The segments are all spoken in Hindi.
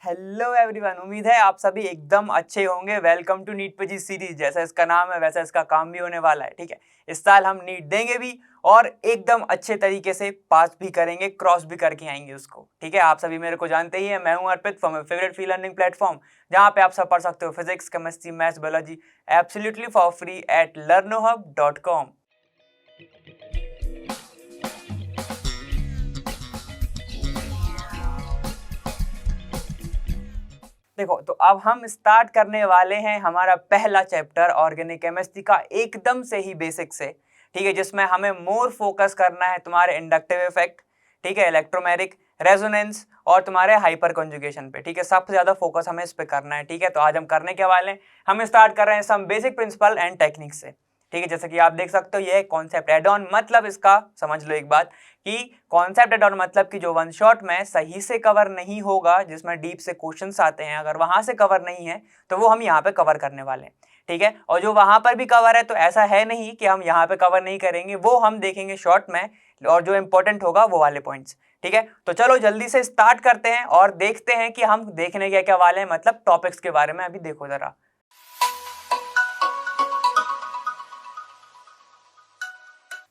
हेलो एवरीवन, उम्मीद है आप सभी एकदम अच्छे होंगे। Welcome to NEET PG series. जैसा इसका नाम है वैसा इसका काम भी होने वाला है। ठीक है, इस साल हम नीट देंगे भी और एकदम अच्छे तरीके से पास भी करेंगे, क्रॉस भी करके आएंगे उसको। ठीक है, आप सभी मेरे को जानते ही हैं, मैं हूं Arpit from favourite free learning platform, जहां पे आप सब पढ़ सकते हो physics, chemistry, maths, biology absolutely for free at learnohub.com। देखो, तो अब हम स्टार्ट करने वाले हैं हमारा पहला चैप्टर ऑर्गेनिक केमिस्ट्री का, एकदम से ही बेसिक से। ठीक है, जिसमें हमें मोर फोकस करना है तुम्हारे इंडक्टिव इफेक्ट, ठीक है, इलेक्ट्रोमैग्नेटिक रेजोनेंस और तुम्हारे हाइपर कॉन्जुगेशन पे। ठीक है, सबसे ज्यादा फोकस हमें इस पे करना है। ठीक है, तो आज हम करने के वाले हैं, हम स्टार्ट कर रहे हैं some basic principle and technique से। ठीक है, जैसे कि आप देख सकते हो, ये कॉन्सेप्ट एड ऑन, मतलब इसका समझ लो एक बात कि कॉन्सेप्ट एड ऑन मतलब कि जो वन शॉट में सही से कवर नहीं होगा, जिसमें डीप से क्वेश्चंस आते हैं, अगर वहां से कवर नहीं है तो वो हम यहाँ पे कवर करने वाले हैं। ठीक है, और जो वहां पर भी कवर है तो ऐसा है नहीं कि हम यहाँ पे कवर नहीं करेंगे, वो हम देखेंगे शॉर्ट में, और जो इंपॉर्टेंट होगा वो वाले पॉइंट्स। ठीक है, तो चलो जल्दी से स्टार्ट करते हैं और देखते हैं कि हम देखने क्या क्या वाले हैं, मतलब टॉपिक्स के बारे में। अभी देखो जरा,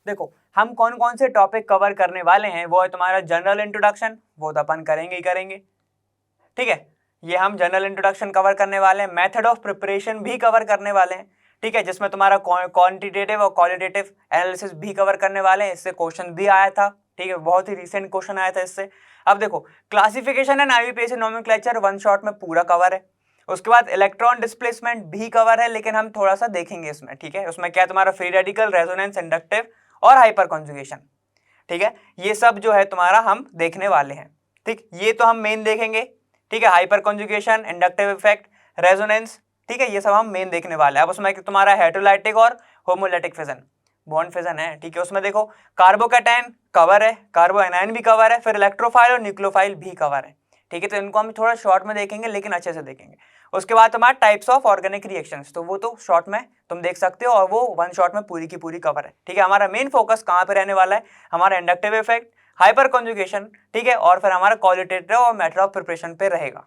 देखो हम कौन कौन से टॉपिक कवर करने वाले हैं। वो है तुम्हारा जनरल इंट्रोडक्शन, वो तो अपन करेंगे ही करेंगे। ठीक है, ये हम जनरल इंट्रोडक्शन कवर करने वाले हैं। मेथड ऑफ प्रिपरेशन भी कवर करने वाले हैं। ठीक है, जिसमें तुम्हारा क्वांटिटेटिव और क्वालिटेटिव एनालिसिस भी कवर करने वाले हैं। इससे क्वेश्चन भी आया था। ठीक है, बहुत ही रिसेंट क्वेश्चन आया था इससे। अब देखो, classification and IUPAC nomenclature one shot में पूरा कवर है। उसके बाद इलेक्ट्रॉन डिस्प्लेसमेंट भी कवर है, लेकिन हम थोड़ा सा देखेंगे इसमें। ठीक है, उसमें क्या तुम्हारा फ्री रेडिकल, रेजोनेंस, इंडक्टिव और हाइपर कॉन्जुगेशन। ठीक है, ये सब जो है तुम्हारा हम देखने वाले हैं। ठीक, ये तो हम मेन देखेंगे। ठीक है, hyper conjugation, inductive effect, resonance, ठीक है, ये सब हम मेन देखने वाले हैं। अब उसमें तुम्हारा हेटेरोलाइटिक और होमोलाइटिक फिजन, बॉन्ड फिजन है। ठीक है, उसमें देखो कार्बोकैटायन कवर है, कार्बोएनायन भी कवर है, फिर इलेक्ट्रोफाइल और न्यूक्लियोफाइल भी कवर है। ठीक है, तो इनको हम थोड़ा शॉर्ट में देखेंगे, लेकिन अच्छे से देखेंगे। उसके बाद तुम्हारा टाइप्स ऑफ ऑर्गेनिक रिएक्शंस, तो वो तो शॉर्ट में तुम देख सकते हो, और वो वन शॉट में पूरी की पूरी कवर है। ठीक है, हमारा मेन फोकस कहाँ पे रहने वाला है, हमारा इंडक्टिव इफेक्ट, हाइपर कॉन्जुगेशन, ठीक है, और फिर हमारा क्वालिटेटिव और मेथड ऑफ प्रिपरेशन पे रहेगा।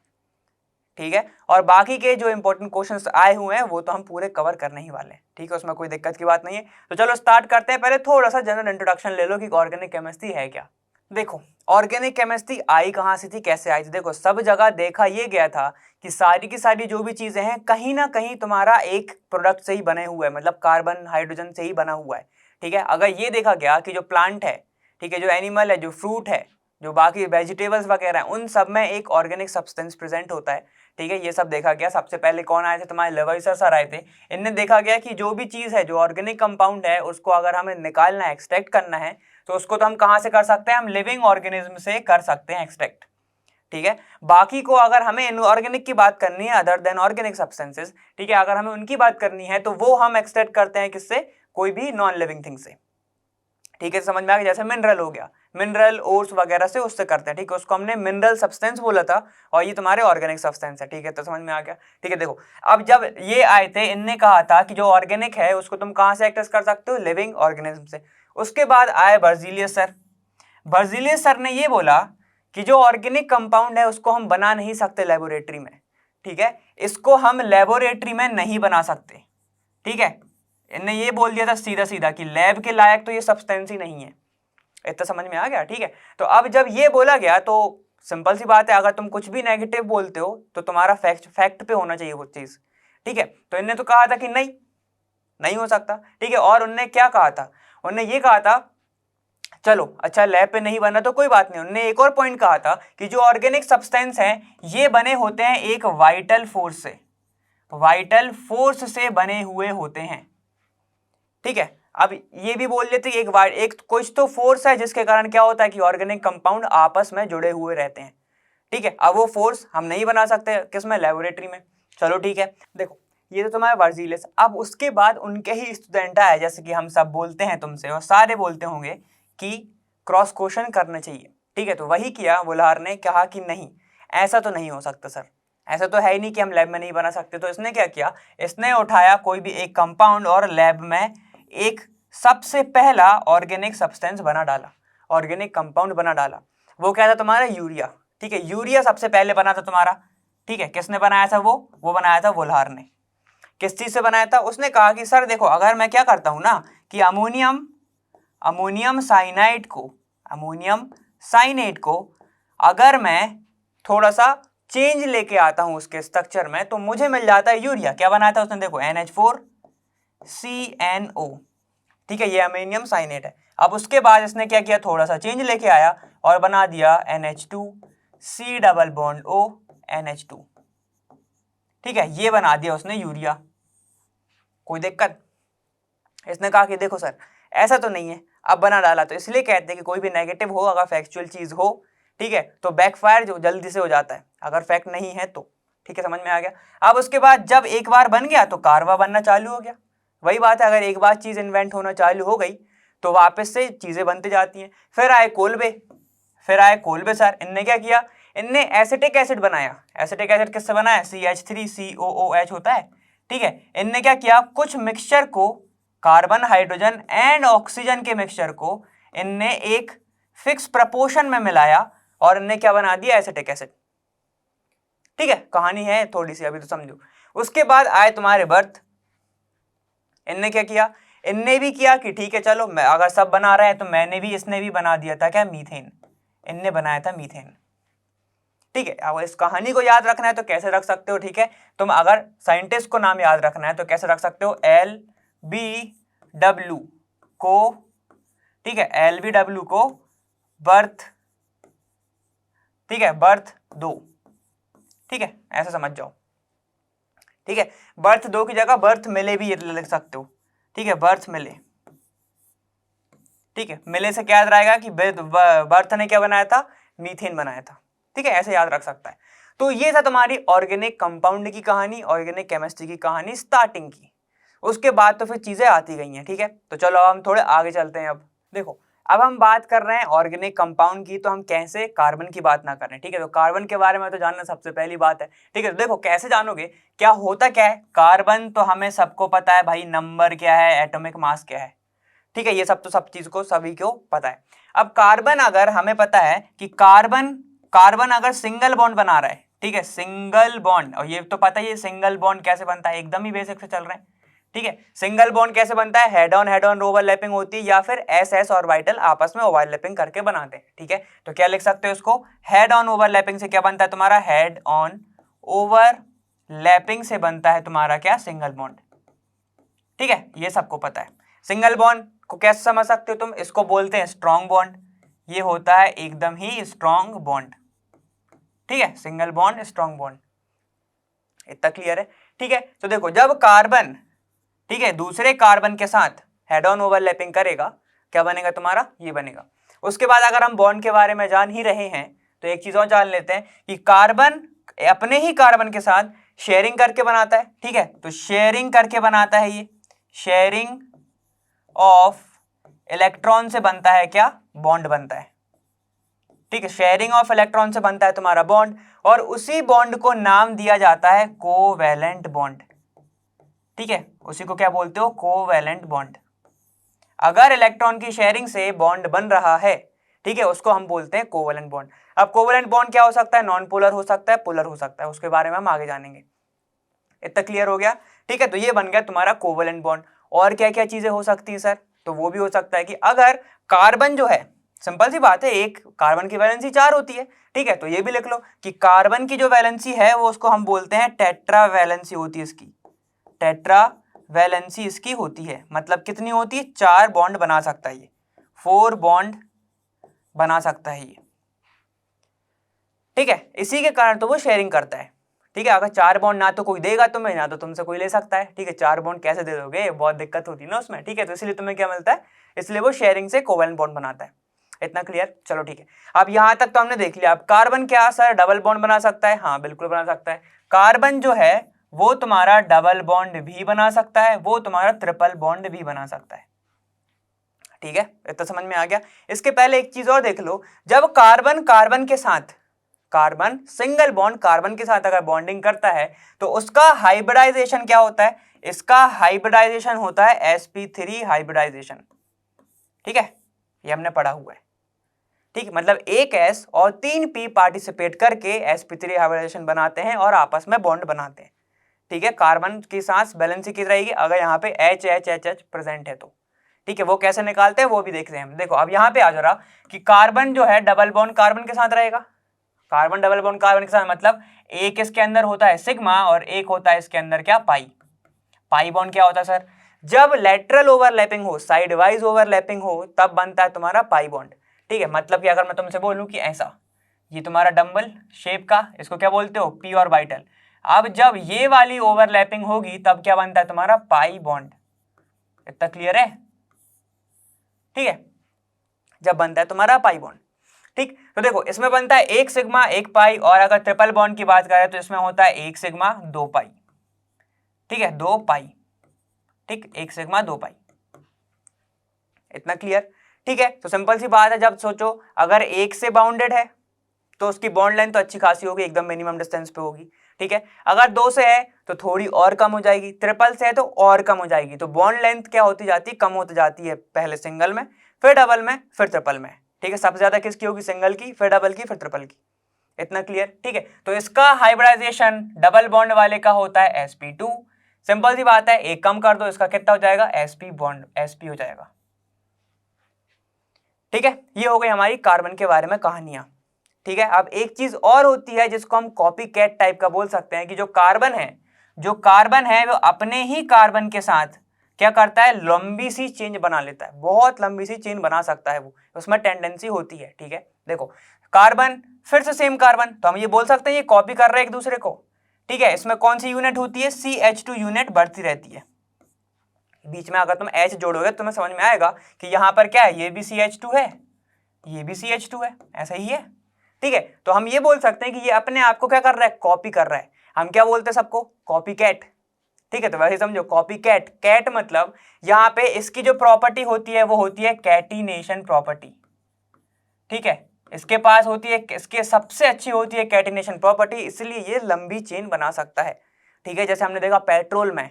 ठीक है, और बाकी के जो इंपॉर्टेंट क्वेश्चंस आए हुए हैं वो तो हम पूरे कवर करने ही वाले हैं। ठीक है, उसमें कोई दिक्कत की बात नहीं है। तो चलो स्टार्ट करते हैं। पहले थोड़ा सा जनरल इंट्रोडक्शन ले लो कि ऑर्गेनिक केमिस्ट्री है क्या। देखो, ऑर्गेनिक केमिस्ट्री आई कहाँ से थी, कैसे आई थी। देखो, सब जगह देखा ये गया था कि सारी की सारी जो भी चीजें हैं कहीं ना कहीं तुम्हारा एक प्रोडक्ट से ही बने हुए हैं, मतलब कार्बन हाइड्रोजन से ही बना हुआ है। ठीक है, अगर ये देखा गया कि जो प्लांट है, ठीक है, जो एनिमल है, जो फ्रूट है, जो बाकी वेजिटेबल्स वगैरह हैं, उन सब में एक ऑर्गेनिक सब्सटेंस प्रेजेंट होता है। ठीक है, ये सब देखा गया। सबसे पहले कौन आए थे, तुम्हारे लेवइसर सर आए थे। इनने देखा गया कि जो भी चीज़ है, जो ऑर्गेनिक कंपाउंड है, उसको अगर हमें निकालना है, एक्सट्रैक्ट करना है, तो उसको तो हम कहाँ से कर सकते हैं, हम लिविंग ऑर्गेनिज्म से कर सकते हैं एक्सट्रैक्ट। ठीक है, बाकी को अगर हमें इनऑर्गेनिक की बात करनी है, अदर देन ऑर्गेनिक सब्सटेंसेस, ठीक है, अगर हमें उनकी बात करनी है तो वो हम एक्सट्रैक्ट करते हैं किससे, कोई भी नॉन लिविंग थिंग से। ठीक है, समझ में आ गया। जैसे मिनरल हो गया, मिनरल ओर्स वगैरह से उससे करते हैं। ठीक है, उसको हमने मिनरल सब्सटेंस बोला था, और ये तुम्हारे ऑर्गेनिक सब्सटेंस है। ठीक है, तो समझ में आ गया। ठीक है, देखो अब जब ये आए थे, इनने कहा था कि जो ऑर्गेनिक है उसको तुम कहाँ से एक्सेस कर सकते हो, लिविंग ऑर्गेनिज्म से। उसके बाद आए बर्जीलियस सर। बर्जीलियस सर ने ये बोला कि जो ऑर्गेनिक कंपाउंड है उसको हम बना नहीं सकते लेबोरेटरी में। ठीक है, इसको हम लेबोरेटरी में नहीं बना सकते। ठीक है, इन्हें ये बोल दिया था सीधा सीधा कि लैब के लायक तो ये सब्सटेंस ही नहीं है। इतना समझ में आ गया। ठीक है, तो अब जब ये बोला गया तो सिंपल सी बात है, अगर तुम कुछ भी नेगेटिव बोलते हो तो तुम्हारा फैक्ट पे होना चाहिए वो चीज। ठीक है, तो इन्हें तो कहा था कि नहीं, नहीं हो सकता। ठीक है, और उनने क्या कहा था, उनने ये कहा था, चलो अच्छा लैब पे नहीं बना तो कोई बात नहीं, उन्होंने एक और पॉइंट कहा था कि जो ऑर्गेनिक सब्सटेंस हैं ये बने होते हैं एक वाइटल फोर्स से, वाइटल फोर्स से बने हुए होते हैं। ठीक है, अब ये भी बोल लेते कि एक कुछ तो फोर्स है जिसके कारण क्या होता है कि ऑर्गेनिक कंपाउंड आपस में जुड़े हुए रहते हैं। ठीक है, अब वो फोर्स हम नहीं बना सकते किसमें, लेबोरेटरी में। चलो ठीक है, देखो ये तो तुम्हारा वर्जीलियस। अब उसके बाद उनके ही स्टूडेंट आए, जैसे कि हम सब बोलते हैं तुमसे और सारे बोलते होंगे कि क्रॉस क्वेश्चन करना चाहिए। ठीक है, तो वही किया, वुलहर ने कहा कि नहीं, ऐसा तो नहीं हो सकता सर, ऐसा तो है ही नहीं कि हम लैब में नहीं बना सकते। तो इसने क्या किया, इसने उठाया कोई भी एक कंपाउंड और लैब में एक सबसे पहला ऑर्गेनिक सब्सटेंस बना डाला, ऑर्गेनिक कंपाउंड बना डाला। वो क्या था तुम्हारा, यूरिया। ठीक है, यूरिया सबसे पहले बना था तुम्हारा। ठीक है, किसने बनाया था वो बनाया था वोल्हार ने। किस चीज से बनाया था? उसने कहा कि सर देखो, अगर मैं क्या करता हूं ना कि अमोनियम साइनेट को अगर मैं थोड़ा सा चेंज लेके आता हूं उसके स्ट्रक्चर में, तो मुझे मिल जाता है यूरिया। क्या बनाया था उसने? देखो NH4CNO, ठीक है, ये अमोनियम साइनेट है। अब उसके बाद इसने क्या किया, थोड़ा सा चेंज लेके आया और बना दिया NH2C double bond O NH2, ठीक है, ये बना दिया उसने यूरिया। कोई दिक्कत? इसने कहा कि देखो सर ऐसा तो नहीं है, अब बना डाला। तो इसलिए कहते हैं कि कोई भी नेगेटिव हो, अगर फैक्चुअल चीज हो, ठीक है, तो बैकफायर जो जल्दी से हो जाता है, अगर फैक्ट नहीं है तो। ठीक है, समझ में आ गया। अब उसके बाद जब एक बार बन गया तो कारवा बनना चालू हो गया। वही बात है, अगर एक बार चीज इन्वेंट होना चालू हो गई तो वापस से चीजें बनती जाती हैं। फिर आए कोलबे सर, इनने क्या किया, इनने एसिटिक एसिड बनाया। एसिटिक एसिड किससे बनाया? CH3COOH होता है, ठीक है। इनने क्या किया, कुछ मिक्सचर को, कार्बन हाइड्रोजन एंड ऑक्सीजन के मिक्सचर को इनने एक फिक्स प्रपोर्शन में मिलाया और इनने क्या बना दिया, एसिटिक एसिड। ठीक है, कहानी है थोड़ी सी, अभी तो समझो। उसके बाद आए तुम्हारे बर्थ। इनने क्या किया, इनने भी किया कि ठीक है चलो, मैं अगर सब बना रहा है तो इसने भी बना दिया था क्या, मीथेन। इनने बनाया था मीथेन। ठीक है, अब इस कहानी को याद रखना है तो कैसे रख सकते हो, ठीक है, तुम अगर साइंटिस्ट को नाम याद रखना है तो कैसे रख सकते हो, LBW को, ठीक है, LBW को बर्थ, ठीक है, बर्थ 2, ठीक है, ऐसे समझ जाओ। ठीक है, बर्थ 2 की जगह बर्थ मिले भी लिख सकते हो, ठीक है, बर्थ मिले। ठीक है, मिले से क्या याद रहेगा कि बर्थ ने क्या बनाया था, मीथेन बनाया था। ठीक है, ऐसे याद रख सकता है। तो ये था तुम्हारी ऑर्गेनिक कंपाउंड की कहानी, ऑर्गेनिक केमिस्ट्री की कहानी स्टार्टिंग की। उसके बाद तो फिर चीजें आती गई हैं। ठीक है, तो चलो अब हम थोड़े आगे चलते हैं। अब देखो, अब हम बात कर रहे हैं ऑर्गेनिक कंपाउंड की, तो हम कैसे कार्बन की बात ना करें। ठीक है, तो कार्बन के बारे में तो जानना सबसे पहली बात है। ठीक है, तो देखो कैसे जानोगे, क्या होता क्या है कार्बन, तो हमें सबको पता है भाई, नंबर क्या है, एटॉमिक मास क्या है। ठीक है, ये सब तो सब चीज को सभी को पता है। अब कार्बन, अगर हमें पता है कि कार्बन अगर सिंगल बॉन्ड बना रहा है, ठीक है, सिंगल बॉन्ड, और ये तो पता ही है सिंगल बॉन्ड कैसे बनता है, एकदम ही बेसिक से चल रहे हैं। ठीक है, सिंगल बॉन्ड कैसे बनता है, हेड ऑन ओवरलैपिंग होती है, या फिर एस ऑर्बिटल आपस में ओवरलैपिंग करके बनाते हैं। ठीक है, तो क्या लिख सकते हो इसको, हेड ऑन ओवरलैपिंग से क्या बनता है तुम्हारा, हेड ऑन ओवरलैपिंग से बनता है तुम्हारा क्या, सिंगल बॉन्ड। ठीक है, ये सबको पता है। सिंगल बॉन्ड को कैसे समझ सकते हो तुम, इसको बोलते हैं स्ट्रॉन्ग बॉन्ड। ये होता है एकदम ही स्ट्रॉन्ग बॉन्ड। ठीक है, सिंगल बॉन्ड, स्ट्रॉन्ग बॉन्ड, इतना क्लियर है। ठीक है, तो देखो जब कार्बन, ठीक है, दूसरे कार्बन के साथ हेड ऑन ओवरलैपिंग करेगा, क्या बनेगा तुम्हारा, ये बनेगा। उसके बाद अगर हम बॉन्ड के बारे में जान ही रहे हैं तो एक चीज और जान लेते हैं कि कार्बन अपने ही कार्बन के साथ शेयरिंग करके बनाता है। ठीक है, तो शेयरिंग करके बनाता है, ये शेयरिंग ऑफ इलेक्ट्रॉन से बनता है क्या, बॉन्ड बनता है। ठीक है, शेयरिंग ऑफ इलेक्ट्रॉन से बनता है तुम्हारा बॉन्ड, और उसी बॉन्ड को नाम दिया जाता है कोवैलेंट बॉन्ड। ठीक है, उसी को क्या बोलते हो, कोवैलेंट बॉन्ड। अगर इलेक्ट्रॉन की शेयरिंग से बॉन्ड बन रहा है, ठीक है, उसको हम बोलते हैं कोवैलेंट बॉन्ड। अब कोवैलेंट बॉन्ड क्या हो सकता है, नॉन पोलर हो सकता है, पोलर हो सकता है, उसके बारे में हम आगे जानेंगे। इतना क्लियर हो गया। ठीक है, तो ये बन गया तुम्हारा कोवैलेंट बॉन्ड। और क्या क्या चीजें हो सकती है सर, तो वो भी हो सकता है कि अगर कार्बन जो है, सिंपल सी बात है, एक कार्बन की वैलेंसी 4 होती है। ठीक है, तो ये भी लिख लो कि कार्बन की जो वैलेंसी है वो उसको हम बोलते हैं टेट्रा वैलेंसी होती है इसकी, टेट्रा वैलेंसी इसकी होती है। मतलब कितनी होती है, 4 बॉन्ड बना सकता है ये, 4 बॉन्ड बना सकता है ये। ठीक है, इसी के कारण तो वो शेयरिंग करता है। ठीक है, अगर 4 बॉन्ड ना तो कोई देगा तुम्हें, ना तो तुमसे कोई ले सकता है। ठीक है, 4 बॉन्ड कैसे दे दोगे, बहुत दिक्कत होती है ना उसमें। ठीक है, तो इसलिए तुम्हें क्या मिलता है, इसलिए वो शेयरिंग से कोवैलेंट बॉन्ड बनाता है। इतना क्लियर, चलो ठीक है। अब यहां तक तो हमने देख लिया। अब कार्बन क्या सर, डबल बॉन्ड बना सकता है, हाँ बिल्कुल बना सकता है। कार्बन जो है वो तुम्हारा डबल बॉन्ड भी बना सकता है, वो तुम्हारा ट्रिपल बॉन्ड भी बना सकता है। ठीक है, इतना समझ में आ गया। इसके पहले एक चीज और देख लो, जब कार्बन के साथ, कार्बन सिंगल बॉन्ड कार्बन के साथ अगर बॉन्डिंग करता है तो उसका हाइब्रिडाइजेशन क्या होता है, इसका हाइब्रिडाइजेशन होता है sp3 हाइब्रिडाइजेशन। ठीक है, ये हमने पढ़ा हुआ है। ठीक, मतलब एक S और 3 P पार्टिसिपेट करके sp3 हाइब्रिडाइजेशन बनाते हैं और आपस में बॉन्ड बनाते हैं। ठीक है, कार्बन की सांस बैलेंस की रहेगी अगर यहाँ पे H प्रेजेंट है तो। ठीक है, वो कैसे निकालते हैं वो भी देख रहे हैं हम। देखो अब यहाँ पे आ जा रहा कि कार्बन जो है डबल बॉन्ड कार्बन के साथ रहेगा, कार्बन डबल बॉन्ड कार्बन के साथ, मतलब एक इसके अंदर होता है सिग्मा और एक होता है इसके अंदर क्या, पाई। पाई बॉन्ड क्या होता है सर, जब लेटरल ओवरलैपिंग हो, साइड वाइज ओवरलैपिंग हो, तब बनता है तुम्हारा पाई बॉन्ड। ठीक है, मतलब कि अगर मैं तुमसे बोलूं कि ऐसा, ये तुम्हारा डंबल शेप का, इसको क्या बोलते हो, पी ऑर्बिटल। अब जब ये वाली ओवरलैपिंग होगी तब क्या बनता है तुम्हारा पाई बॉन्ड। इतना क्लियर है? ठीक है, जब बनता है तुम्हारा पाई बॉन्ड। ठीक, तो देखो इसमें बनता है एक सिग्मा एक पाई, और अगर ट्रिपल बॉन्ड की बात करें तो इसमें होता है एक सिग्मा दो पाई। ठीक है, दो पाई। ठीक, एक सिग्मा दो पाई। इतना क्लियर? ठीक है, तो सिंपल सी बात है, जब सोचो अगर एक से बाउंडेड है तो उसकी बॉन्ड लेंथ तो अच्छी खासी होगी, एकदम मिनिमम डिस्टेंस पे होगी। ठीक है, अगर दो से है तो थोड़ी और कम हो जाएगी, ट्रिपल से है तो और कम हो जाएगी। तो बॉन्ड लेंथ क्या होती जाती है, कम होती जाती है, पहले सिंगल में, फिर डबल में, फिर ट्रिपल में। ठीक है, सबसे ज्यादा किसकी होगी, सिंगल की, फिर डबल की, फिर ट्रिपल की। इतना क्लियर? ठीक है, तो इसका हाइब्रिडाइजेशन डबल बॉन्ड वाले का होता है sp2। सिंपल सी बात है, एक कम कर दो, इसका कितना हो जाएगा, sp बॉन्ड, sp हो जाएगा। ठीक है, ये हो गई हमारी कार्बन के बारे में कहानियां। ठीक है, अब एक चीज और होती है जिसको हम कॉपी कैट टाइप का बोल सकते हैं, कि जो कार्बन है वो अपने ही कार्बन के साथ क्या करता है, लंबी सी चेन बना लेता है, बहुत लंबी सी चेन बना सकता है वो, उसमें टेंडेंसी होती है। ठीक है, देखो कार्बन फिर से सेम कार्बन, तो हम ये बोल सकते हैं ये कॉपी कर रहे हैं एक दूसरे को। ठीक है, इसमें कौन सी यूनिट होती है, CH2 यूनिट बढ़ती रहती है। बीच में अगर तुम H जोड़ोगे तो तुम्हें समझ में आएगा कि यहाँ पर क्या है, ये भी CH2 है, ये भी CH2 है, ऐसा ही है। ठीक है, तो हम ये बोल सकते हैं कि ये अपने आप को क्या कर रहा है, कॉपी कर रहा है। हम क्या बोलते हैं सबको, कॉपी कैट। ठीक है, तो वैसे समझो कॉपी कैट, कैट मतलब यहाँ पे इसकी जो प्रॉपर्टी होती है वो होती है कैटिनेशन प्रॉपर्टी। ठीक है, इसके पास होती है, इसके सबसे अच्छी होती है कैटिनेशन प्रॉपर्टी, इसलिए ये लंबी चेन बना सकता है। ठीक है, जैसे हमने देखा पेट्रोल में,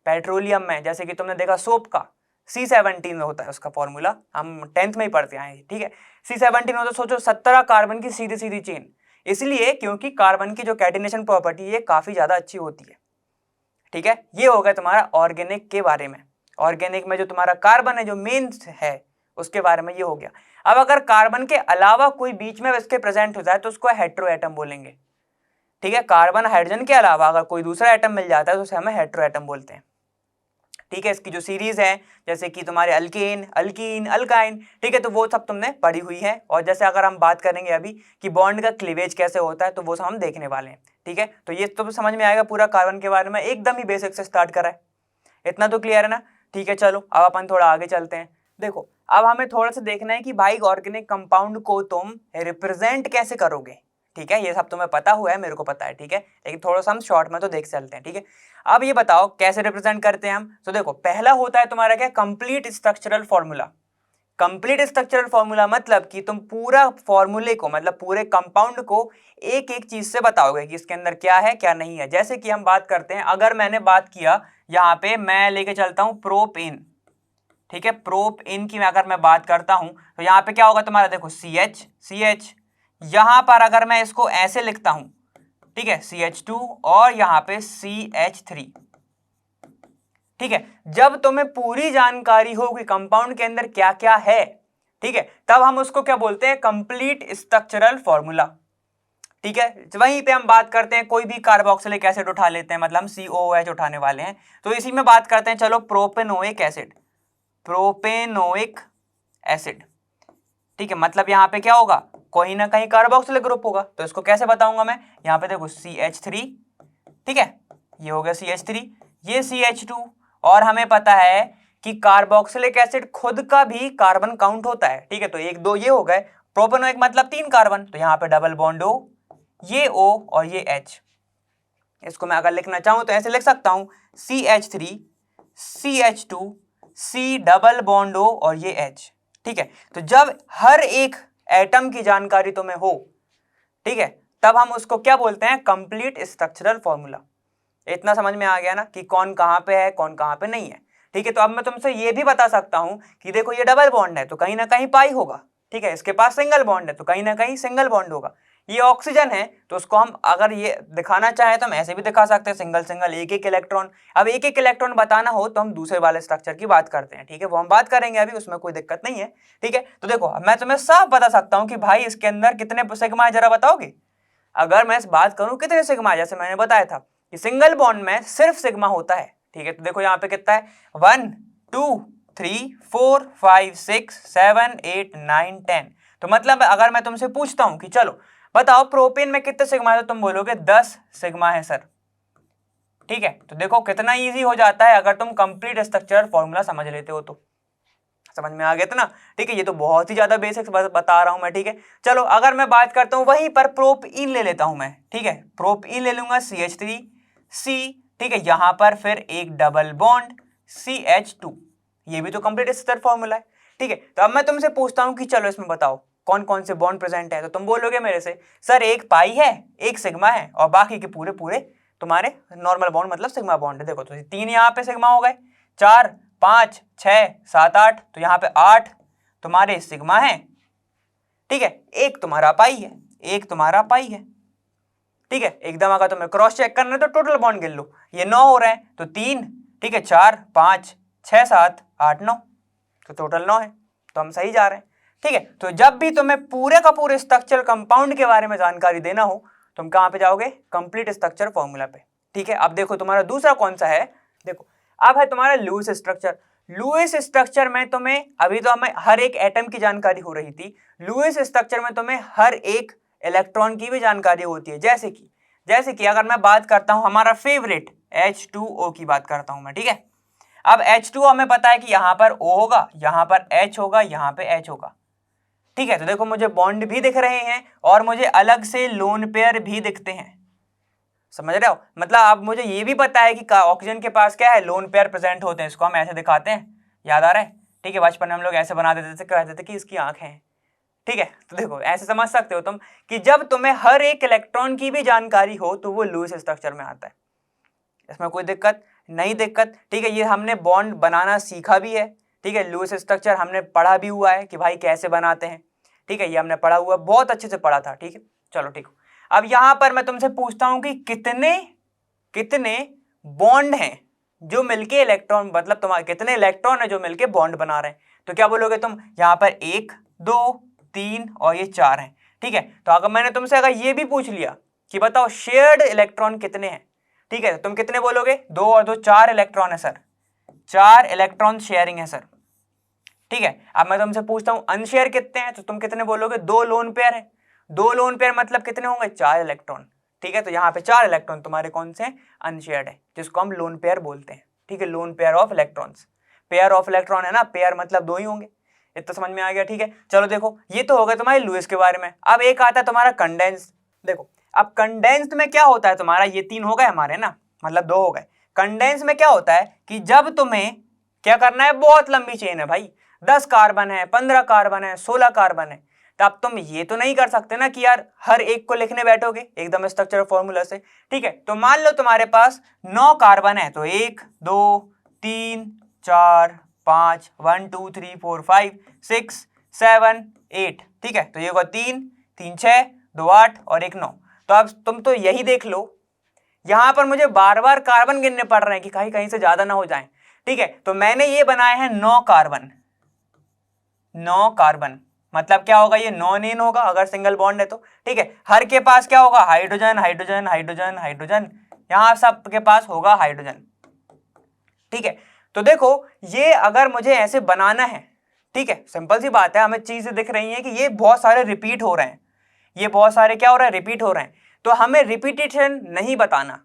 पेट्रोलियम में, जैसे कि तुमने देखा सोप का C17 में होता है उसका फॉर्मूला, हम 10th में ही पढ़ते आए हैं। ठीक है, C17 होता है, सोचो 17 कार्बन की सीधी सीधी चेन, इसलिए क्योंकि कार्बन की जो कैटिनेशन प्रॉपर्टी है काफी ज्यादा अच्छी होती है। ठीक है, ये हो गया तुम्हारा ऑर्गेनिक के बारे में। ऑर्गेनिक में जो तुम्हारा कार्बन है जो मेन है उसके बारे में ये हो गया। अब अगर कार्बन के अलावा कोई बीच में इसके प्रेजेंट हो जाए तो उसको हेटेरो एटम बोलेंगे। ठीक है, कार्बन हाइड्रोजन के अलावा अगर कोई दूसरा एटम मिल जाता है तो उसे हमें हेटेरो एटम बोलते हैं। ठीक है, इसकी जो सीरीज है जैसे कि तुम्हारे अल्केन, अल्कीन, अल्काइन, ठीक है, तो वो सब तुमने पढ़ी हुई है। और जैसे अगर हम बात करेंगे अभी कि बॉन्ड का क्लीवेज कैसे होता है तो वो सब हम देखने वाले हैं। ठीक है, तो ये तो समझ में आएगा पूरा कार्बन के बारे में, एकदम ही बेसिक से स्टार्ट करा है। इतना तो क्लियर है ना? ठीक है, चलो अब अपन थोड़ा आगे चलते हैं। देखो अब हमें थोड़ा सा देखना है कि भाई ऑर्गेनिक कंपाउंड को तुम रिप्रेजेंट कैसे करोगे। ठीक है, ये सब तुम्हें पता हुआ है, मेरे को पता है। ठीक है, लेकिन थोड़ा सा हम शॉर्ट में तो देख चलते हैं। ठीक है, अब ये बताओ कैसे रिप्रेजेंट करते हैं हम। तो देखो पहला होता है तुम्हारा क्या, complete structural formula. Complete structural formula मतलब कि तुम पूरा फॉर्मूले को, मतलब पूरे कंपाउंड को एक एक चीज से बताओगे कि इसके अंदर क्या है क्या नहीं है। जैसे कि हम बात करते हैं, अगर मैंने बात किया यहाँ पे, मैं लेके चलता हूं प्रोपेन। ठीक है, प्रोपेन की अगर मैं बात करता हूं तो यहाँ पे क्या होगा तुम्हारा, देखो CH, यहां पर अगर मैं इसको ऐसे लिखता हूं, ठीक है, CH2 और यहाँ पे CH3। ठीक है, जब तुम्हें पूरी जानकारी हो कि कंपाउंड के अंदर क्या क्या है, ठीक है, तब हम उसको क्या बोलते हैं, कंप्लीट स्ट्रक्चरल फॉर्मूला। ठीक है, वहीं पे हम बात करते हैं, कोई भी कार्बोक्सिलिक एसिड उठा लेते हैं, मतलब हम COOH उठाने वाले हैं, तो इसी में बात करते हैं, चलो प्रोपेनोइक एसिड, प्रोपेनोइक एसिड। ठीक है, मतलब यहाँ पे क्या होगा, कोई ना कहीं कार्बोक्सिलिक ग्रुप होगा, तो इसको कैसे बताऊंगा मैं, यहाँ पे देखो CH3, ठीक है, ये हो गया CH3, ये CH2, और हमें पता है कि कार्बोक्सिलिक एसिड खुद का भी कार्बन काउंट होता है। ठीक है, तो एक दो ये हो गए, प्रोपेनोइक मतलब 3 कार्बन, तो यहाँ पे डबल बॉन्ड O, ये O और ये H। इसको मैं अगर लिखना चाहूं तो ऐसे लिख सकता हूं, CH3, CH2, C double bond O और ये H। ठीक है, तो जब हर एक एटम की जानकारी तुम्हें हो, ठीक है, तब हम उसको क्या बोलते हैं, कंप्लीट स्ट्रक्चरल फॉर्मूला। इतना समझ में आ गया ना कि कौन कहां पे है कौन कहां पे नहीं है। ठीक है, तो अब मैं तुमसे ये भी बता सकता हूं कि देखो ये डबल बॉन्ड है तो कहीं ना कहीं पाई होगा, ठीक है, इसके पास सिंगल बॉन्ड है तो कहीं ना कहीं सिंगल बॉन्ड होगा। ये ऑक्सीजन है तो उसको हम अगर ये दिखाना चाहें तो हम ऐसे भी दिखा सकते हैं, सिंगल सिंगल एक एक इलेक्ट्रॉन। अब एक एक इलेक्ट्रॉन बताना हो तो हम दूसरे वाले स्ट्रक्चर की बात करते हैं, ठीक है, वो हम बात करेंगे अभी, उसमें कोई दिक्कत नहीं है। ठीक है, तो देखो मैं तुम्हें साफ बता सकता हूँ कि भाई इसके अंदर कितने सिग्मा है, जरा बताओगे? अगर मैं इस बात करूँ कितने सिग्मा है, जैसे मैंने बताया था कि सिंगल बॉन्ड में सिर्फ सिग्मा होता है। ठीक है, तो देखो यहाँ पे कितना है, 1 2 3 4 5 6 7 8 9 10। तो मतलब अगर मैं तुमसे पूछता हूं कि चलो बताओ प्रोपेन में कितने सिग्मा है, तो तुम बोलोगे 10 सिग्मा है सर। ठीक है, तो देखो कितना इजी हो जाता है अगर तुम कंप्लीट स्ट्रक्चर फॉर्मूला समझ लेते हो तो। समझ में आ गया था ना? ठीक है, ये तो बहुत ही ज्यादा बेसिक्स बता रहा हूं मैं। ठीक है, चलो अगर मैं बात करता हूं वहीं पर प्रोपीन ले लेता हूं मैं। ठीक है, प्रोपीन ले लूंगा CH3C। ठीक है, यहां पर फिर एक डबल बॉन्ड CH2, ये भी तो कंप्लीट स्ट्रक्चर फॉर्मूला है। ठीक है, तो अब मैं तुमसे पूछता हूं कि चलो इसमें बताओ कौन कौन से बॉन्ड प्रेजेंट है, तो तुम बोलोगे मेरे से सर एक पाई है, एक सिग्मा है और बाकी के पूरे पूरे तुम्हारे नॉर्मल बॉन्ड मतलब सिग्मा बॉन्ड है। देखो तो 3 यहाँ पे सिग्मा हो गए, 4 5 6 7 8, तो यहाँ पे 8 तुम्हारे सिग्मा है। ठीक है, एक तुम्हारा पाई है, एक तुम्हारा पाई है। ठीक है, एकदम अगर तुम्हें क्रॉस चेक करना है तो टोटल बॉन्ड गिन लो, ये 9 हो रहे हैं तो 3, ठीक है 4 5 6 7 8 9, तो टोटल 9 है, तो हम सही जा रहे हैं। ठीक है, तो जब भी तुम्हें पूरे का पूरे स्ट्रक्चर कंपाउंड के बारे में जानकारी देना हो तुम कहां पे जाओगे, कंप्लीट स्ट्रक्चर फॉर्मूला पे। ठीक है, अब देखो तुम्हारा दूसरा कौन सा है, देखो अब है तुम्हारा लुईस स्ट्रक्चर। लुईस स्ट्रक्चर में तुम्हें अभी तो हमें हर एक एटम की जानकारी हो रही थी, लुईस स्ट्रक्चर में तुम्हें हर एक इलेक्ट्रॉन की भी जानकारी होती है। जैसे कि अगर मैं बात करता हूं हमारा फेवरेट H2O की बात करता हूं मैं। ठीक है, अब H2O हमें पता है कि यहां पर O होगा, यहां पर H होगा, यहां पे H होगा। ठीक है, तो देखो मुझे बॉन्ड भी दिख रहे हैं और मुझे अलग से लोन पेयर भी दिखते हैं। समझ रहे हो? मतलब अब मुझे ये भी पता है कि ऑक्सीजन के पास क्या है, लोन पेयर प्रेजेंट होते हैं, इसको हम ऐसे दिखाते हैं, याद आ रहा है? ठीक है, बचपन में हम लोग ऐसे बना देते थे, कहते थे कि इसकी आंख है। ठीक है, तो देखो ऐसे समझ सकते हो तुम कि जब तुम्हें हर एक इलेक्ट्रॉन की भी जानकारी हो तो वो लुईस स्ट्रक्चर में आता है, इसमें कोई दिक्कत नहीं दिक्कत। ठीक है, ये हमने बॉन्ड बनाना सीखा भी है। ठीक है, लुईस स्ट्रक्चर हमने पढ़ा भी हुआ है कि भाई कैसे बनाते हैं। ठीक है, ये हमने पढ़ा हुआ, बहुत अच्छे से पढ़ा था। ठीक है, चलो ठीक। अब यहां पर मैं तुमसे पूछता हूं कि कितने कितने बॉन्ड हैं जो मिलके इलेक्ट्रॉन, मतलब तुम्हारे कितने इलेक्ट्रॉन है जो मिलके बॉन्ड बना रहे हैं, तो क्या बोलोगे तुम? यहां पर 1 2 3 और ये 4 हैं। ठीक है, तो अगर मैंने तुमसे अगर ये भी पूछ लिया कि बताओ शेयर्ड इलेक्ट्रॉन कितने हैं, ठीक है, तुम कितने बोलोगे? 2 और 2 4 इलेक्ट्रॉन है सर, 4 इलेक्ट्रॉन शेयरिंग है सर। ठीक है, अब मैं तुमसे पूछता हूं अनशेयर कितने हैं, तो तुम कितने बोलोगे? 2 लोन पेयर है, 2 लोन पेयर मतलब कितने होंगे? 4 इलेक्ट्रॉन। ठीक है, तो यहाँ पे 4 इलेक्ट्रॉन तुम्हारे कौन से हैं? अनशेयर्ड है, जिसको हम लोन पेयर बोलते हैं। ठीक है, lone pair of electrons, pair of electron है ना, पेयर मतलब 2 ही होंगे, इतना समझ में आ गया? ठीक है, चलो देखो ये तो हो गया तुम्हारे लुईस के बारे में। अब एक आता है तुम्हारा कंडेंस। देखो अब कंडेंस्ड में क्या होता है तुम्हारा, ये 3 हो गए हमारे ना, मतलब 2 हो गए। कंडेंस में क्या होता है कि जब तुम्हें क्या करना है, बहुत लंबी चेन है भाई, 10 कार्बन है, 15 कार्बन है, 16 कार्बन है, तब तुम ये तो नहीं कर सकते ना कि यार हर एक को लिखने बैठोगे एकदम स्ट्रक्चर फॉर्मूला से। ठीक है, तो मान लो तुम्हारे पास 9 कार्बन है, तो 1 2 3 4 5 1 2 3 4 5 6 7 8। ठीक है, तो ये होगा 3 3 6 2 8 और 1 9। तो अब तुम तो यही देख लो, यहां पर मुझे बार बार कार्बन गिनने पड़ रहे हैं कि कहीं कहीं से ज्यादा ना हो जाए। ठीक है, तो मैंने ये बनाए हैं 9 कार्बन, 9 कार्बन मतलब क्या होगा, ये नॉन एन होगा अगर सिंगल बॉन्ड है तो। ठीक है, हर के पास क्या होगा? हाइड्रोजन हाइड्रोजन हाइड्रोजन हाइड्रोजन, यहां सबके पास होगा हाइड्रोजन। ठीक है, तो देखो ये अगर मुझे ऐसे बनाना है, ठीक है, सिंपल सी बात है, हमें चीजें दिख रही हैं कि ये बहुत सारे रिपीट हो रहे हैं, ये बहुत सारे क्या हो रहा है? रिपीट हो रहे हैं, तो हमें रिपीटेशन नहीं बताना,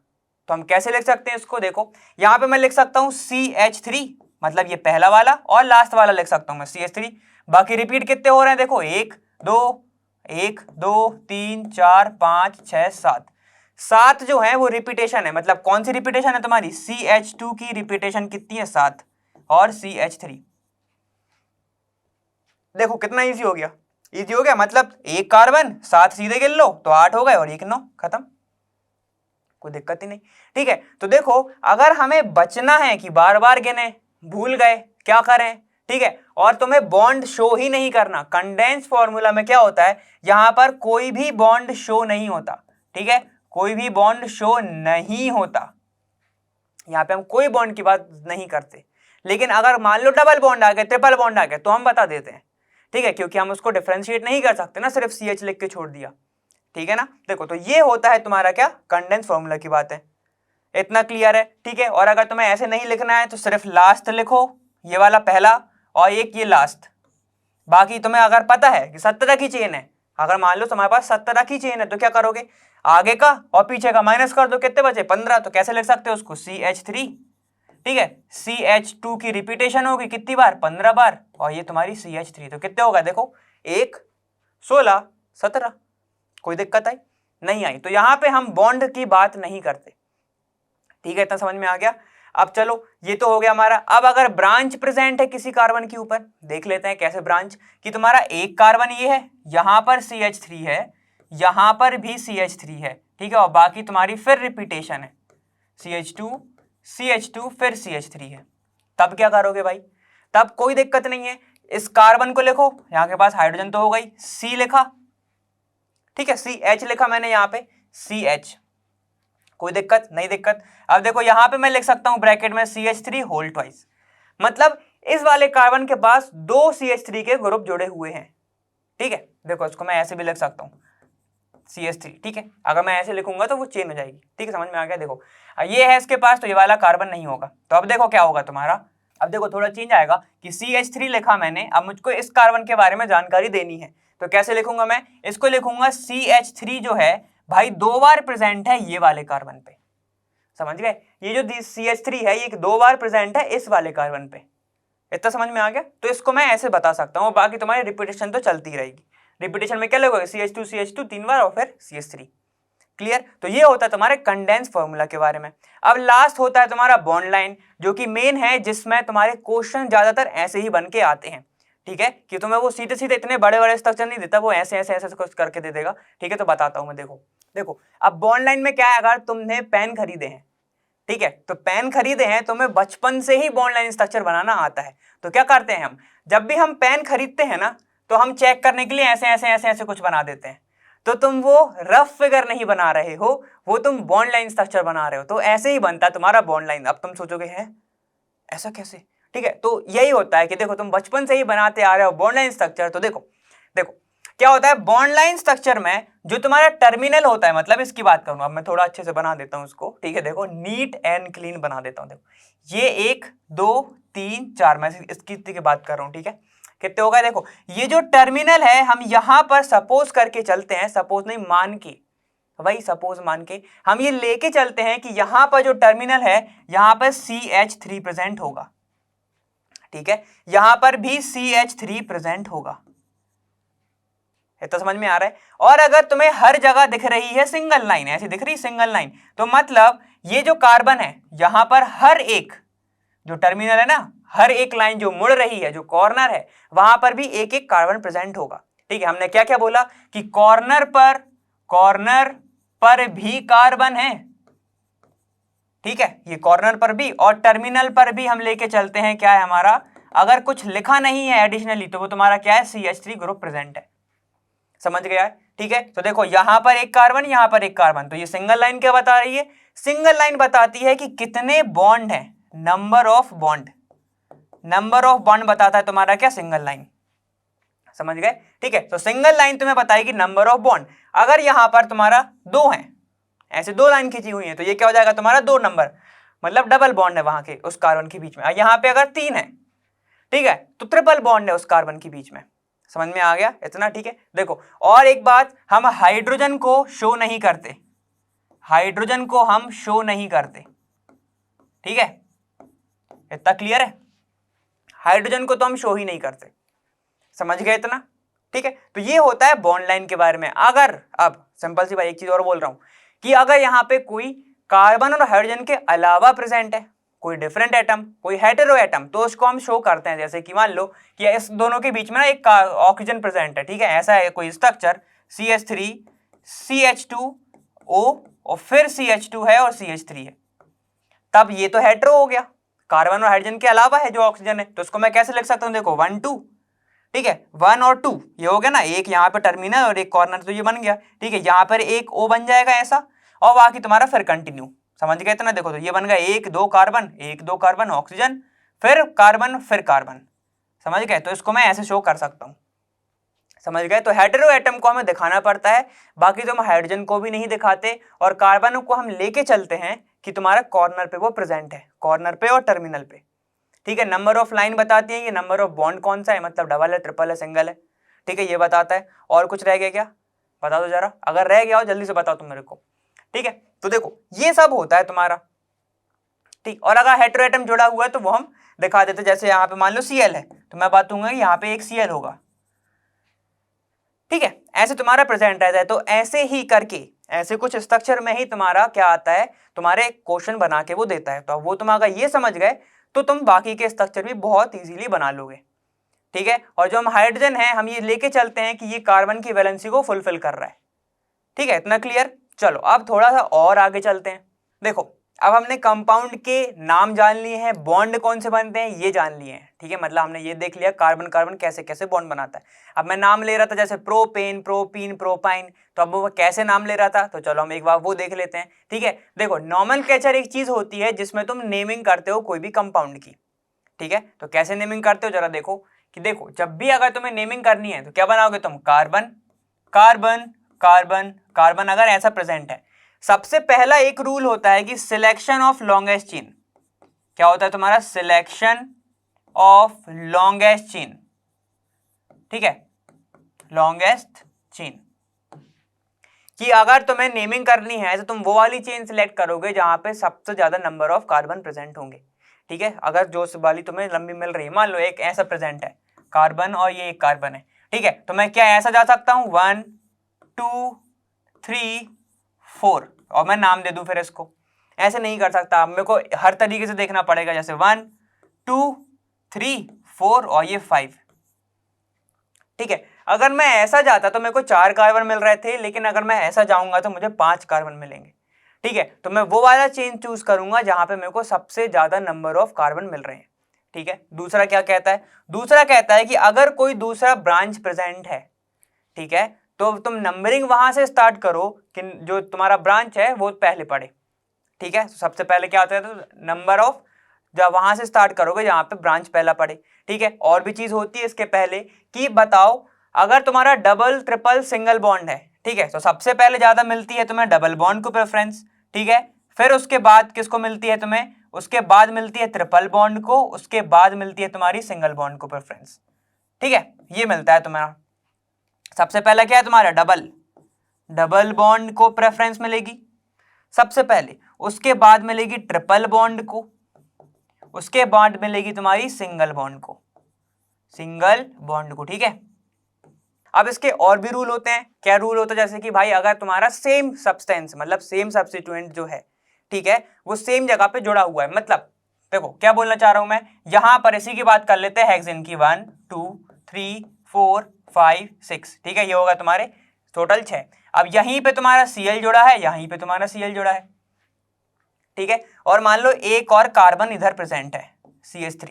तो हम कैसे लिख सकते हैं इसको? देखो यहां पे मैं लिख सकता हूं CH3, मतलब ये पहला वाला और लास्ट वाला लिख सकता हूं मैं CH3। बाकी रिपीट कितने हो रहे हैं? देखो 1 2 1 2 3 4 5 6 7, 7 जो है वो रिपीटेशन है। मतलब कौन सी रिपीटेशन है तुम्हारी? CH2 की रिपीटेशन कितनी है? 7 और CH3। देखो कितना इजी हो गया, इजी हो गया, मतलब 1 कार्बन 7 सीधे गिन लो तो 8 हो गए और 1 9, खत्म, कोई दिक्कत ही नहीं। ठीक है, तो देखो अगर हमें बचना है कि बार बार गिने, भूल गए, क्या करें? ठीक है, और तुम्हें बॉन्ड शो ही नहीं करना। कंडेंस फॉर्मूला में क्या होता है, यहां पर कोई भी बॉन्ड शो नहीं होता, ठीक है, कोई भी बॉन्ड शो नहीं होता, यहां पे हम कोई बॉन्ड की बात नहीं करते। लेकिन अगर मान लो डबल बॉन्ड आ गए, ट्रिपल बॉन्ड आ गए, तो हम बता देते हैं, ठीक है, क्योंकि हम उसको डिफरेंशिएट नहीं कर सकते ना, सिर्फ CH लिख के छोड़ दिया, ठीक है ना। देखो तो ये होता है तुम्हारा क्या, कंडेंस फॉर्मूला की बात है, इतना क्लियर है, ठीक है। और अगर तुम्हें ऐसे नहीं लिखना है तो सिर्फ लास्ट लिखो, ये वाला पहला और एक ये लास्ट। बाकी तुम्हें अगर पता है कि 17 की चेन है, अगर मान लो तुम्हारे पास 17 की चेन है, तो क्या करोगे, आगे का और पीछे का माइनस कर दो, कितने बचे 15, तो कैसे लिख सकते हो उसको CH3, ठीक है। CH2 की रिपीटेशन होगी कितनी बार, 15 बार, और ये तुम्हारी CH3, तो कितने होगा देखो, 1 16 17। कोई दिक्कत आई, नहीं आई, तो यहां पे हम बॉन्ड की बात नहीं करते, ठीक है, इतना समझ में आ गया। अब चलो ये तो हो गया हमारा। अब अगर ब्रांच प्रेजेंट है किसी कार्बन के ऊपर, देख लेते हैं कैसे ब्रांच, कि तुम्हारा एक कार्बन ये है, यहां पर CH3 है, यहां पर भी CH3 है, ठीक है, और बाकी तुम्हारी फिर रिपीटेशन है, CH2 फिर CH3 है। तब क्या करोगे भाई, तब कोई दिक्कत नहीं है, इस कार्बन को लिखो, यहां के पास हाइड्रोजन तो हो गई, C लिखा, ठीक है, CH लिखा मैंने यहाँ पे CH, कोई दिक्कत नहीं, दिक्कत। अब देखो यहां पे मैं लिख सकता हूं ब्रैकेट में CH3 होल ट्वाइस, मतलब इस वाले कार्बन के पास 2 CH3 के ग्रुप जुड़े हुए हैं, ठीक है। देखो इसको मैं ऐसे भी लिख सकता हूं CH3, ठीक है, अगर मैं ऐसे लिखूंगा तो वो चेन हो जाएगी, ठीक है, समझ में आ गया। देखो ये है इसके पास, तो ये वाला कार्बन नहीं होगा, तो अब देखो क्या होगा तुम्हारा, अब देखो थोड़ा चेंज आएगा कि CH3 लिखा मैंने, अब मुझको इस कार्बन के बारे में जानकारी देनी है, तो कैसे लिखूंगा मैं, इसको लिखूंगा CH3 जो है भाई 2 बार प्रेजेंट है ये वाले कार्बन पे, समझ गए, ये जो CH3 है ये 2 बार प्रेजेंट है इस वाले कार्बन पे, इतना समझ में आ गया। तो इसको मैं ऐसे बता सकता हूँ, बाकी तुम्हारी रिपीटेशन तो चलती रहेगी, रिपीटेशन में क्या लगेगा, CH2 3 बार और फिर CH3, क्लियर। तो ये होता है तुम्हारे कंडेंस फॉर्मूला के बारे में। अब लास्ट होता है तुम्हारा बॉन्ड लाइन, जो कि मेन है, जिसमें तुम्हारे क्वेश्चन ज्यादातर ऐसे ही बन के आते हैं, ठीक है, कि तुम्हें वो सीधे सीधे इतने बड़े बड़े स्ट्रक्चर नहीं देता, वो ऐसे ऐसे ऐसे कुछ करके दे देगा, ठीक है। तो बताता हूं मैं, देखो देखो अब बॉन्ड लाइन में क्या है, अगर तुमने पेन खरीदे हैं, ठीक है, तो पेन खरीदे हैं, तुम्हें बचपन से ही बॉन्ड लाइन स्ट्रक्चर बनाना आता है, तो क्या करते हैं हम, जब भी हम पेन खरीदते हैं ना, तो हम चेक करने के लिए ऐसे ऐसे ऐसे ऐसे कुछ बना देते हैं, तो तुम वो रफ फिगर नहीं बना रहे हो, वो तुम बॉन्ड लाइन स्ट्रक्चर बना रहे हो, तो ऐसे ही बनता है तुम्हारा बॉन्ड लाइन। अब तुम सोचोगे है ऐसा कैसे, ठीक है, तो यही होता है कि देखो तुम बचपन से ही बनाते आ रहे हो बॉन्ड लाइन स्ट्रक्चर। तो देखो देखो क्या होता है बॉन्ड लाइन स्ट्रक्चर में, जो तुम्हारा टर्मिनल होता है, मतलब इसकी बात करूं, अब मैं थोड़ा अच्छे से बना देता हूं उसको, ठीक है, देखो नीट एंड क्लीन बना देता हूं। देखो ये 1 2 3 4, मैं इसकी बात कर रहा हूं, ठीक है, कितने होगा, देखो ये जो टर्मिनल है, हम यहां पर सपोज करके चलते हैं, सपोज नहीं मान के, वही सपोज मान के हम ये लेके चलते हैं कि यहां पर जो टर्मिनल है, यहां पर CH3 प्रेजेंट होगा, ठीक है, यहां पर भी CH3 प्रेजेंट होगा, तो समझ में आ रहा है। और अगर तुम्हें हर जगह दिख रही है सिंगल लाइन, ऐसी दिख रही सिंगल लाइन, तो मतलब ये जो कार्बन है, यहां पर हर एक जो टर्मिनल है ना, हर एक लाइन जो मुड़ रही है, जो कॉर्नर है, वहां पर भी एक एक कार्बन प्रेजेंट होगा, ठीक है। हमने क्या क्या बोला कि कॉर्नर पर भी कार्बन है, ठीक है, ये कॉर्नर पर भी, और टर्मिनल पर भी हम लेके चलते हैं, क्या है हमारा, अगर कुछ लिखा नहीं है एडिशनली, तो वो तुम्हारा क्या है, CH3 ग्रुप प्रेजेंट है, समझ गया है, ठीक है। तो देखो यहां पर एक कार्बन, यहां पर एक कार्बन, तो ये सिंगल लाइन क्या बता रही है, सिंगल लाइन बताती है कि कितने बॉन्ड हैं, नंबर ऑफ बॉन्ड बताता है तुम्हारा क्या, सिंगल लाइन, समझ गए, ठीक है। तो सिंगल लाइन तुम्हें बताएगी नंबर ऑफ बॉन्ड। अगर यहां पर तुम्हारा 2 है, ऐसे 2 लाइन खींची हुई है, तो ये क्या हो जाएगा तुम्हारा 2 नंबर, मतलब डबल बॉन्ड है वहां के उस कार्बन के बीच में। यहां पे अगर 3 है, ठीक है, तो ट्रिपल बॉन्ड है उस कार्बन के बीच में, समझ में आ गया इतना, ठीक है। देखो और एक बात, हम हाइड्रोजन को शो नहीं करते, हाइड्रोजन को हम शो नहीं करते, ठीक है, इतना क्लियर है, हाइड्रोजन को तो हम शो ही नहीं करते, समझ गए इतना, ठीक है। तो ये होता है बॉन्ड लाइन के बारे में। अगर अब सिंपल सी बात, एक चीज और बोल रहा हूं कि अगर यहां पे कोई कार्बन और हाइड्रोजन के अलावा प्रेजेंट है, कोई डिफरेंट एटम, कोई हेटेरो एटम, तो उसको हम शो करते हैं। जैसे कि मान लो कि इस दोनों के बीच में ना एक ऑक्सीजन प्रेजेंट है, ठीक है, ऐसा है कोई स्ट्रक्चर CH3 CH2O और फिर CH2 है और CH3 है, तब ये तो हेटेरो हो गया, कार्बन और हाइड्रोजन के अलावा है जो ऑक्सीजन है, तो उसको मैं कैसे लिख सकता हूँ, देखो 1 2, ठीक है, 1 और 2 ये हो गया ना, एक यहाँ पे टर्मिनल और एक कॉर्नर, तो ये बन गया, ठीक है, यहाँ पर एक O बन जाएगा ऐसा, और बाकी तुम्हारा फिर कंटिन्यू, समझ गए इतना, देखो तो ये बन गया 1 2 कार्बन ऑक्सीजन, फिर कार्बन, समझ गए, तो इसको मैं ऐसे शो कर सकता हूँ, समझ गए। तो हेटेरो एटम को हमें दिखाना पड़ता है, बाकी तो हम हाइड्रोजन को भी नहीं दिखाते, और कार्बन को हम लेके चलते हैं कि तुम्हारा कॉर्नर पे वो प्रेजेंट है, कॉर्नर पे और टर्मिनल पे, ठीक है। नंबर ऑफ लाइन बताती है, ये नंबर ऑफ बॉन्ड कौन सा है, मतलब डबल है, ट्रिपल है, सिंगल है, ठीक है, ये बताता है। और कुछ रह गया क्या, बता दो जरा, अगर रह गया हो जल्दी से बताओ तुम मेरे को, ठीक है। तो देखो ये सब होता है तुम्हारा, ठीक। और अगर हेटेरो एटम जुड़ा हुआ है तो वो हम दिखा देते, जैसे यहाँ पे मान लो Cl है, तो मैं बताऊंगा यहाँ पे एक Cl होगा, ठीक है, ऐसे तुम्हारा प्रेजेंट रहता है। तो ऐसे ही करके, ऐसे कुछ स्ट्रक्चर में ही तुम्हारा क्या आता है, तुम्हारे क्वेश्चन बना के वो देता है। तो वो तुम अगर ये समझ गए तो तुम बाकी के स्ट्रक्चर भी बहुत इजीली बना लोगे, ठीक है। और जो हम हाइड्रोजन है, हम ये लेके चलते हैं कि ये कार्बन की वैलेंसी को फुलफिल कर रहा है, ठीक है, इतना क्लियर। चलो अब थोड़ा सा और आगे चलते हैं। देखो अब हमने कंपाउंड के नाम जान लिए हैं, बॉन्ड कौन से बनते हैं ये जान लिए हैं, ठीक है, मतलब हमने ये देख लिया कार्बन कार्बन कैसे कैसे बॉन्ड बनाता है। अब मैं नाम ले रहा था जैसे प्रोपेन, प्रोपीन, प्रोपाइन, तो अब वो कैसे नाम ले रहा था, तो चलो हम एक बार वो देख लेते हैं, ठीक है। देखो नॉमेनक्लेचर एक चीज होती है जिसमें तुम नेमिंग करते हो कोई भी कंपाउंड की, ठीक है। तो कैसे नेमिंग करते हो जरा देखो, कि देखो जब भी अगर तुम्हें नेमिंग करनी है तो क्या बनाओगे तुम, कार्बन कार्बन कार्बन कार्बन, अगर ऐसा प्रेजेंट है, सबसे पहला एक रूल होता है कि सिलेक्शन ऑफ लॉन्गेस्ट चेन, क्या होता है तुम्हारा, सिलेक्शन ऑफ लॉन्गेस्ट चेन, ठीक है, लॉन्गेस्ट चेन, कि अगर तुम्हें नेमिंग करनी है तो तुम वो वाली चेन सिलेक्ट करोगे जहां पे सबसे ज्यादा नंबर ऑफ कार्बन प्रेजेंट होंगे, ठीक है। अगर जो वाली तुम्हें लंबी मिल रही है, मान लो एक ऐसा प्रेजेंट है कार्बन और ये एक कार्बन है, ठीक है, तो मैं क्या ऐसा जा सकता हूं 1 2 3 4 और मैं नाम दे दूं फिर इसको, ऐसे नहीं कर सकता, मेरे को हर तरीके से देखना पड़ेगा, जैसे 1 2 3 4 और ये 5, ठीक है। अगर मैं ऐसा जाता तो मेरे को 4 कार्बन मिल रहे थे, लेकिन अगर मैं ऐसा जाऊंगा तो मुझे 5 कार्बन मिलेंगे, ठीक है। तो मैं वो वाला चेन चूज करूंगा जहां पे मेरे को सबसे ज्यादा नंबर ऑफ कार्बन मिल रहे हैं, ठीक है। दूसरा क्या कहता है, दूसरा कहता है कि अगर कोई दूसरा ब्रांच प्रेजेंट है, ठीक है, तो तुम नंबरिंग वहां से स्टार्ट करो कि जो तुम्हारा ब्रांच है वो पहले पढ़े, ठीक है। सबसे पहले क्या होता है, तो नंबर ऑफ जब वहां से स्टार्ट करोगे जहां पे ब्रांच पहला पढ़े, ठीक है। और भी चीज होती है इसके पहले कि बताओ अगर तुम्हारा डबल ट्रिपल सिंगल बॉन्ड है, ठीक है, तो सबसे पहले ज्यादा मिलती है तुम्हें डबल बॉन्ड को प्रेफरेंस, ठीक है। फिर उसके बाद किसको मिलती है तुम्हें, उसके बाद मिलती है ट्रिपल बॉन्ड को, उसके बाद मिलती है तुम्हारी सिंगल बॉन्ड को प्रेफरेंस, ठीक है, ये मिलता है तुम्हारा। सबसे पहला क्या है तुम्हारा, डबल बॉन्ड को प्रेफरेंस मिलेगी सबसे पहले, उसके बाद मिलेगी ट्रिपल बॉन्ड को, उसके बाद मिलेगी तुम्हारी सिंगल बॉन्ड को, ठीक है। अब इसके और भी रूल होते हैं, क्या रूल होता है, जैसे कि भाई अगर तुम्हारा सेम सब्सटेंस मतलब सेम सब्स्टिट्यूएंट जो है, ठीक है, वो सेम जगह पे जुड़ा हुआ है, मतलब देखो क्या बोलना चाह रहा हूं मैं, यहां पर इसी की बात कर लेते हैं, हेक्सेन की 1 2 3 4 5 6, ठीक है, ये होगा तुम्हारे टोटल 6। अब यहीं पे तुम्हारा Cl जुड़ा है, यहीं पे तुम्हारा Cl जुड़ा है, ठीक है, और मान लो एक और कार्बन इधर प्रेजेंट है CH3,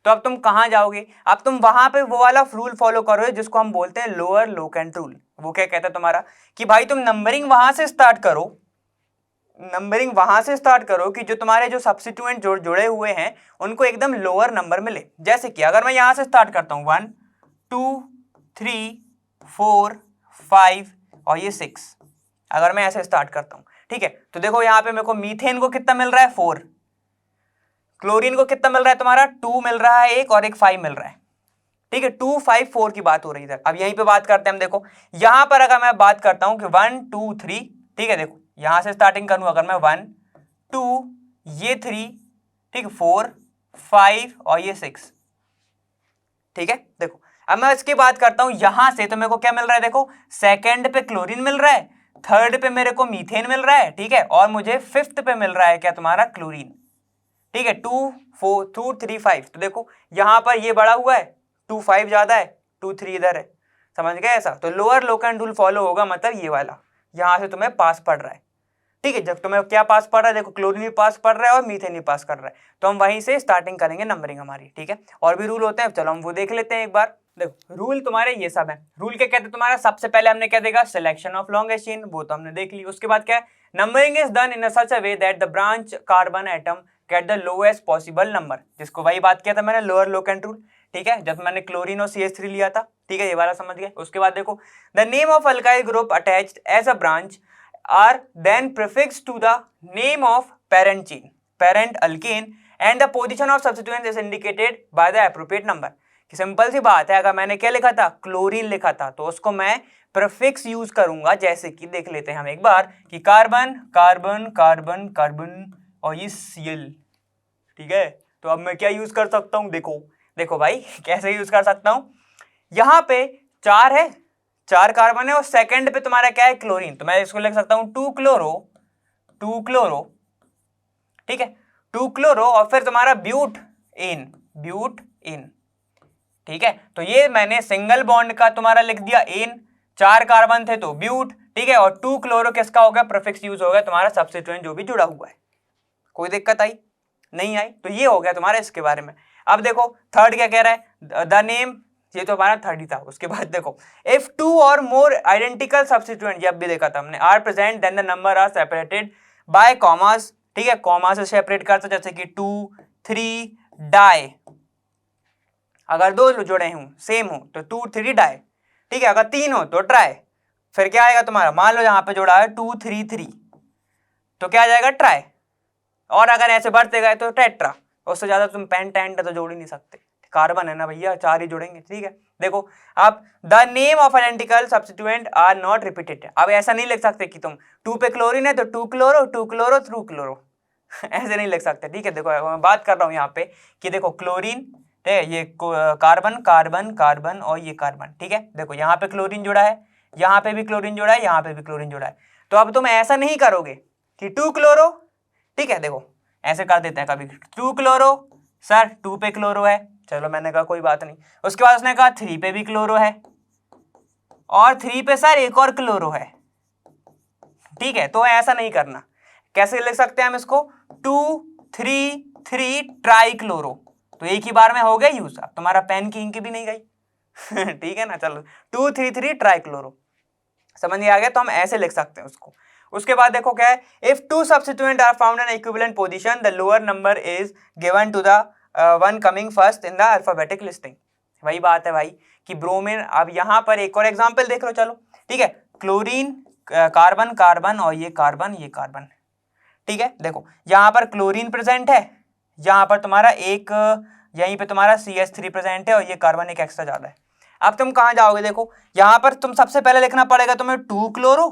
तो अब तुम कहां जाओगे, अब तुम वहां पे वो वाला रूल फॉलो करोगे जिसको हम बोलते हैं लोअर लोकेंट रूल। वो क्या कहता है तुम्हारा, कि भाई तुम नंबरिंग वहां से स्टार्ट करो, नंबरिंग वहां से स्टार्ट करो कि जो तुम्हारे जो सब्स्टिट्यूएंट जुड़े हुए हैं उनको एकदम लोअर नंबर मिले। जैसे कि अगर मैं यहां से स्टार्ट करता हूं 1 2 3 4 5 और ये 6, अगर मैं ऐसे स्टार्ट करता हूं, ठीक है, तो देखो यहां पे मेरे को मीथेन को कितना मिल रहा है 4, क्लोरीन को कितना मिल रहा है तुम्हारा 2 मिल रहा है एक, और एक 5 मिल रहा है, ठीक है, 2 5 4 की बात हो रही है। अब यहीं पे बात करते हैं हम, देखो यहां पर अगर मैं बात करता हूं कि 1 2 3, ठीक है, देखो यहां से स्टार्टिंग करूं अगर मैं 1 2 ये 3, ठीक, 4 5 और ये 6, ठीक है। देखो अब मैं इसकी बात करता हूं यहां से, तो मेरे को क्या मिल रहा है, देखो सेकंड पे क्लोरीन मिल रहा है, थर्ड पे मेरे को मीथेन मिल रहा है, ठीक है, और मुझे फिफ्थ पे मिल रहा है क्या तुम्हारा क्लोरीन, ठीक है, 2 4 2 3 5। तो देखो यहां पर ये बड़ा हुआ है, 2 5 ज्यादा है, 2 3 इधर है, समझ गए ऐसा। तो लोअर लोकेंट रूल फॉलो होगा, मतलब ये वाला यहां से तुम्हें पास पड़ रहा है, ठीक है, जब तुम्हें क्या पास पड़ रहा है, देखो क्लोरीन भी पास पड़ रहा है और मीथेन भी पास कर रहा है, तो हम वहीं से स्टार्टिंग करेंगे नंबरिंग हमारी। ठीक है, और भी रूल होते हैं, चलो हम वो देख लेते हैं एक बार। देखो रूल तुम्हारे ये सब है। रूल क्या कहते हैं तुम्हारा, सबसे पहले हमने क्या देखा, सिलेक्शन ऑफ लॉन्गेस्ट चेन, वो तो हमने देख ली। उसके बाद क्या है, numbering is done in such a way that the branch carbon atom get the lowest possible number, जिसको वही बात किया था मैंने, लोअर लोकेंट रूल। ठीक है, जब मैंने क्लोरीन और CH3 लिया था। ठीक है, ये वाला समझ गए। उसके बाद देखो, the name of alkyl group attached as a branch are then prefixed to the name of parent chain, parent alkane, and the position of substituent is indicated by the appropriate number. Simple सी बात है, अगर मैंने क्या लिखा था, क्लोरीन लिखा था, तो उसको मैं प्रीफिक्स यूज करूंगा, जैसे कि देख लेते हैं हम एक बार कि कार्बन कार्बन कार्बन कार्बन और ये Cl। ठीक है, तो अब मैं क्या यूज कर सकता हूं, देखो देखो भाई कैसे यूज कर सकता हूं। यहां पे 4 है, 4 कार्बन है और सेकंड पे तुम्हारा क्या है, क्लोरीन, तो मैं इसको लिख सकता हूं 2 क्लोरो। ठीक है, 2 क्लोरो और फिर तुम्हारा ब्यूट इन। ठीक है, तो ये मैंने सिंगल बॉन्ड का तुम्हारा लिख दिया इन, 4 कार्बन थे तो ब्यूट। ठीक है, और 2 क्लोरो किसका हो गया, प्रीफिक्स यूज हो गया तुम्हारा सब्स्टिट्यूएंट जो भी जुड़ा हुआ है। कोई दिक्कत आई, नहीं आई, तो ये हो गया तुम्हारा इसके बारे में। अब देखो थर्ड क्या कह रहा है, द नेम, ये तो हमारा थर्ड ही था। उसके बाद देखो, इफ 2 और मोर आइडेंटिकल सब्स्टिट्यूएंट, ये अब भी देखा था हमने, are present then the number are separated by commas. ठीक है, कॉमा से सेपरेट करते, जैसे कि 2 3 डाई, अगर 2 जुड़े हों सेम हो तो 2 3 डाई। ठीक है, अगर 3 हो तो ट्राई। फिर क्या आएगा तुम्हारा, मान लो यहाँ पे जोड़ा है 2 3 3, तो क्या आ जाएगा, ट्राई। और अगर ऐसे बढ़ते गए तो टेट्रा, उससे ज्यादा तुम पेंटेंट तो जोड़ ही नहीं सकते, कार्बन है ना भैया, 4 ही जोड़ेंगे। ठीक है, देखो अब the name of identical substituent are not repeated. अब ऐसा नहीं लिख सकते कि तुम 2 पे क्लोरीन है तो 2 क्लोरो 2 क्लोरो 3 क्लोरो ऐसे नहीं लिख सकते। ठीक है, देखो मैं बात कर रहा हूँ यहाँ पे कि देखो क्लोरीन, ठीक है, ये कार्बन कार्बन कार्बन और ये कार्बन। ठीक है, देखो यहाँ पे क्लोरीन जुड़ा है, यहाँ पे भी क्लोरीन जुड़ा है, यहाँ पे भी क्लोरीन जुड़ा है। तो अब तुम ऐसा नहीं करोगे कि 2 क्लोरो, ठीक है, देखो ऐसे कर देते हैं कभी, 2 क्लोरो सर 2 पे क्लोरो है, चलो मैंने कहा कोई बात नहीं। उसके बाद उसने कहा 3 पे भी क्लोरो है और 3 पे सर एक और क्लोरो है। ठीक है, तो ऐसा नहीं करना। कैसे लिख सकते हैं हम इसको, 2 3 3 ट्राई क्लोरो, तो एक ही बार में हो गया यूज। अब तुम्हारा पेन की इंक भी नहीं गई ठीक है ना, चलो 2 3 3 ट्राई क्लोरो, समझ नहीं आ गया, तो हम ऐसे लिख सकते हैं उसको। उसके बाद देखो क्या है, if 2 substituent are found in equivalent position the lower number is given to the one coming first in the alphabetic listing. वही बात है भाई कि ब्रोमीन, अब यहाँ पर एक और एग्जांपल देख लो, चलो ठीक है, क्लोरीन कार्बन कार्बन और ये कार्बन। ठीक है, देखो यहाँ पर क्लोरीन प्रेजेंट है, यहाँ पर तुम्हारा एक, यहीं पे तुम्हारा CH3 प्रेजेंट है और ये कार्बन एक एक्स्ट्रा ज्यादा है। अब तुम कहाँ जाओगे, देखो यहाँ पर तुम सबसे पहले लिखना पड़ेगा तुम्हें 2 क्लोरो।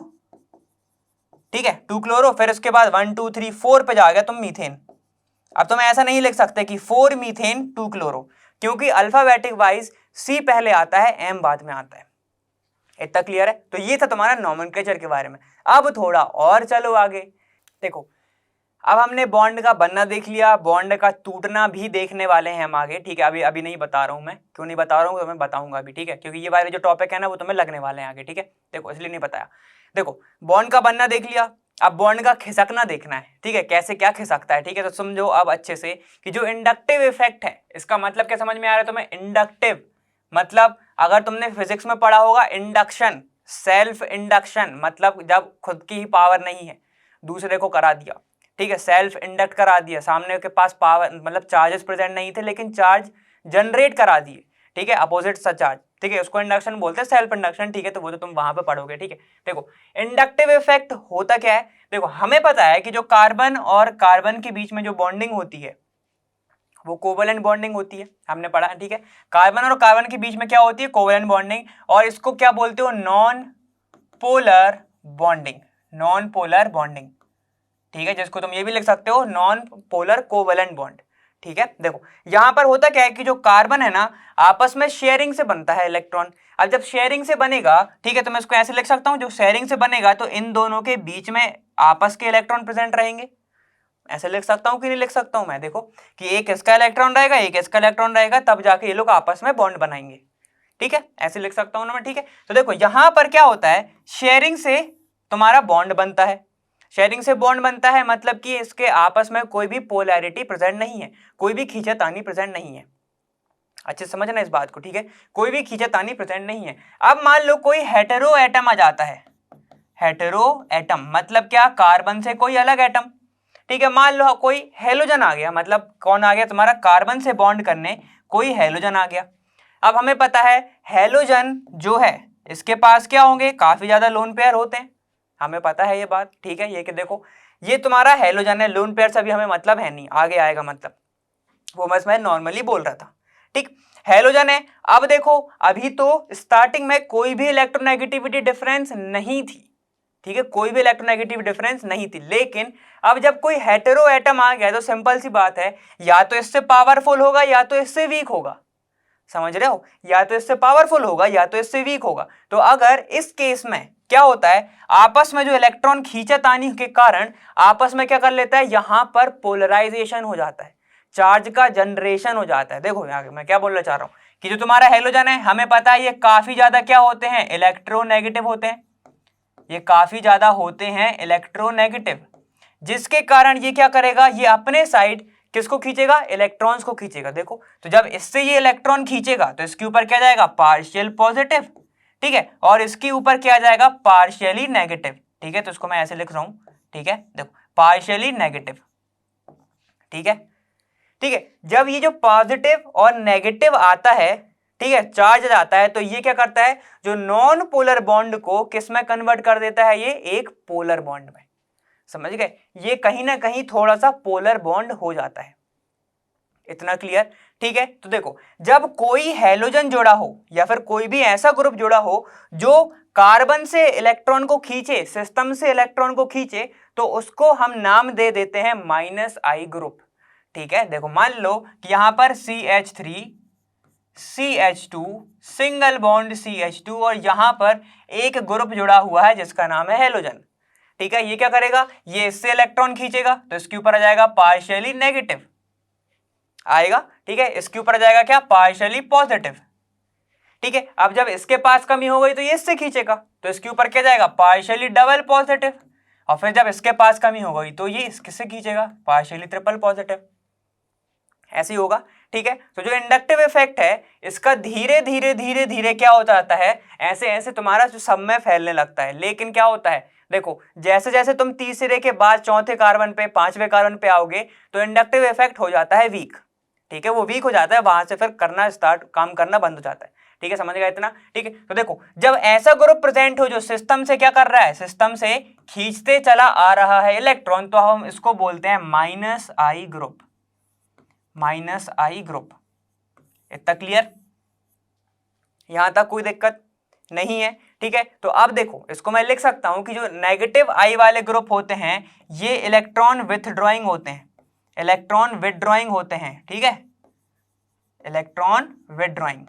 ठीक है, 2 क्लोरो, फिर उसके बाद 1 2 3 4 पे जाओगे तुम मीथेन। अब तुम ऐसा नहीं लिख सकते कि 4 मीथेन 2 क्लोरो, क्योंकि अल्फाबेटिक वाइज C पहले आता है, M बाद में आता है। इतना क्लियर है। तो ये था तुम्हारा नोमेनक्लेचर के बारे में। अब थोड़ा और चलो आगे, देखो अब हमने बॉन्ड का बनना देख लिया, बॉन्ड का टूटना भी देखने वाले हैं हम आगे। ठीक है, अभी नहीं बता रहा हूं मैं, क्यों नहीं बता रहा हूँ तो मैं बताऊंगा अभी। ठीक है, क्योंकि ये वाले जो टॉपिक है ना वो तुम्हें लगने वाले हैं आगे। ठीक है, देखो इसलिए नहीं बताया। देखो बॉन्ड का बनना देख लिया, अब बॉन्ड का खिसकना देखना है। ठीक है, कैसे क्या खिसकता है। ठीक है, तो समझो अब अच्छे से कि जो इंडक्टिव इफेक्ट है, इसका मतलब क्या समझ में आ रहा है तुम्हें, इंडक्टिव मतलब अगर तुमने फिजिक्स में पढ़ा होगा इंडक्शन, सेल्फ इंडक्शन, मतलब जब खुद की ही पावर नहीं है दूसरे को करा दिया। ठीक है, सेल्फ इंडक्ट करा दिया, सामने के पास पावर मतलब चार्जेस प्रेजेंट नहीं थे लेकिन चार्ज जनरेट करा दिए। ठीक है, अपोजिट सा चार्ज। ठीक है, उसको इंडक्शन बोलते हैं, सेल्फ इंडक्शन। ठीक है, तो वो तो तुम वहां पे पढ़ोगे। ठीक है, देखो इंडक्टिव इफेक्ट होता क्या है, देखो हमें पता है कि जो कार्बन और कार्बन के बीच में जो बॉन्डिंग होती है वो कोवेलेंट बॉन्डिंग होती है, हमने पढ़ा है। ठीक है, कार्बन और कार्बन के बीच में क्या होती है, कोवेलेंट बॉन्डिंग, और इसको क्या बोलते हो, non polar bonding, non polar bonding. ठीक है, जिसको तुम ये भी लिख सकते हो नॉन पोलर कोवेलेंट बॉन्ड। ठीक है, देखो यहां पर होता क्या है कि जो कार्बन है ना आपस में शेयरिंग से बनता है इलेक्ट्रॉन। अब जब शेयरिंग से बनेगा, ठीक है, तो मैं इसको ऐसे लिख सकता हूं, जो शेयरिंग से बनेगा तो इन दोनों के बीच में आपस के इलेक्ट्रॉन प्रेजेंट रहेंगे। ऐसे लिख सकता हूं कि नहीं लिख सकता हूं मैं, देखो कि एक इसका इलेक्ट्रॉन रहेगा एक इसका इलेक्ट्रॉन रहेगा, तब जाके ये लोग आपस में बॉन्ड बनाएंगे। ठीक है, ऐसे लिख सकता हूं ना मैं। ठीक है, तो देखो यहां पर क्या होता है, शेयरिंग से तुम्हारा बॉन्ड बनता है। शेयरिंग से बॉन्ड बनता है मतलब कि इसके आपस में कोई भी पोलैरिटी प्रेजेंट नहीं है, कोई भी खींचातानी प्रेजेंट नहीं है। अच्छे से समझना इस बात को, ठीक है, कोई भी खींचातानी प्रेजेंट नहीं है। अब मान लो कोई हेटेरो एटम आ जाता है, हेटेरो एटम मतलब क्या, कार्बन से कोई अलग एटम, ठीक है। मान लो कोई हेलोजन आ गया, मतलब कौन आ गया तुम्हारा, कार्बन से बॉन्ड करने कोई हेलोजन आ गया। अब हमें पता है हेलोजन जो है इसके पास क्या होंगे, काफी ज्यादा लोन पेयर होते हैं, हमें पता है ये बात, ठीक है। ये कि देखो ये तुम्हारा हेलोजन है, लोन पेयर से अभी हमें मतलब है नहीं, आगे आएगा मतलब, वो बस मैं नॉर्मली बोल रहा था, ठीक। हेलोजन है। अब देखो अभी तो स्टार्टिंग में कोई भी इलेक्ट्रोनेगेटिविटी डिफरेंस नहीं थी, ठीक है, कोई भी इलेक्ट्रोनेगेटिव डिफरेंस नहीं थी, लेकिन अब जब कोई हेटेरो एटम आ गया तो सिंपल सी बात है, या तो इससे पावरफुल होगा या तो इससे वीक होगा, समझ रहे हो, या तो इससे पावरफुल होगा या तो इससे वीक होगा। तो अगर इस केस में क्या होता है, आपस में जो इलेक्ट्रॉन खींचातानी के कारण आपस में क्या कर लेता है, यहां पर पोलराइजेशन हो जाता है, चार्ज का जनरेशन हो जाता है। देखो यहाँ मैं क्या बोलना चाह रहा हूं कि जो तुम्हारा हेलोजन है हमें पता है ये काफी ज्यादा क्या होते हैं, इलेक्ट्रोनेगेटिव होते हैं, ये काफी ज्यादा होते हैं इलेक्ट्रोनेगेटिव, जिसके कारण ये क्या करेगा, ये अपने साइड किसको खींचेगा, इलेक्ट्रॉन्स को खींचेगा। देखो तो जब इससे ये इलेक्ट्रॉन खींचेगा तो इसके ऊपर क्या जाएगा, पार्शियल पॉजिटिव, ठीक है, और इसके ऊपर क्या जाएगा, पार्शियली नेगेटिव, ठीक है। तो इसको मैं ऐसे लिख रहा हूं, ठीक है, देखो पार्शियली नेगेटिव, ठीक है, ठीक है। जब ये जो पॉजिटिव और नेगेटिव आता है, ठीक है, चार्ज आता है, तो ये क्या करता है, जो नॉन पोलर बॉन्ड को किस में कन्वर्ट कर देता है, ये एक पोलर बॉन्ड में, समझ गए, ये कहीं ना कहीं थोड़ा सा पोलर बॉन्ड हो जाता है, इतना क्लियर, ठीक है। तो देखो जब कोई हेलोजन जोड़ा हो या फिर कोई भी ऐसा ग्रुप जोड़ा हो जो कार्बन से इलेक्ट्रॉन को खींचे, सिस्टम से इलेक्ट्रॉन को खींचे, तो उसको हम नाम दे देते हैं -I ग्रुप, ठीक है। देखो मान लो कि यहां पर CH3 CH2 single bond CH2 और यहां पर एक ग्रुप जुड़ा हुआ है जिसका नाम है हेलोजन, ठीक है। ये क्या करेगा, ये इससे इलेक्ट्रॉन खींचेगा तो इसके ऊपर आ जाएगा पार्शियली नेगेटिव आएगा, ठीक है, इसके ऊपर आ जाएगा क्या, पार्शियली पॉजिटिव, ठीक है। अब जब इसके पास कमी हो गई तो ये इससे खींचेगा तो इसके ऊपर क्या जाएगा, पार्शियली डबल पॉजिटिव, और फिर जब इसके पास कमी हो गई तो ये इससे खींचेगा, पार्शियली ट्रिपल पॉजिटिव, ऐसे ही होगा, ठीक है। तो जो इंडक्टिव इफेक्ट है इसका धीरे धीरे धीरे धीरे क्या होता जाता है, ऐसे ऐसे तुम्हारा जो सब में फैलने लगता है, लेकिन क्या होता है, देखो जैसे जैसे तुम तीसरे के बाद चौथे कार्बन पे, पांचवें कार्बन पे आओगे तो इंडक्टिव इफेक्ट हो जाता है वीक, ठीक है, वो वीक हो जाता है, वहां से फिर करना स्टार्ट, काम करना बंद हो जाता है, ठीक है, समझ गया इतना, ठीक है। तो देखो जब ऐसा ग्रुप प्रेजेंट हो जो सिस्टम से क्या कर रहा है, सिस्टम से खींचते चला आ रहा है इलेक्ट्रॉन, तो हम इसको बोलते हैं -I ग्रुप, -I ग्रुप, इतना क्लियर, यहां तक कोई दिक्कत नहीं है, ठीक है। तो अब देखो इसको मैं लिख सकता हूं कि जो नेगेटिव I वाले ग्रुप होते हैं ये इलेक्ट्रॉन विथड्रॉइंग होते हैं, इलेक्ट्रॉन विथड्रॉइंग होते हैं, ठीक है, इलेक्ट्रॉन विथड्रॉइंग,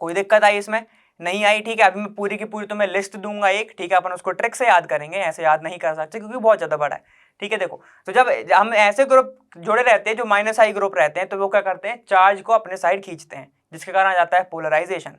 कोई दिक्कत आई इसमें, नहीं आई, ठीक है। अभी मैं पूरी की पूरी तुम्हें लिस्ट दूंगा एक, ठीक है, अपन उसको ट्रिक से याद करेंगे, ऐसे याद नहीं कर सकते क्योंकि बहुत ज्यादा बड़ा है, ठीक है। देखो तो जब हम ऐसे ग्रुप जोड़े रहते हैं जो -I ग्रुप रहते हैं तो वो क्या करते हैं, चार्ज को अपने साइड खींचते हैं, जिसके कारण आ जाता है पोलराइजेशन,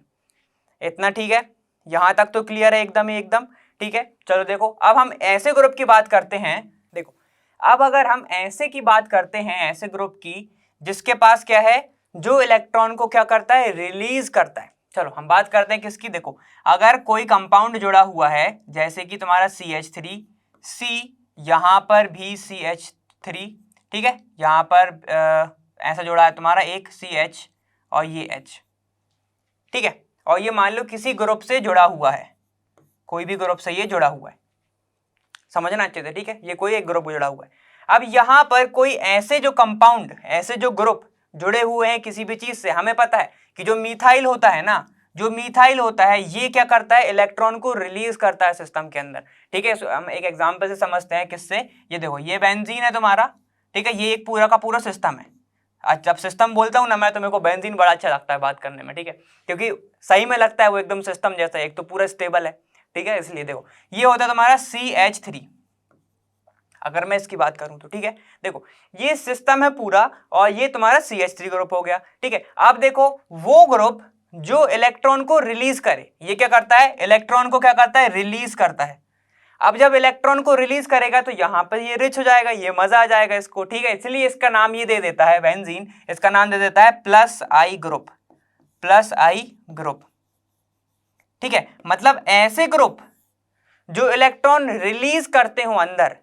इतना ठीक है, यहां तक तो क्लियर है एकदम ही एकदम, ठीक है। चलो देखो अब हम ऐसे ग्रुप की बात करते हैं, देखो अब अगर हम ऐसे की बात करते हैं, ऐसे ग्रुप की जिसके पास क्या है, जो इलेक्ट्रॉन को क्या करता है, रिलीज करता है। चलो हम बात करते हैं किसकी, देखो अगर कोई कंपाउंड जुड़ा हुआ है जैसे कि तुम्हारा CH3 C, यहां पर भी CH3, ठीक है, यहां पर ऐसा जोड़ा है तुम्हारा एक CH और ये H, ठीक है, और ये मान लो किसी ग्रुप से जुड़ा हुआ है, कोई भी ग्रुप से ये जुड़ा हुआ है, समझना अच्छे से, ठीक है, ये कोई एक ग्रुप जुड़ा हुआ है। अब यहां पर कोई ऐसे जो कंपाउंड, ऐसे जो ग्रुप जुड़े हुए हैं किसी भी चीज से, हमें पता है कि जो मीथाइल होता है ना, जो मीथाइल होता है ये क्या करता है, इलेक्ट्रॉन को रिलीज करता है सिस्टम के अंदर, ठीक है। हम एक एग्जांपल से समझते हैं, किससे, ये देखो ये बेंजीन है तुम्हारा, ठीक है, ये एक पूरा का पूरा सिस्टम है। जब सिस्टम बोलता हूं ना मैं तो मेरे को बेंजीन बड़ा अच्छा लगता है बात करने में, ठीक है, क्योंकि सही में लगता है वो एकदम सिस्टम जैसा, एक तो पूरा स्टेबल है, ठीक है, इसलिए देखो ये होता है तुम्हारा CH3, अगर मैं इसकी बात करूं तो, ठीक है, देखो ये सिस्टम है पूरा और ये तुम्हारा CH3 ग्रुप हो गया, ठीक है। अब देखो वो ग्रुप जो इलेक्ट्रॉन को रिलीज करे, ये क्या करता है, इलेक्ट्रॉन को क्या करता है, रिलीज करता है, अब जब इलेक्ट्रॉन को रिलीज करेगा तो यहाँ पर ये रिच हो जाएगा, ये मजा आ जाएगा इसको, ठीक है। इसलिए इसका नाम ये दे देता है बेंजीन, इसका नाम दे देता है प्लस आई ग्रुप, प्लस आई ग्रुप, ठीक है। मतलब ऐसे ग्रुप जो इलेक्ट्रॉन रिलीज करते हो अंदर,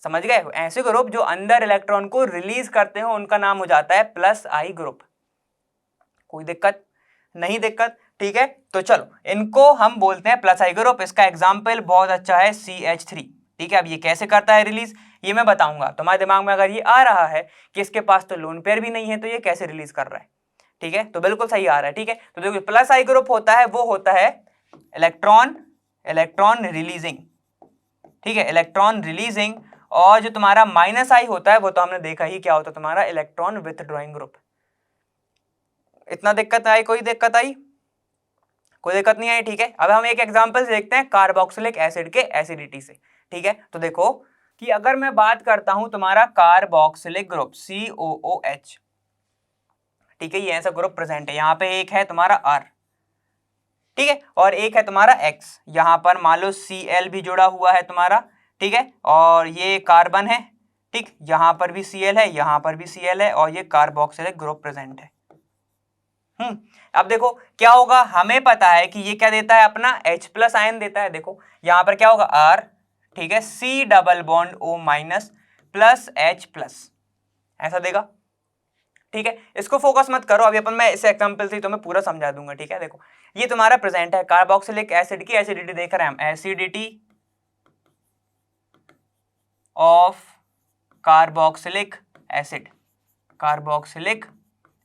समझ गए, ऐसे ग्रुप जो अंदर इलेक्ट्रॉन को रिलीज करते हो उनका नाम हो जाता है प्लस आई ग्रुप। कोई दिक्कत नहीं, दिक्कत, ठीक है। तो चलो इनको हम बोलते हैं प्लस आई ग्रुप। इसका एग्जाम्पल बहुत अच्छा है CH3, ठीक है। अब ये कैसे करता है रिलीज ये मैं बताऊंगा। तुम्हारे दिमाग में अगर ये आ रहा है कि इसके पास तो लोन पेयर भी नहीं है तो ये कैसे रिलीज कर रहा है, ठीक है, तो बिल्कुल सही आ रहा है, ठीक है। तो देखो प्लस आई ग्रुप होता है वो होता है इलेक्ट्रॉन रिलीजिंग, ठीक है, इलेक्ट्रॉन रिलीजिंग। और जो तुम्हारा माइनस आई होता है वो तो हमने देखा ही क्या होता है तुम्हारा, इलेक्ट्रॉन विथड्रॉइंग ग्रुप। इतना दिक्कत आई, कोई दिक्कत आई, कोई दिक्कत नहीं आई, ठीक है। अब हम एक एग्जांपल देखते हैं कार्बोक्सिलिक एसिड के एसिडिटी से, ठीक है। तो देखो कि अगर मैं बात करता हूं तुम्हारा कार्बोक्सिलिक ग्रुप COOH, ठीक है, ये ऐसा ग्रुप प्रेजेंट है, यहाँ पे एक है तुम्हारा R, ठीक है, और एक है तुम्हारा X, यहाँ पर मान लो Cl भी जुड़ा हुआ है तुम्हारा, ठीक है, और ये कार्बन है, ठीक, यहाँ पर भी Cl है, यहाँ पर भी Cl है, और ये कार्बोक्सिलिक ग्रुप प्रेजेंट है। अब देखो क्या होगा, हमें पता है कि ये क्या देता है अपना H प्लस आयन देता है। देखो यहाँ पर क्या होगा R, ठीक है, C double bond O minus plus H plus, ऐसा देगा, ठीक है। इसको फोकस मत करो, अभी अपन मैं इस एग्जांपल से तुम्हें पूरा समझा दूंगा, ठीक है। देखो ये तुम्हारा प्रेजेंट है कार्बोक्सिलिक एसिड की एसिडिटी देख रहे हैं हम, acidity of carboxylic acid, carboxylic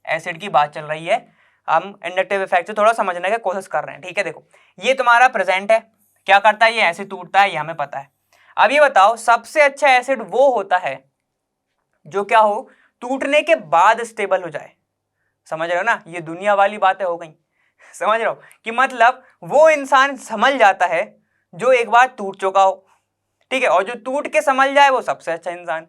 acid की बात चल रही है, हम इंडक्टिव इफेक्ट से थोड़ा समझने की कोशिश कर रहे हैं, ठीक है। देखो ये तुम्हारा प्रेजेंट है, क्या करता है ये ऐसे टूटता है, ये हमें पता है। अब ये बताओ सबसे अच्छा एसिड वो होता है जो क्या हो, टूटने के बाद स्टेबल हो जाए, समझ रहे हो ना, ये दुनिया वाली बातें हो गई, समझ रहे हो कि मतलब वो इंसान संभल जाता है जो एक बार टूट चुका हो, ठीक है, और जो टूट के संभल जाए वो सबसे अच्छा इंसान,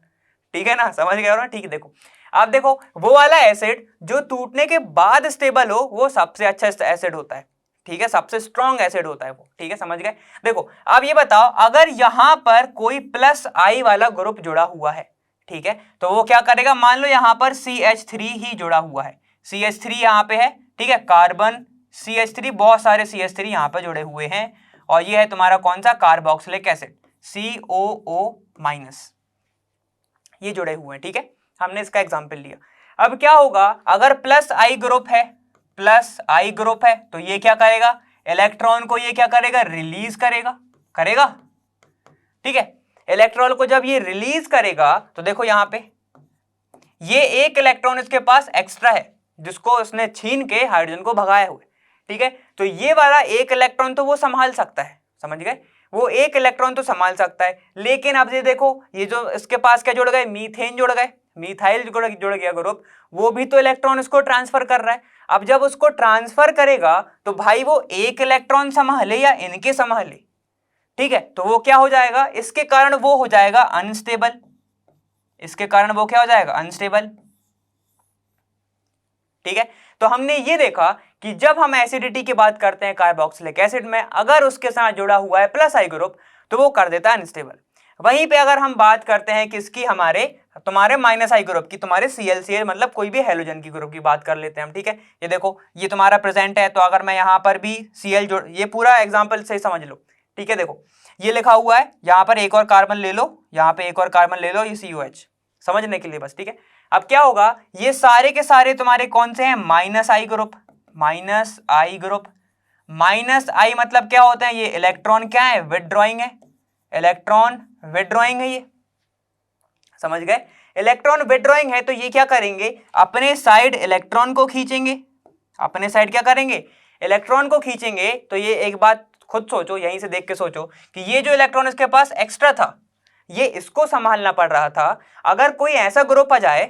ठीक है ना, समझ गए हो ना, ठीक है। देखो अब देखो वो वाला एसिड जो टूटने के बाद स्टेबल हो वो सबसे अच्छा एसिड होता है, ठीक है, सबसे स्ट्रॉन्ग एसिड होता है वो, ठीक है, समझ गए। देखो अब ये बताओ अगर यहां पर कोई प्लस आई वाला ग्रुप जुड़ा हुआ है, ठीक है, तो वो क्या करेगा, मान लो यहां पर CH3 ही जुड़ा हुआ है, CH3 यहां पे है, ठीक है, कार्बन CH3, बहुत सारे CH3 यहां पर जुड़े हुए हैं, और ये है तुम्हारा कौन सा कार्बोक्सिलिक एसिड COO माइनस, ये जुड़े हुए हैं, ठीक है, हमने इसका एग्जांपल लिया। अब क्या होगा अगर प्लस आई ग्रुप है, प्लस आई ग्रुप है तो ये क्या करेगा, इलेक्ट्रॉन को ये क्या करेगा, रिलीज करेगा, करेगा, ठीक है। इलेक्ट्रॉन को जब ये रिलीज करेगा तो देखो यहां पे ये एक इलेक्ट्रॉन इसके पास एक्स्ट्रा है जिसको उसने छीन के हाइड्रोजन को भगाया हुआ है, ठीक है। तो ये वाला एक इलेक्ट्रॉन तो वो संभाल सकता है, समझ गए, वो एक इलेक्ट्रॉन तो संभाल सकता है, लेकिन अब ये देखो ये जो इसके पास क्या जुड़ गए, मीथेन जुड़ गए, मिथाइल जुड़ गया ग्रुप, वो भी तो इलेक्ट्रॉन उसको ट्रांसफर कर रहा है। अब जब उसको ट्रांसफर करेगा तो भाई वो एक इलेक्ट्रॉन संभाले या इनके संभाले, ठीक है, तो वो क्या हो जाएगा, इसके कारण वो हो जाएगा अनस्टेबल, इसके कारण वो क्या हो जाएगा, अनस्टेबल, ठीक है। तो हमने ये देखा कि जब हम एसिडिटी की बात करते हैं कार्बोक्सिलिक एसिड में, अगर उसके साथ जुड़ा हुआ है प्लस आई ग्रुप तो वो कर देता है अनस्टेबल। वहीं पे अगर हम बात करते हैं किसकी, हमारे तुम्हारे माइनस आई ग्रुप की, तुम्हारे ClCl मतलब कोई भी हेलोजन की ग्रुप की बात कर लेते हैं हम, ठीक है। ये देखो ये तुम्हारा प्रेजेंट है, तो अगर मैं यहाँ पर भी Cl जोड़, ये पूरा एग्जाम्पल से समझ लो, ठीक है। देखो ये लिखा हुआ है, यहाँ पर एक और कार्बन ले लो, यहाँ पे एक और कार्बन ले लो, ये COH, समझने के लिए बस, ठीक है। अब क्या होगा, ये सारे के सारे तुम्हारे कौन से हैं, माइनस आई ग्रुप, माइनस आई ग्रुप, माइनस आई मतलब क्या होता है, ये इलेक्ट्रॉन क्या है, विथड्रॉइंग है, इलेक्ट्रॉन विथड्रॉइंग है, ये समझ गए, इलेक्ट्रॉन विथड्रॉइंग है, तो ये क्या करेंगे, अपने साइड इलेक्ट्रॉन को खींचेंगे, अपने साइड क्या करेंगे, इलेक्ट्रॉन को खींचेंगे। तो ये एक बात खुद सोचो, यहीं से देख के सोचो कि ये जो इलेक्ट्रॉन इसके पास एक्स्ट्रा था ये इसको संभालना पड़ रहा था, अगर कोई ऐसा ग्रुप आ जाए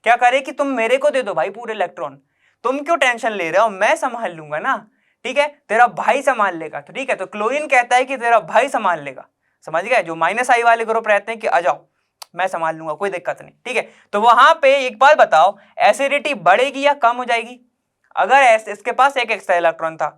क्या करे कि तुम मेरे को दे दो भाई पूरे इलेक्ट्रॉन, तुम क्यों टेंशन ले रहे हो, मैं संभाल लूंगा ना, ठीक है, तेरा भाई संभाल लेगा, तो ठीक है, तो क्लोरीन कहता है कि तेरा भाई संभाल लेगा, समझ गए, जो माइनस आई वाले ग्रुप रहते हैं कि आ जाओ मैं संभाल लूंगा, कोई दिक्कत नहीं, ठीक है। तो वहां पे एक बात बताओ, एसिडिटी बढ़ेगी या कम हो जाएगी, अगर इसके पास एक एक्स्ट्रा इलेक्ट्रॉन था,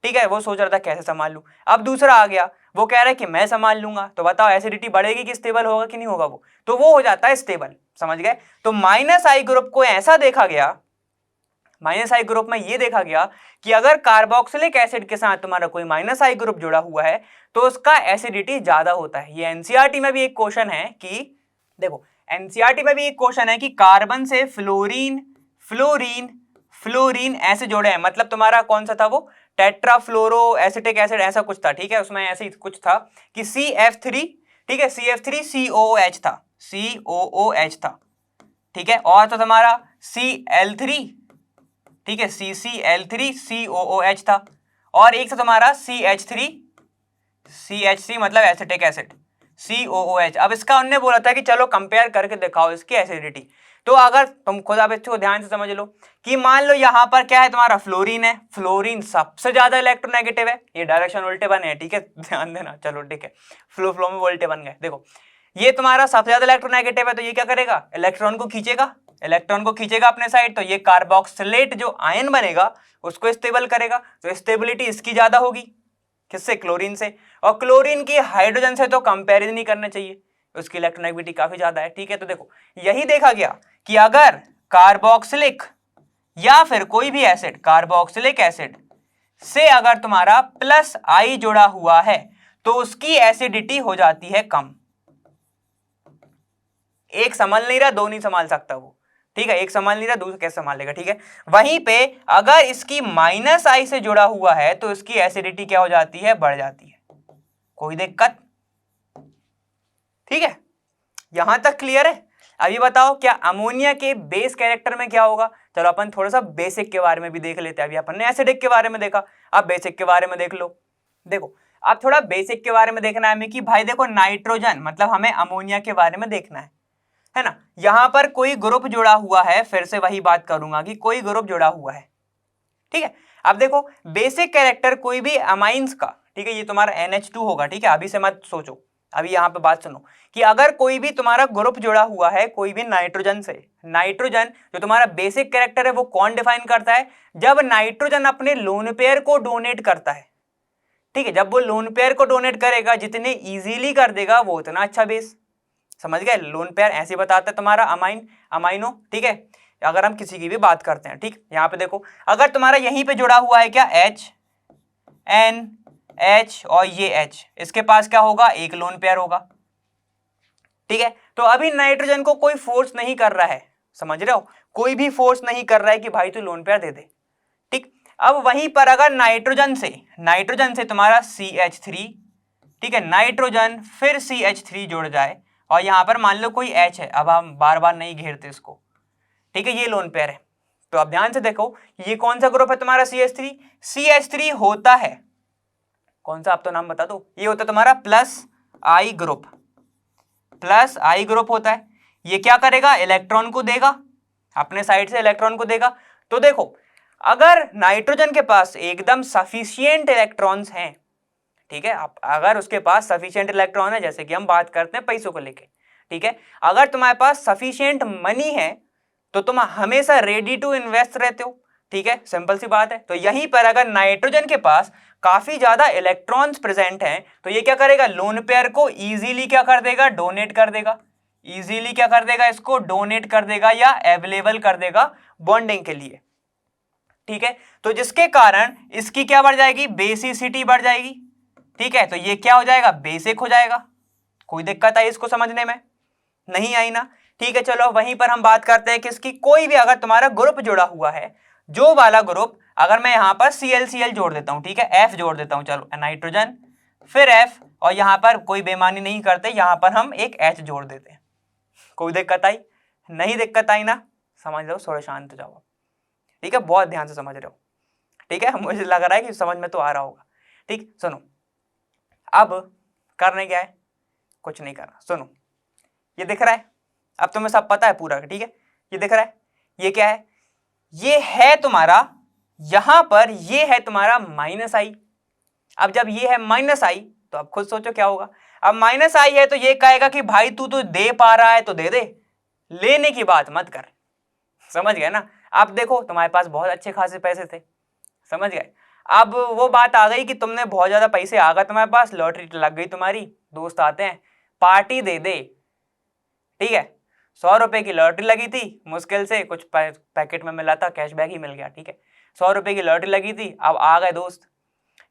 ठीक है, वो सोच रहा था कैसे संभाल लूं, अब दूसरा आ गया, वो कह रहा है कि मैं संभाल लूंगा। तो बताओ एसिडिटी बढ़ेगी कि स्टेबल होगा कि नहीं होगा, वो तो वो हो जाता है स्टेबल। समझ गए? तो माइनस आई ग्रुप को ऐसा देखा गया, माइनस आई ग्रुप में ये देखा गया कि अगर कार्बोक्सिलिक एसिड के साथ तुम्हारा कोई माइनस आई ग्रुप जुड़ा हुआ है तो उसका एसिडिटी ज्यादा होता है। ये एनसीईआरटी में भी एक क्वेश्चन है कि देखो, एनसीईआरटी में भी एक क्वेश्चन है कि कार्बन से फ्लोरीन फ्लोरीन फ्लोरीन ऐसे जोड़े हैं, मतलब तुम्हारा कौन सा था वो, टेट्राफ्लोरो एसिटिक एसिड ऐसा कुछ था। ठीक है, उसमें ऐसे ही कुछ था कि CF3, ठीक है, CF3COOH था, COOH था। ठीक है, और तो तुम्हारा Cl3, ठीक है, CCl3COOH था, और एक था तुम्हारा CH3 मतलब एसिटिक एसिड COOH। अब इसका उन्होंने बोला था कि चलो कंपेयर करके दिखाओ इसकी एसिडिटी। तो अगर तुम खुद आप इसको ध्यान से समझ लो कि मान लो यहां पर क्या है, तुम्हारा फ्लोरीन है, फ्लोरीन सबसे ज्यादा इलेक्ट्रोनेगेटिव है, ये डायरेक्शन उल्टे बने हैं। ठीक है, ध्यान देना, चलो ठीक है, फ्लो में उल्टे बन गए। देखो ये तुम्हारा सबसे ज्यादा इलेक्ट्रोनेगेटिव है, तो ये क्या करेगा, इलेक्ट्रॉन को खींचेगा, इलेक्ट्रॉन को खींचेगा अपने साइड, तो ये कार्बोक्सिलेट जो आयन बनेगा उसको स्टेबल करेगा। तो स्टेबिलिटी इसकी ज्यादा होगी, किससे, क्लोरीन से। और क्लोरीन की हाइड्रोजन से तो कंपैरिजन ही करना चाहिए, उसकी इलेक्ट्रोनेगेटिविटी काफी ज्यादा है। ठीक है, तो देखो यही देखा गया कि अगर कार्बोक्सिलिक या फिर कोई भी एसिड, कार्बोक्सिलिक एसिड से अगर तुम्हारा प्लस आई जुड़ा हुआ है तो उसकी एसिडिटी हो जाती है कम। एक संभाल नहीं रहा, दो नहीं संभाल सकता वो। ठीक है, एक संभाल नहीं रहा, दूसरा कैसे संभाल लेगा। ठीक है, वहीं पे अगर इसकी माइनस आई से जुड़ा हुआ है तो इसकी एसिडिटी क्या हो जाती है, बढ़ जाती है। कोई दिक्कत? ठीक है, यहां तक क्लियर है? अभी बताओ क्या अमोनिया के बेस कैरेक्टर में क्या होगा। चलो अपन थोड़ा सा बेसिक के बारे में भी देख लेते हैं। अभी अपन ने एसिडिक के बारे में देखा, अब बेसिक के बारे में देख लो। देखो अब थोड़ा बेसिक के बारे में देखना है हमें कि भाई देखो नाइट्रोजन, मतलब हमें अमोनिया के बारे में देखना है ना। यहां पर कोई ग्रुप जुड़ा हुआ है, फिर से वही बात करूंगा कि कोई ग्रुप जुड़ा हुआ है। ठीक है, अब देखो बेसिक कैरेक्टर कोई भी अमाइंस का, ठीक है, ये तुम्हारा NH2 होगा। ठीक है, अभी से मत सोचो, अभी यहां पे बात सुनो कि अगर कोई भी तुम्हारा ग्रुप जुड़ा हुआ है कोई भी नाइट्रोजन से, नाइट्रोजन जो तुम्हारा बेसिक कैरेक्टर है वो कौन डिफाइन करता है, जब नाइट्रोजन अपने लोन पेयर को डोनेट करता है। ठीक है, जब वो लोन पेयर को डोनेट करेगा, जितने इजीली कर देगा वो उतना अच्छा बेस। समझ गए, लोन पेयर ऐसे बताता है तुम्हारा अमाइनो। ठीक है, अगर हम किसी की भी बात करते हैं। ठीक, यहां पे देखो अगर तुम्हारा यहीं पे जुड़ा हुआ है क्या, H और ये H, इसके पास क्या होगा, एक लोन पेयर होगा। ठीक है, तो अभी नाइट्रोजन को कोई फोर्स नहीं कर रहा है, समझ रहे हो, कोई भी फोर्स नहीं कर रहा है कि भाई तू लोन पेयर दे दे। ठीक, अब वहीं पर अगर नाइट्रोजन से तुम्हारा CH3, ठीक है, नाइट्रोजन फिर CH3 जुड़ जाए और यहां पर मान लो कोई H है, अब हम बार बार नहीं घेरते इसको। ठीक है, ये लोन पेयर है। तो अब ध्यान से देखो ये कौन सा ग्रुप है तुम्हारा, CH3 होता है कौन सा, आप तो नाम बता दो। ये होता है तुम्हारा प्लस आई ग्रुप होता है। ये क्या करेगा, इलेक्ट्रॉन को देगा, अपने साइड से इलेक्ट्रॉन को देगा। तो देखो अगर नाइट्रोजन के पास एकदम सफिशिएंट इलेक्ट्रॉन्स हैं, ठीक है, अगर उसके पास सफिशिएंट इलेक्ट्रॉन है, जैसे कि हम बात करते हैं पैसों को लेके, ठीक है, अगर तुम्हारे पास सफिशिएंट मनी है तो तुम हमेशा रेडी टू इन्वेस्ट रहते हो। ठीक है, सिंपल सी बात है। तो यहीं पर अगर नाइट्रोजन के पास काफी ज्यादा इलेक्ट्रॉन्स प्रेजेंट हैं तो ये क्या करेगा, लोन पेयर को इजीली क्या कर देगा, डोनेट कर देगा। इजीली क्या कर देगा, इसको डोनेट कर देगा या अवेलेबल कर देगा बॉन्डिंग के लिए। ठीक है, तो जिसके कारण इसकी क्या बढ़ जाएगी, बेसिसिटी बढ़ जाएगी। ठीक है, तो ये क्या हो जाएगा, बेसिक हो जाएगा। कोई दिक्कत आई इसको समझने में, नहीं आई ना। ठीक है, चलो वहीं पर हम बात करते हैं कि इसकी कोई भी अगर तुम्हारा ग्रुप जुड़ा हुआ है, जो वाला ग्रुप, अगर मैं यहां पर Cl जोड़ देता हूं, ठीक है, F जोड़ देता हूं, चलो नाइट्रोजन फिर F, और यहां पर कोई बेईमानी नहीं करते, यहां पर हम एक H जोड़ देते हैं। कोई दिक्कत आई, नहीं दिक्कत आई ना, समझ लो, थोड़ा शांत हो जाओ। ठीक है, बहुत ध्यान से समझ रहे हो। ठीक है, मुझे लग रहा है कि समझ में तो आ रहा होगा। ठीक, सुनो अब करने क्या है, कुछ नहीं करना। सुनो, ये दिख रहा है, अब तुम्हें सब पता है पूरा। ठीक है, ये दिख रहा है, ये क्या है, ये है तुम्हारा, यहां पर ये है तुम्हारा माइनस आई। अब जब ये है माइनस आई तो अब खुद सोचो क्या होगा। अब माइनस आई है तो ये कहेगा कि भाई तू तो दे पा रहा है तो दे दे, लेने की बात मत कर। समझ गए ना। अब देखो तुम्हारे पास बहुत अच्छे खासे पैसे थे, समझ गए। अब वो बात आ गई कि तुमने बहुत ज्यादा पैसे आ गए तुम्हारे पास, लॉटरी लग गई तुम्हारी, दोस्त आते हैं पार्टी दे दे, ठीक है 100 रुपए की लॉटरी लगी थी, मुश्किल से कुछ पैकेट में मिला था, कैशबैक ही मिल गया, ठीक है 100 रुपए की लॉटरी लगी थी, अब आ गए दोस्त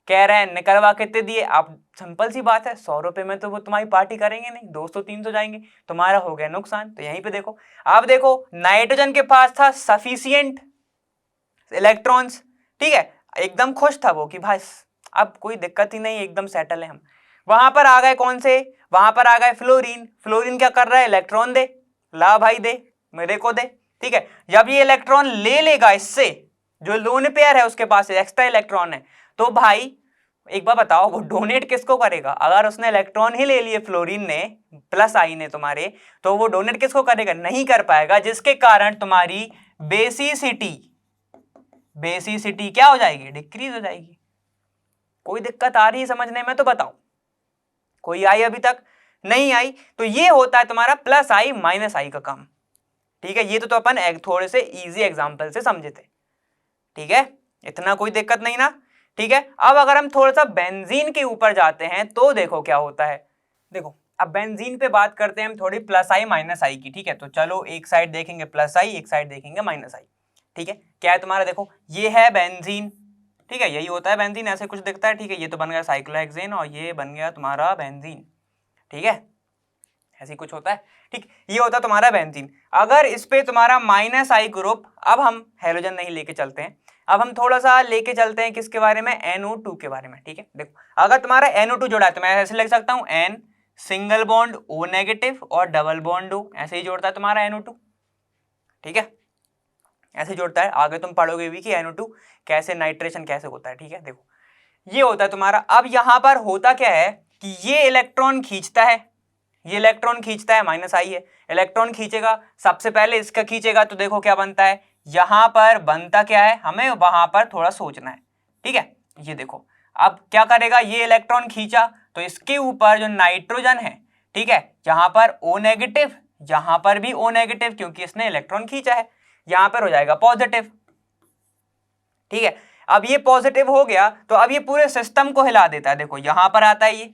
कह रहे हैं निकलवा कितने दिए, आप सिंपल सी बात है 100 रुपए में तो वो तुम्हारी पार्टी करेंगे नहीं, 200 300 जाएंगे, तुम्हारा हो गया नुकसान। तो यहीं पे देखो, अब देखो नाइट्रोजन के पास था सफिशिएंट इलेक्ट्रॉन्स, ठीक है एकदम खुश था वो कि भाई अब कोई दिक्कत ही नहीं, एकदम सेटल है हम। वहां पर आ गए कौन से, वहां पर आ गए फ्लोरीन, फ्लोरीन क्या कर रहा है, इलेक्ट्रॉन दे, ला भाई दे, मेरे को दे, ठीक है जब ये इलेक्ट्रॉन ले लेगा इससे, जो लोन पेयर है उसके पास एक्स्ट्रा इलेक्ट्रॉन है, तो भाई एक बार बताओ वो डोनेट किसको करेगा, अगर उसने इलेक्ट्रॉन ही ले लिए फ्लोरीन ने, प्लस आई ने तुम्हारे, तो वो डोनेट किसको करेगा, नहीं कर पाएगा, जिसके कारण तुम्हारी बेसिसिटी क्या हो जाएगी, डिक्रीज हो जाएगी। कोई दिक्कत आ रही है समझने में तो बताओ, कोई आई अभी तक नहीं आई। तो ये होता है तुम्हारा प्लस आई माइनस आई का काम, ठीक है ये तो अपन थोड़े से इजी एग्जांपल से समझे थे, ठीक है इतना कोई दिक्कत नहीं ना, ठीक है। अब अगर हम थोड़ा सा बेंजीन के ऊपर जाते हैं तो देखो क्या होता है, देखो अब बेंजीन पे बात करते हैं हम थोड़ी प्लस आई माइनस आई की, ठीक है तो चलो एक साइड देखेंगे प्लस आई, एक साइड देखेंगे माइनस आई, ठीक है क्या है तुम्हारा, देखो ये है बेंजीन, ठीक है यही होता है बेंजीन, ऐसे कुछ दिखता है, ठीक है ये तो बन गया साइक्लोहेक्सेन और ये बन गया तुम्हारा बेंजीन, ठीक है ऐसे कुछ होता है, ठीक ये होता है तुम्हारा बेंजीन। अगर इस पे तुम्हारा माइनस आई ग्रुप, अब हम हेलोजन नहीं लेके चलते हैं, अब हम थोड़ा सा लेके चलते हैं किसके बारे में, NO2 के बारे में, ठीक है देखो अगर तुम्हारा NO2 जोड़ा है तो मैं ऐसे लिख सकता हूं N single bond O negative और डबल बॉन्ड O, ऐसे ही जोड़ता है तुम्हारा NO2, ठीक है ऐसे जोड़ता है, आगे तुम पढ़ोगे भी कि NO2 कैसे नाइट्रेशन कैसे होता है, ठीक है देखो ये होता है तुम्हारा। अब यहां पर होता क्या है कि ये इलेक्ट्रॉन खींचता है, ये इलेक्ट्रॉन खींचता है, माइनस आई है, इलेक्ट्रॉन खींचेगा, सबसे पहले इसका खींचेगा तो देखो क्या बनता है, यहां पर बनता क्या है, हमें वहां पर थोड़ा सोचना है, ठीक है ये देखो अब क्या करेगा, ये इलेक्ट्रॉन खींचा तो इसके ऊपर जो नाइट्रोजन है, ठीक है यहां पर O नेगेटिव, यहां पर भी O नेगेटिव क्योंकि इसने इलेक्ट्रॉन खींचा है, यहां पर हो जाएगा पॉजिटिव, ठीक है अब ये पॉजिटिव हो गया तो अब ये पूरे सिस्टम को हिला देता है, देखो यहां पर आता है ये,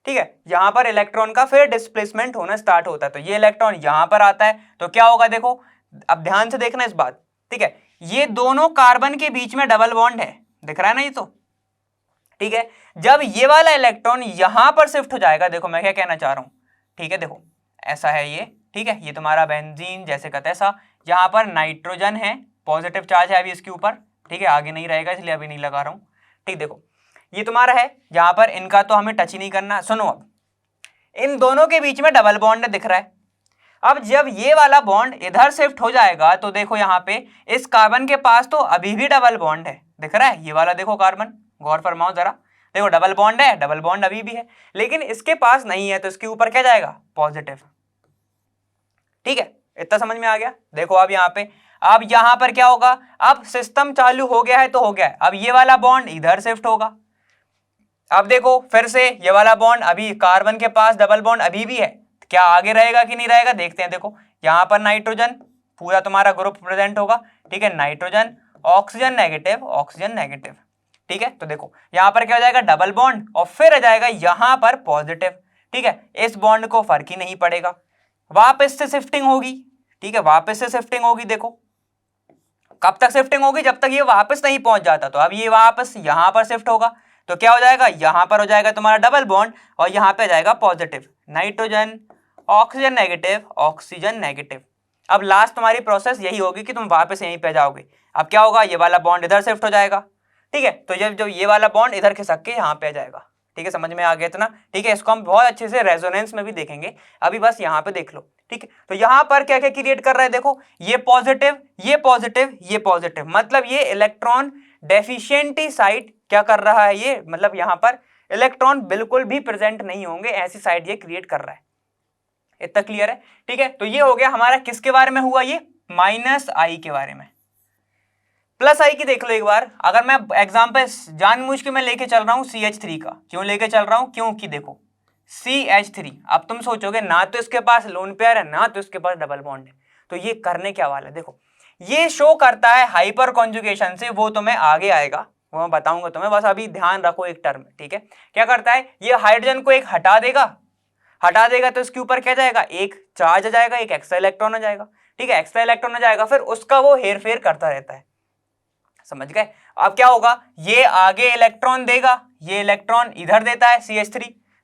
ठीक है यहां पर इलेक्ट्रॉन का फिर डिस्प्लेसमेंट होना स्टार्ट होता है, तो ये इलेक्ट्रॉन यहां पर आता है तो क्या होगा, देखो अब ध्यान से देखना इस बात, ठीक है ये दोनों कार्बन के बीच में डबल बॉन्ड है, दिख रहा है ना ये तो, ठीक है जब ये वाला इलेक्ट्रॉन यहां पर शिफ्ट हो जाएगा, देखो मैं क्या कहना चाह रहा हूं, ठीक है देखो ऐसा है ये, ठीक है ये तुम्हारा बेंजीन जैसे का तैसा, यहां पर नाइट्रोजन है, पॉजिटिव चार्ज है अभी इसके ऊपर, ठीक है आगे नहीं रहेगा इसलिए अभी नहीं लगा रहा हूं, ठीक देखो ये तुम्हारा है, यहां पर इनका तो हमें टच ही नहीं करना, सुनो अब इन दोनों के बीच में डबल बॉन्ड दिख रहा है, अब जब ये वाला बॉन्ड इधर शिफ्ट हो जाएगा तो देखो यहाँ पे इस कार्बन के पास तो अभी भी डबल बॉन्ड है, दिख रहा है ये वाला देखो कार्बन, गौर फरमाओ जरा, देखो डबल बॉन्ड है, डबल बॉन्ड अभी भी है, लेकिन इसके पास नहीं है तो इसके ऊपर क्या जाएगा, पॉजिटिव, ठीक है इतना समझ में आ गया। देखो अब यहाँ पे, अब यहाँ पर क्या होगा, अब सिस्टम चालू हो गया है तो हो गया है, अब ये वाला बॉन्ड इधर शिफ्ट होगा, अब देखो फिर से ये वाला बॉन्ड, अभी कार्बन के पास डबल बॉन्ड अभी भी है, क्या आगे रहेगा कि नहीं रहेगा देखते हैं, देखो यहाँ पर नाइट्रोजन पूरा तुम्हारा ग्रुप प्रेजेंट होगा, ठीक है नाइट्रोजन ऑक्सीजन नेगेटिव, ठीक है तो देखो यहाँ पर क्या हो जाएगा, डबल बॉन्ड और फिर आ जाएगा यहाँ पर पॉजिटिव, ठीक है इस बॉन्ड को फर्क ही नहीं पड़ेगा, वापस से शिफ्टिंग होगी, ठीक है वापस से शिफ्टिंग होगी, देखो कब तक शिफ्टिंग होगी, जब तक ये वापस नहीं पहुंच जाता, तो अब ये वापस यहां पर शिफ्ट होगा तो क्या हो जाएगा, यहां पर हो जाएगा तुम्हारा डबल बॉन्ड और यहां पे आ जाएगा पॉजिटिव, नाइट्रोजन ऑक्सीजन नेगेटिव। अब लास्ट तुम्हारी प्रोसेस यही होगी कि तुम वापस यहीं पे जाओगे, अब क्या होगा, ये वाला बॉन्ड इधर शिफ्ट हो जाएगा, ठीक है तो जब ये वाला बॉन्ड इधर खिसक के यहाँ पे आ जाएगा, ठीक है समझ में आ गया इतना, ठीक है इसको हम बहुत अच्छे से रेजोनेंस में भी देखेंगे, अभी बस यहाँ पे देख लो, ठीक है तो यहाँ पर क्या क्या क्रिएट कर रहा है, देखो ये पॉजिटिव ये पॉजिटिव ये पॉजिटिव, मतलब ये इलेक्ट्रॉन डेफिशिएंटी साइट क्या कर रहा है, ये मतलब यहाँ पर इलेक्ट्रॉन बिल्कुल भी प्रेजेंट नहीं होंगे, ऐसी साइट ये क्रिएट कर रहा है, इतना क्लियर है, ठीक है तो ये हो गया हमारा किसके बारे में हुआ, ये माइनस आई के बारे में। प्लस आई की देख लो एक बार, अगर मैं एग्जाम्पल जानबूझ के मैं लेके चल रहा हूं CH3 का, क्यों लेके चल रहा हूं, क्योंकि देखो CH3, अब तुम सोचोगे ना तो इसके पास लोन पेयर है ना तो इसके पास डबल बॉन्ड है, तो ये करने क्या वाला है, देखो ये शो करता है हाइपर कॉन्जुगेशन से, वो तुम्हें आगे आएगा, वो मैं बताऊंगा तुम्हें, बस अभी ध्यान रखो एक टर्म, ठीक है। क्या करता है ये हाइड्रोजन को एक हटा देगा तो इसके ऊपर क्या जाएगा, एक चार्ज आ जाएगा, एक एक्स्ट्रा इलेक्ट्रॉन आ जाएगा, ठीक है, एक्स्ट्रा इलेक्ट्रॉन आ जाएगा, फिर उसका वो हेर फेर करता रहता है, समझ गए। अब क्या होगा, ये आगे इलेक्ट्रॉन देगा, ये इलेक्ट्रॉन इधर देता है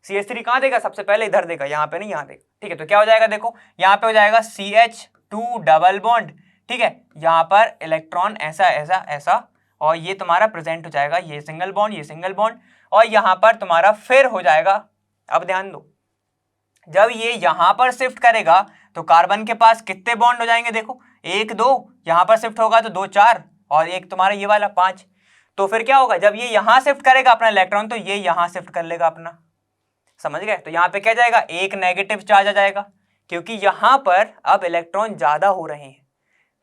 CH3 कहां देगा, सबसे पहले इधर देगा, यहाँ पे नहीं, यहाँ देगा, ठीक है। तो क्या हो जाएगा, देखो यहाँ पे हो जाएगा CH2 डबल बॉन्ड, ठीक है, यहाँ पर इलेक्ट्रॉन ऐसा ऐसा ऐसा, और ये तुम्हारा प्रेजेंट हो जाएगा, ये सिंगल बॉन्ड, ये सिंगल बॉन्ड, और यहाँ पर तुम्हारा फिर हो जाएगा। अब ध्यान दो, जब ये यहां पर शिफ्ट करेगा तो कार्बन के पास कितने बॉन्ड हो जाएंगे, देखो 1 2, यहां पर शिफ्ट होगा तो 2 4, और एक तुम्हारा ये वाला 5। तो फिर क्या होगा, जब ये यहां शिफ्ट करेगा अपना इलेक्ट्रॉन तो ये यहां शिफ्ट कर लेगा अपना, समझ गए। तो यहाँ पे क्या जाएगा, एक नेगेटिव चार्ज आ जाएगा, क्योंकि यहां पर अब इलेक्ट्रॉन ज्यादा हो रहे हैं,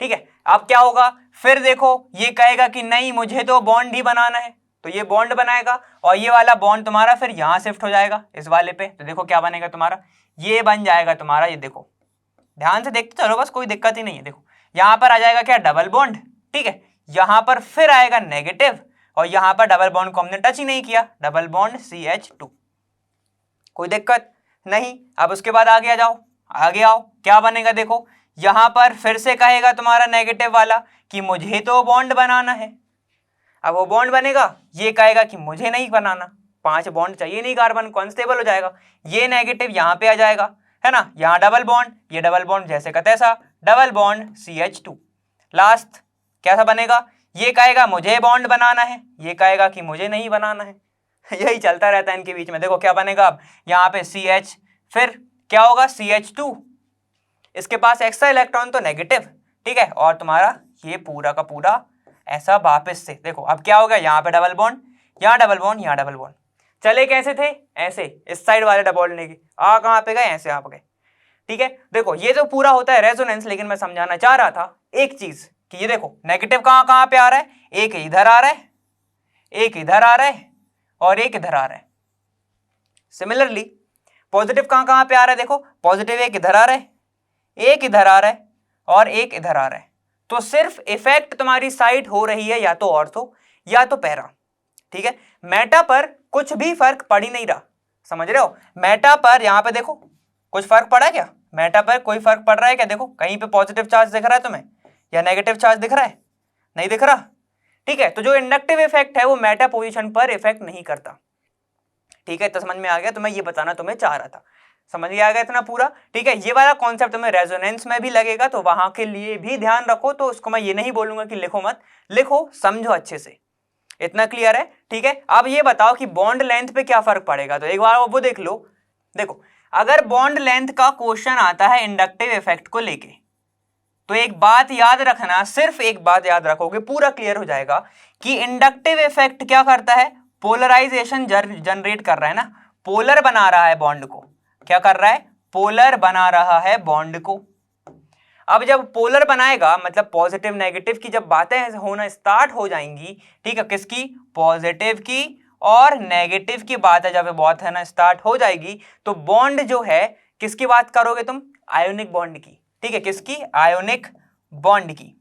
ठीक है। अब क्या होगा, फिर देखो ये कहेगा कि नहीं मुझे तो बॉन्ड ही बनाना है, तो ये बॉन्ड बनाएगा, और ये वाला बॉन्ड तुम्हारा फिर यहां शिफ्ट हो जाएगा इस वाले पे। तो देखो क्या बनेगा तुम्हारा, ये बन जाएगा तुम्हारा, ये देखो ध्यान से देखते चलो बस, कोई दिक्कत ही नहीं है। देखो यहां पर आ जाएगा क्या, डबल बॉन्ड, ठीक है, यहां पर फिर आएगा नेगेटिव, और यहां पर डबल बॉन्ड को हमने टच ही नहीं किया, डबल बॉन्ड CH2, कोई दिक्कत नहीं। अब उसके बाद आगे आ जाओ, आगे आओ, क्या बनेगा, देखो यहां पर फिर से कहेगा तुम्हारा नेगेटिव वाला कि मुझे तो बॉन्ड बनाना है। अब वो बॉन्ड बनेगा, ये कहेगा कि मुझे नहीं बनाना, 5 बॉन्ड चाहिए नहीं, कार्बन कॉन्स्टेबल हो जाएगा, ये नेगेटिव यहाँ पे आ जाएगा, है ना, यहाँ डबल बॉन्ड, ये डबल बॉन्ड जैसे का तैसा, डबल बॉन्ड CH2। लास्ट कैसा बनेगा, ये कहेगा मुझे बॉन्ड बनाना है, ये कहेगा कि मुझे नहीं बनाना है यही चलता रहता है इनके बीच में। देखो क्या बनेगा, अब यहाँ पे CH, फिर क्या होगा CH2, इसके पास एक्स्ट्रा इलेक्ट्रॉन तो नेगेटिव, ठीक है, और तुम्हारा ये पूरा का पूरा ऐसा वापस से। देखो अब क्या होगा, यहाँ पे डबल बॉन्ड, यहाँ डबल बॉन्ड, यहाँ डबल बॉन्ड, चले कैसे थे, ऐसे इस साइड वाले डबल बॉन्ड लेके आ कहाँ पे गए, ऐसे आप गए, ठीक है। देखो ये तो पूरा होता है रेजोनेंस, लेकिन मैं समझाना चाह रहा था एक चीज कि ये देखो नेगेटिव कहाँ कहाँ पे आ रहा है, एक इधर आ रहा है, एक इधर आ रहा है, और एक इधर आ रहा है। सिमिलरली पॉजिटिव कहाँ कहाँ पे आ रहा है, देखो पॉजिटिव एक इधर आ रहा है, एक इधर आ रहा है, और एक इधर आ रहा है। तो सिर्फ इफेक्ट तुम्हारी साइड हो रही है या तो ऑर्थो या तो पैरा, ठीक है। मेटा पर कुछ भी फर्क पड़ ही नहीं रहा, समझ रहे हो। मेटा पर यहाँ पे देखो कुछ फर्क पड़ा क्या, मेटा पर कोई फर्क पड़ रहा है क्या, देखो कहीं पे पॉजिटिव चार्ज दिख रहा है तुम्हें या नेगेटिव चार्ज दिख रहा है, नहीं दिख रहा, ठीक है। तो जो इंडक्टिव इफेक्ट है वो मेटा पोजीशन पर इफेक्ट नहीं करता, ठीक है। तो समझ में आ गया, तो मैं ये बताना तुम्हें चाह रहा था, समझ में आ गया इतना पूरा, ठीक है। ये वाला कॉन्सेप्ट तुम्हें रेजोनेंस में भी लगेगा, तो वहां के लिए भी ध्यान रखो। तो उसको मैं ये नहीं बोलूंगा कि लिखो मत, लिखो समझो अच्छे से, इतना क्लियर है, ठीक है। अब ये बताओ कि बॉन्ड लेंथ पे क्या फर्क पड़ेगा, तो एक बार वो देख लो। देखो अगर बॉन्ड लेंथ का क्वेश्चन आता है इंडक्टिव इफेक्ट को लेके, तो एक बात याद रखना, सिर्फ एक बात याद रखोगे पूरा क्लियर हो जाएगा कि इंडक्टिव इफेक्ट क्या करता है, पोलराइजेशन जनरेट कर रहा है ना, पोलर बना रहा है बॉन्ड को, क्या कर रहा है, पोलर बना रहा है बॉन्ड को। अब जब पोलर बनाएगा मतलब पॉजिटिव नेगेटिव की जब बातें होना स्टार्ट हो जाएंगी, ठीक है, किसकी, पॉजिटिव की और नेगेटिव की बातें जब बात है ना स्टार्ट हो जाएगी, तो बॉन्ड जो है किसकी बात करोगे तुम, आयोनिक बॉन्ड की, ठीक है, किसकी, आयोनिक बॉन्ड की।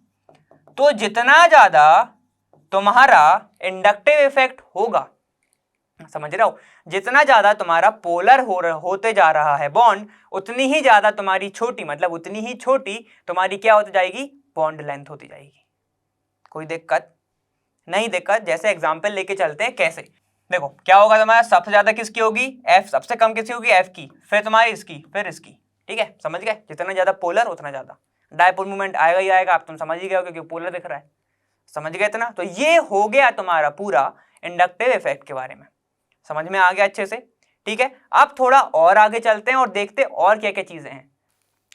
तो जितना ज्यादा तुम्हारा इंडक्टिव इफेक्ट होगा, समझ रहे हो, जितना ज्यादा तुम्हारा पोलर होते जा रहा है बॉन्ड, उतनी ही ज्यादा तुम्हारी छोटी, मतलब उतनी ही छोटी तुम्हारी क्या होती जाएगी, बॉन्ड लेंथ होती जाएगी। कोई दिक्कत नहीं, दिक्कत जैसे एग्जांपल लेके चलते हैं, कैसे, देखो क्या होगा तुम्हारा, सबसे ज्यादा किसकी होगी, एफ, सबसे कम किसकी होगी, एफ की, फिर तुम्हारी इसकी, फिर इसकी, ठीक है, समझ गए। जितना ज्यादा पोलर उतना ज्यादा डायपोल मूवमेंट आएगा ही आएगा, आप तुम समझ ही गए हो क्योंकि पोलर दिख रहा है, समझ गए इतना। तो ये हो गया तुम्हारा पूरा इंडक्टिव इफेक्ट के बारे में, समझ में आ गया अच्छे से, ठीक है। अब थोड़ा और आगे चलते हैं और देखते हैं और क्या क्या चीजें हैं।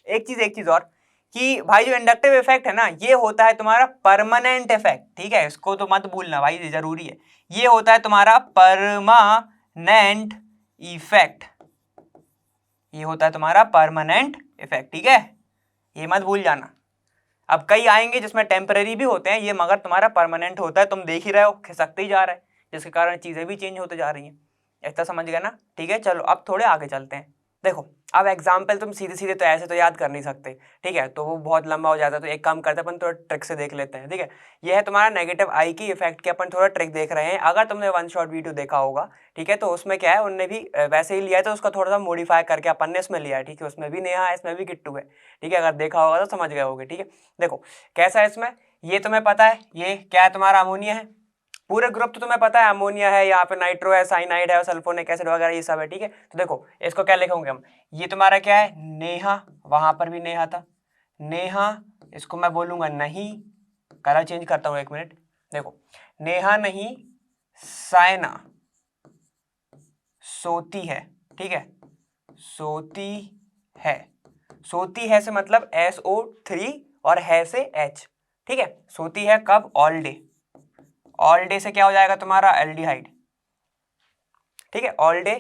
एक चीज और कि भाई जो इंडक्टिव इफेक्ट है ना, ये होता है तुम्हारा परमानेंट इफेक्ट, ठीक है, इसको तो मत भूलना भाई, जरूरी है। ये होता है तुम्हारा परमानेंट इफेक्ट, ये होता है तुम्हारा परमानेंट इफेक्ट, ठीक है, ये मत भूल जाना। अब कई आएंगे जिसमें टेम्परेरी भी होते हैं, ये मगर तुम्हारा परमानेंट होता है, तुम देख ही रहे हो खिसकते ही जा रहा है, जिसके कारण चीजें भी चेंज होते जा रही हैं, इतना समझ गए ना, ठीक है। चलो अब थोड़े आगे चलते हैं, देखो अब एग्जाम्पल तुम सीधे सीधे तो ऐसे तो याद कर नहीं सकते, ठीक है, तो वो बहुत लंबा हो जाता है, तो एक काम करते हैं अपन थोड़ा ट्रिक से देख लेते हैं, ठीक है। ये है तुम्हारा नेगेटिव आई की इफेक्ट की अपन थोड़ा ट्रिक देख रहे हैं। अगर तुमने वन शॉट वीडियो देखा होगा, ठीक है, तो उसमें क्या है, उनने भी वैसे ही लिया है, तो उसका थोड़ा सा मॉडिफाई करके अपन ने इसमें लिया है, ठीक है। उसमें भी नेहा है, इसमें भी किट्टू है, ठीक है, अगर देखा होगा तो समझ गए होगे, ठीक है। देखो कैसा है इसमें, ये तुम्हें पता है ये क्या है, तुम्हारा अमोनिया है, पूरे ग्रुप तो तुम्हें पता है, अमोनिया है, यहाँ पे नाइट्रो है, साइनाइड है, सल्फोनिक एसिड वगैरह ये सब है, ठीक है। तो देखो इसको क्या लिखेंगे हम, ये तुम्हारा क्या है, नेहा, वहां पर भी नेहा था, नेहा, इसको मैं बोलूंगा नहीं, कलर चेंज करता हूं एक मिनट, देखो नेहा नहीं, साइना सोती है, ठीक है, सोती है, सोती है से मतलब SO3 और है से H, ठीक है। सोती है कब, ऑल डे, ऑल डे से क्या हो जाएगा तुम्हारा एल्डिहाइड, ठीक है, ऑल डे।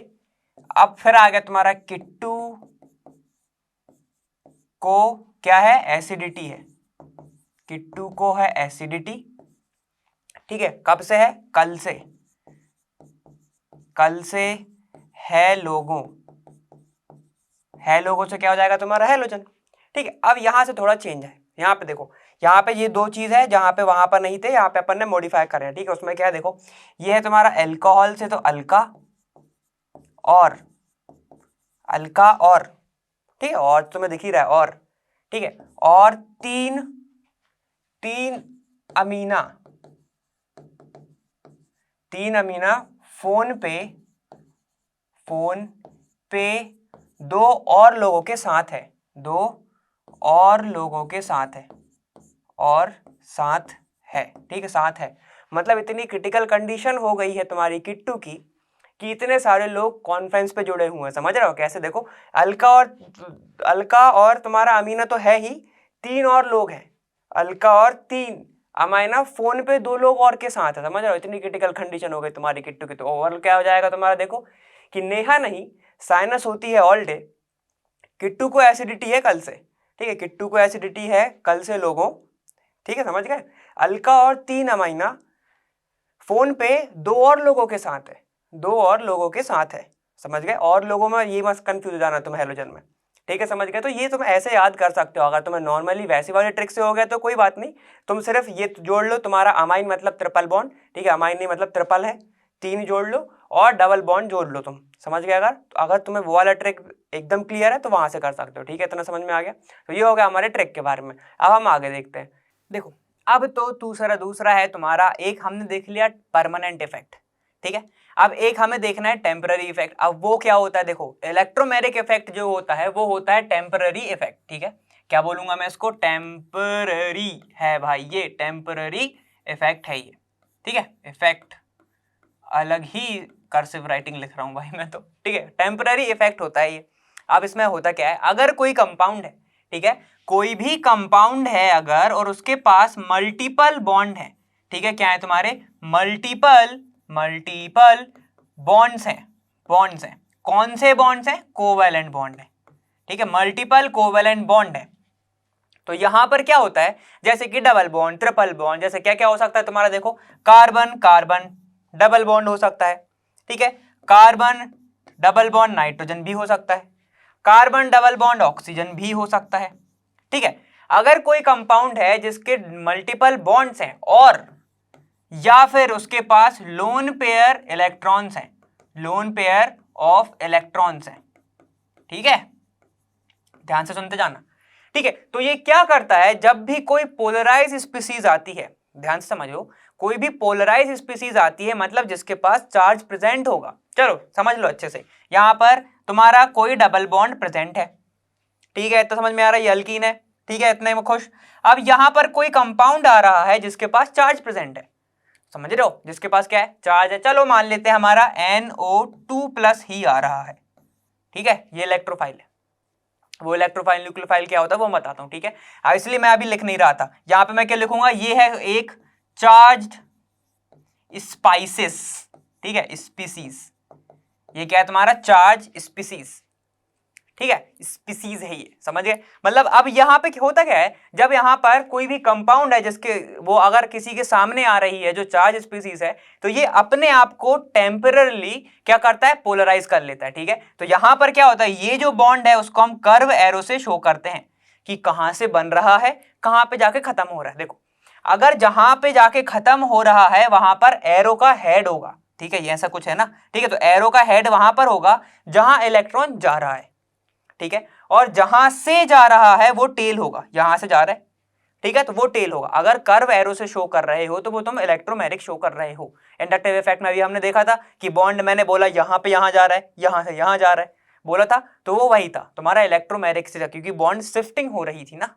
अब फिर आ गया तुम्हारा किट्टू को क्या है, एसिडिटी है, किट्टू को है एसिडिटी, ठीक है, कब से है, कल से, कल से है लोगों, है लोगों से क्या हो जाएगा तुम्हारा हैलोजन, ठीक है। अब यहां से थोड़ा चेंज है, यहाँ पे देखो, यहाँ पे ये दो चीज है जहां पे वहां पर नहीं थे, यहाँ पे अपन ने मॉडिफाई करे हैं, ठीक है। उसमें क्या है देखो, ये है तुम्हारा एल्कोहल से तो अल्का और अल्का और, ठीक है, और तुम्हें दिख ही रहा है और, ठीक है, और तीन तीन अमीना, तीन अमीना फोन पे दो और लोगों के साथ है, दो और लोगों के साथ है, और साथ है, ठीक है, साथ है, मतलब इतनी क्रिटिकल कंडीशन हो गई है तुम्हारी किट्टू की कि इतने सारे लोग कॉन्फ्रेंस पे जुड़े हुए हैं, समझ रहे हो कैसे, देखो अलका और तुम्हारा अमीना तो है ही, तीन और लोग हैं, अलका और तीन अमाइना फोन पे दो लोग और के साथ है, समझ रहे हो, इतनी क्रिटिकल कंडीशन हो गई तुम्हारी किट्टू की। तो ओवरऑल क्या हो जाएगा तुम्हारा, देखो कि नेहा नहीं, साइनस होती है ऑल डे, किट्टू को एसिडिटी है कल से, ठीक है, किट्टू को एसिडिटी है कल से लोगों, ठीक है, समझ गए। अलका और तीन अमाइना फोन पे दो और लोगों के साथ है, दो और लोगों के साथ है, समझ गए। और लोगों में ये मत कंफ्यूज हो जाना तुम हैलोजन में, ठीक है, समझ गए। तो ये तुम ऐसे याद कर सकते हो, अगर तुम्हें नॉर्मली वैसी वाली ट्रिक से हो गया तो कोई बात नहीं, तुम सिर्फ ये जोड़ लो, तुम्हारा अमाइन मतलब ट्रिपल बॉन्ड, ठीक है, अमाइन नहीं मतलब ट्रिपल है, तीन जोड़ लो और डबल बॉन्ड जोड़ लो, तुम समझ गए। अगर तुम्हें वो वाला ट्रिक एकदम क्लियर है तो वहां से कर सकते हो, ठीक है, इतना समझ में आ गया। तो ये हो गया हमारे ट्रिक के बारे में। अब हम आगे देखते हैं। देखो अब तो दूसरा है तुम्हारा, एक हमने देख लिया परमानेंट इफेक्ट, ठीक है, अब एक हमें देखना है टेम्पररी इफेक्ट। अब वो क्या होता है, देखो इलेक्ट्रोमैग्नेटिक इफेक्ट जो होता है वो होता है टेम्पररी इफेक्ट, ठीक है, क्या बोलूंगा मैं इसको, टेम्पररी है भाई, ये टेम्पररी इफेक्ट है ये, ठीक है, इफेक्ट अलग ही कर्सिव राइटिंग लिख रहा हूं भाई मैं तो, ठीक है, टेम्पररी इफेक्ट होता है ये। अब इसमें होता क्या है, अगर कोई कंपाउंड है, ठीक है, कोई भी कंपाउंड है अगर, और उसके पास मल्टीपल बॉन्ड है, ठीक है, क्या है तुम्हारे मल्टीपल बॉन्ड्स हैं, कौन से बॉन्ड्स हैं, कोवैलेंट बॉन्ड है, ठीक है, मल्टीपल कोवैलेंट बॉन्ड है। तो यहां पर क्या होता है, जैसे कि डबल बॉन्ड, ट्रिपल बॉन्ड, जैसे क्या क्या हो सकता है तुम्हारा, देखो कार्बन कार्बन डबल बॉन्ड हो सकता है, ठीक है, कार्बन डबल बॉन्ड नाइट्रोजन भी हो सकता है, कार्बन डबल बॉन्ड ऑक्सीजन भी हो सकता है, ठीक है। अगर कोई कंपाउंड है जिसके मल्टीपल बॉन्ड्स हैं और या फिर उसके पास लोन पेयर इलेक्ट्रॉन्स हैं, लोन पेयर ऑफ इलेक्ट्रॉन्स हैं, ठीक है, ध्यान से सुनते जाना, ठीक है। तो ये क्या करता है, जब भी कोई पोलराइज स्पीसीज आती है, ध्यान से समझो, कोई भी पोलराइज स्पीसीज आती है मतलब जिसके पास चार्ज प्रेजेंट होगा, चलो समझ लो अच्छे से, यहां पर तुम्हारा कोई डबल बॉन्ड प्रेजेंट है, ठीक है, तो समझ में आ रहा है ये अल्कीन है, ठीक है, इतने में खुश। अब यहां पर कोई कंपाउंड आ रहा है जिसके पास चार्ज प्रेजेंट है, समझ रहे हो, जिसके पास क्या है, चार्ज है, चलो मान लेते हैं हमारा NO2+ ही आ रहा है, ठीक है, ये इलेक्ट्रोफाइल है। वो इलेक्ट्रोफाइल न्यूक्लियोफाइल क्या होता है वो मैं बताता हूं, ठीक है। अब इसलिए मैं अभी लिख नहीं रहा था, यहां पे मैं क्या लिखूंगा, ये है एक चार्ज्ड स्पाइसेस, ठीक है, स्पीसीज, ये क्या है तुम्हारा चार्ज स्पीसीज, ठीक है, स्पीसीज है ये, समझ गए। मतलब अब यहाँ पे होता क्या है, जब यहाँ पर कोई भी कंपाउंड है जिसके वो अगर किसी के सामने आ रही है जो चार्ज स्पीसीज है, तो ये अपने आप को टेम्पररली क्या करता है, पोलराइज कर लेता है। ठीक है, तो यहाँ पर क्या होता है, ये जो बॉन्ड है उसको हम कर्व एरो से शो करते हैं कि कहाँ से बन रहा है, कहाँ पे जाके खत्म हो रहा है। देखो अगर जहां पे जाके खत्म हो रहा है वहां पर एरो का हेड होगा, ठीक है, ये ऐसा कुछ है ना, ठीक है, तो एरो का हेड वहां पर होगा जहां इलेक्ट्रॉन जा रहा है, ठीक है, और जहां से जा रहा है वो टेल होगा, यहां से जा रहा है, ठीक है, तो वो टेल होगा। अगर कर्व एरो से शो कर रहे हो तो वो तुम इलेक्ट्रोमैग्नेटिक शो कर रहे हो। इंडक्टिव इफेक्ट में भी हमने देखा था कि बॉन्ड मैंने बोला यहां पे यहां जा रहा है, यहां से यहां जा रहा है बोला था, तो वो वही था तुम्हारा इलेक्ट्रोमैग्नेटिक से, क्योंकि बॉन्ड शिफ्टिंग हो रही थी ना।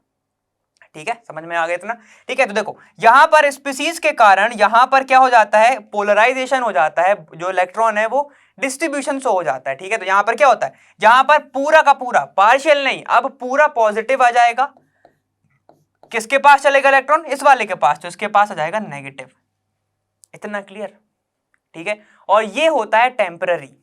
ठीक है, समझ में आ गया इतना। ठीक है, तो देखो यहां पर स्पीसीज के कारण यहां पर क्या हो जाता है, पोलराइजेशन हो जाता है, जो इलेक्ट्रॉन है वो डिस्ट्रीब्यूशन से हो जाता है। ठीक है, तो यहां पर क्या होता है, यहां पर पूरा का पूरा, पार्शियल नहीं, अब पूरा पॉजिटिव आ जाएगा, किसके पास चलेगा इलेक्ट्रॉन, इस वाले के पास, तो इसके पास आ जाएगा नेगेटिव। इतना क्लियर। ठीक है, और ये होता है टेम्पररी।